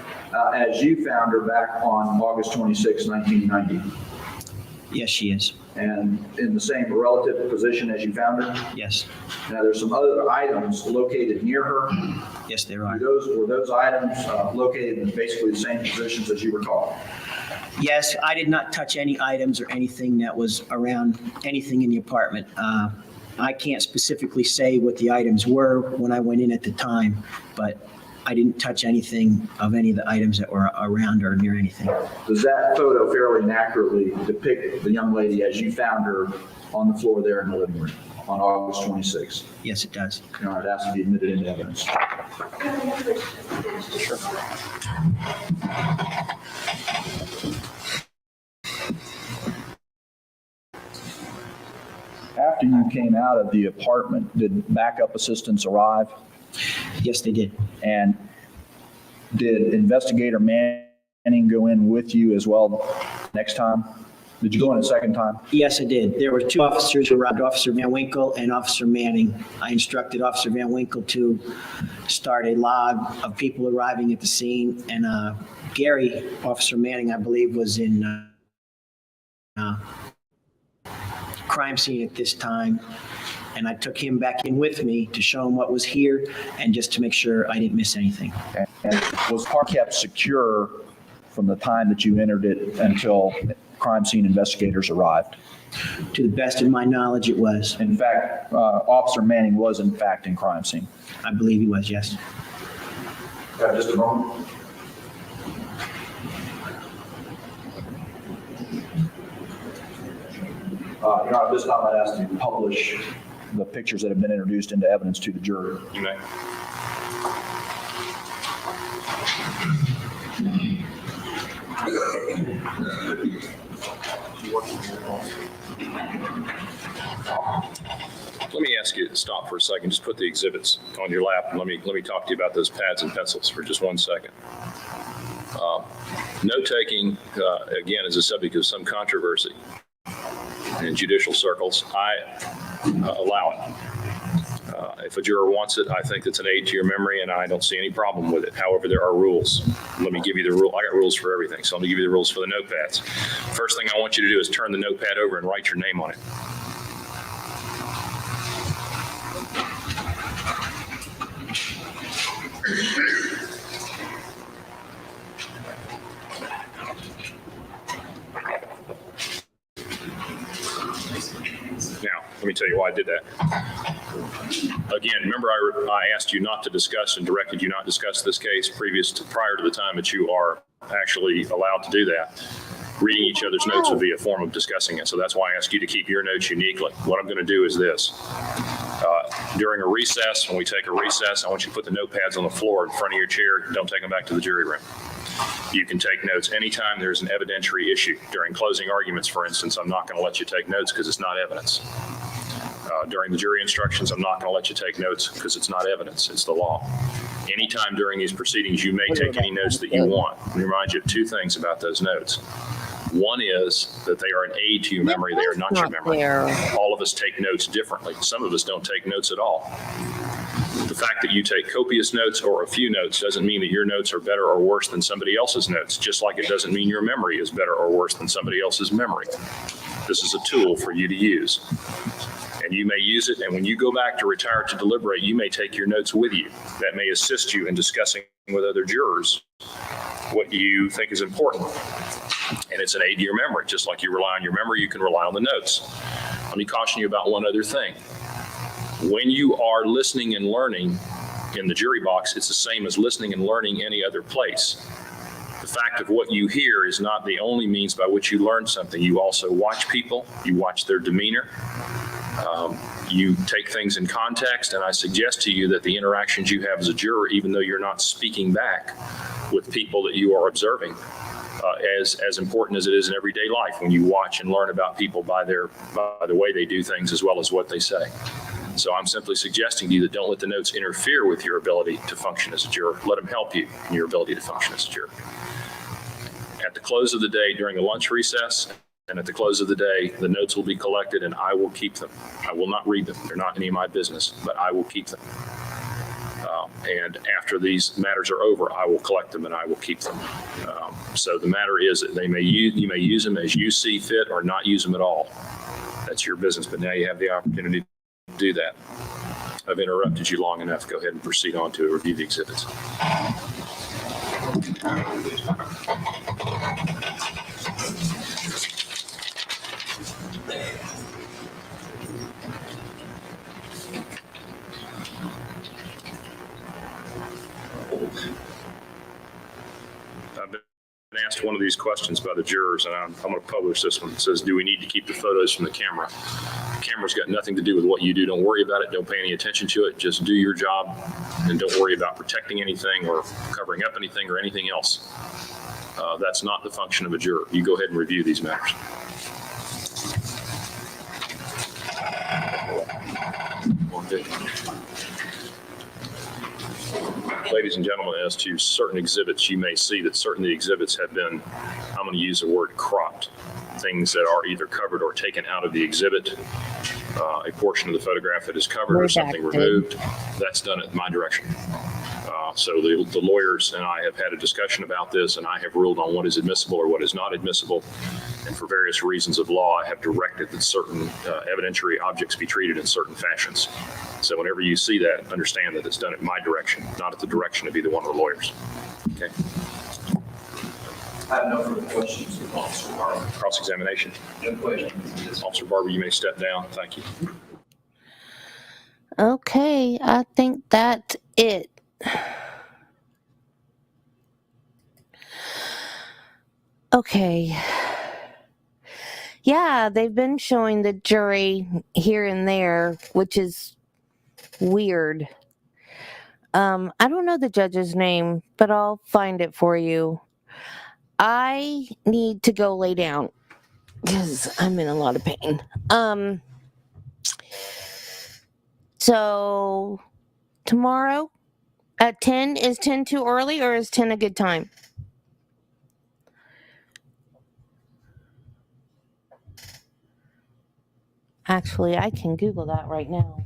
as you found her back on August 26, 1990? Yes, she is. And in the same relative position as you found her? Yes. Now, there's some other items located near her. Yes, there are. Were those items located in basically the same positions as you recall? Yes, I did not touch any items or anything that was around anything in the apartment. I can't specifically say what the items were when I went in at the time, but I didn't touch anything of any of the items that were around or near anything. Does that photo fairly and accurately depict the young lady as you found her on the floor there in the living room on August 26th? Yes, it does. All right, it has to be admitted into evidence. Sure. After you came out of the apartment, did backup assistance arrive? Yes, they did. And did Investigator Manning go in with you as well next time? Did you go in a second time? Yes, I did. There were 2 officers who arrived, Officer Van Winkle and Officer Manning. I instructed Officer Van Winkle to start a log of people arriving at the scene. And Gary, Officer Manning, I believe, was in crime scene at this time. And I took him back in with me to show him what was here and just to make sure I didn't miss anything. And was park kept secure from the time that you entered it until crime scene investigators arrived? To the best of my knowledge, it was. In fact, Officer Manning was in fact in crime scene. I believe he was, yes. Just a moment. Your Honor, this time I'd ask you to publish the pictures that have been introduced into evidence to the jury. You may. Let me ask you to stop for a second. Just put the exhibits on your lap and let me talk to you about those pads and pencils for just one second. Note-taking, again, is a subject of some controversy in judicial circles. I allow it. If a juror wants it, I think it's an aid to your memory, and I don't see any problem with it. However, there are rules. Let me give you the rule. I got rules for everything, so let me give you the rules for the notepads. First thing I want you to do is turn the notepad over and write your name on it. Now, let me tell you why I did that. Again, remember I asked you not to discuss and directed you not to discuss this case prior to the time that you are actually allowed to do that. Reading each other's notes would be a form of discussing it. So that's why I ask you to keep your notes uniquely. What I'm going to do is this. During a recess, when we take a recess, I want you to put the notepads on the floor in front of your chair. Don't take them back to the jury room. You can take notes anytime there's an evidentiary issue. During closing arguments, for instance, I'm not going to let you take notes because it's not evidence. During the jury instructions, I'm not going to let you take notes because it's not evidence, it's the law. Anytime during these proceedings, you may take any notes that you want. Let me remind you of 2 things about those notes. One is that they are an aid to your memory, they are not your memory. All of us take notes differently. Some of us don't take notes at all. The fact that you take copious notes or a few notes doesn't mean that your notes are better or worse than somebody else's notes, just like it doesn't mean your memory is better or worse than somebody else's memory. This is a tool for you to use. And you may use it, and when you go back to retire to deliberate, you may take your notes with you. That may assist you in discussing with other jurors what you think is important. And it's an aid to your memory. Just like you rely on your memory, you can rely on the notes. Let me caution you about one other thing. When you are listening and learning in the jury box, it's the same as listening and learning any other place. The fact of what you hear is not the only means by which you learn something. You also watch people, you watch their demeanor, you take things in context, and I suggest to you that the interactions you have as a juror, even though you're not speaking back with people that you are observing, as important as it is in everyday life when you watch and learn about people by the way they do things as well as what they say. So I'm simply suggesting to you that don't let the notes interfere with your ability to function as a juror. Let them help you in your ability to function as a juror. At the close of the day during the lunch recess and at the close of the day, the notes will be collected and I will keep them. I will not read them. They're not any of my business, but I will keep them. And after these matters are over, I will collect them and I will keep them. So the matter is that you may use them as you see fit or not use them at all. That's your business, but now you have the opportunity to do that. I've interrupted you long enough. Go ahead and proceed on to review the exhibits. I've been asked one of these questions by the jurors, and I'm going to publish this one. It says, do we need to keep the photos from the camera? The camera's got nothing to do with what you do. Don't worry about it. Don't pay any attention to it. Just do your job, and don't worry about protecting anything or covering up anything or anything else. That's not the function of a juror. You go ahead and review these matters. Ladies and gentlemen, as to certain exhibits, you may see that certain of the exhibits have been, I'm going to use the word cropped, things that are either covered or taken out of the exhibit. A portion of the photograph that is covered or something removed. That's done at my direction. So the lawyers and I have had a discussion about this, and I have ruled on what is admissible or what is not admissible. And for various reasons of law, I have directed that certain evidentiary objects be treated in certain fashions. So whenever you see that, understand that it's done at my direction, not at the direction of either one of the lawyers. Okay. I have no further questions of Officer Barber. Cross-examination. No questions. Officer Barber, you may step down. Thank you. Okay, I think that's it. Okay. Yeah, they've been showing the jury here and there, which is weird. I don't know the judge's name, but I'll find it for you. I need to go lay down because I'm in a lot of pain. So tomorrow at 10, is 10 too early or is 10 a good time? Actually, I can Google that right now.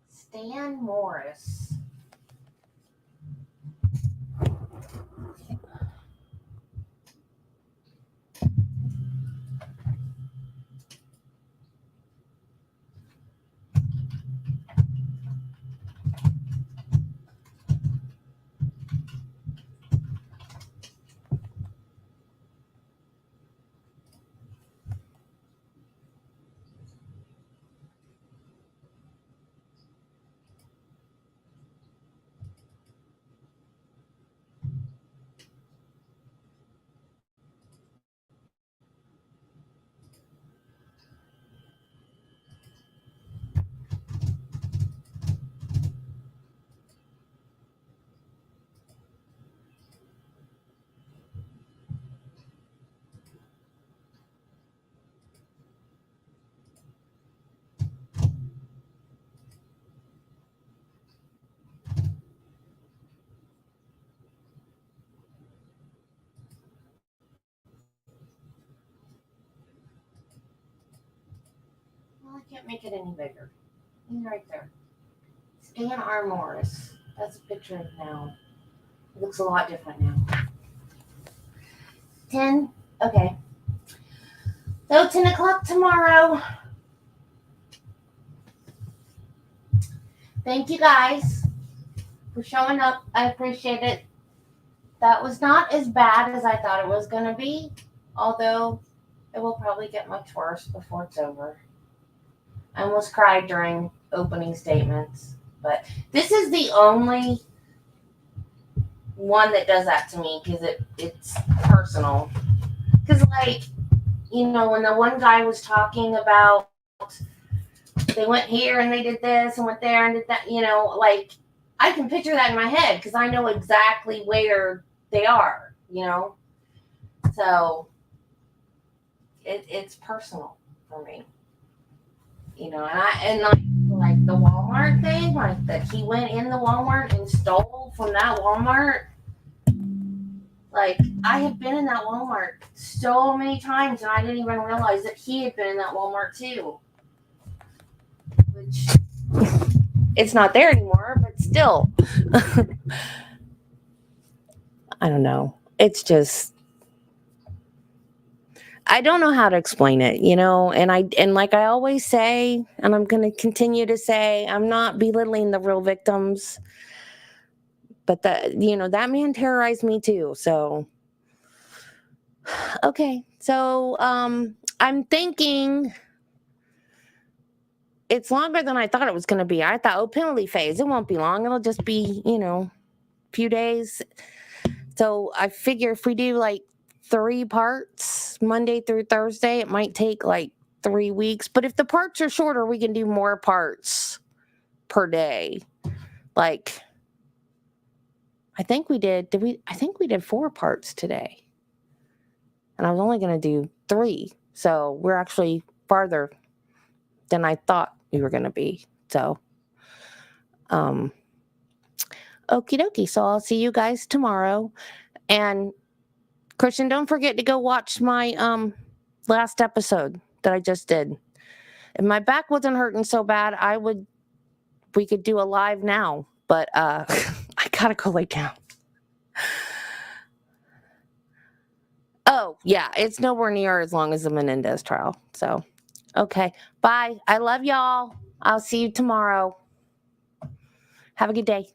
Stan Morris. can't make it any bigger. He's right there. Stan R. Morris. That's a picture of now. It looks a lot different now. 10. Okay. So 10 o'clock tomorrow. Thank you guys for showing up. I appreciate it. That was not as bad as I thought it was going to be, although it will probably get much worse before it's over. I almost cried during opening statements, but this is the only one that does that to me because it's personal. Because, like, you know, when the one guy was talking about they went here and they did this and went there and did that, you know, like, I can picture that in my head because I know exactly where they are, you know. So it's personal for me, you know. And like the Walmart thing, like that he went in the Walmart and stole from that Walmart. Like, I have been in that Walmart so many times and I didn't even realize that he had been in that Walmart too. Which, it's not there anymore, but still. I don't know. It's just, I don't know how to explain it, you know, and like I always say, and I'm going to continue to say, I'm not belittling the real victims, but that, you know, that man terrorized me too. So, okay. So, I'm thinking it's longer than I thought it was going to be. I thought, oh, penalty phase, it won't be long. It'll just be, you know, a few days. So I figure if we do like 3 parts, Monday through Thursday, it might take like 3 weeks. But if the parts are shorter, we can do more parts per day. Like, I think we did 4 parts today. And I was only going to do 3. So we're actually farther than I thought we were going to be. So, okie dokie. So I'll see you guys tomorrow. And Christian, don't forget to go watch my last episode that I just did. If my back wasn't hurting so bad, we could do a live now, but I gotta go lay down. Oh, yeah, it's nowhere near as long as the Menendez trial. So, okay, bye. I love y'all. I'll see you tomorrow. Have a good day.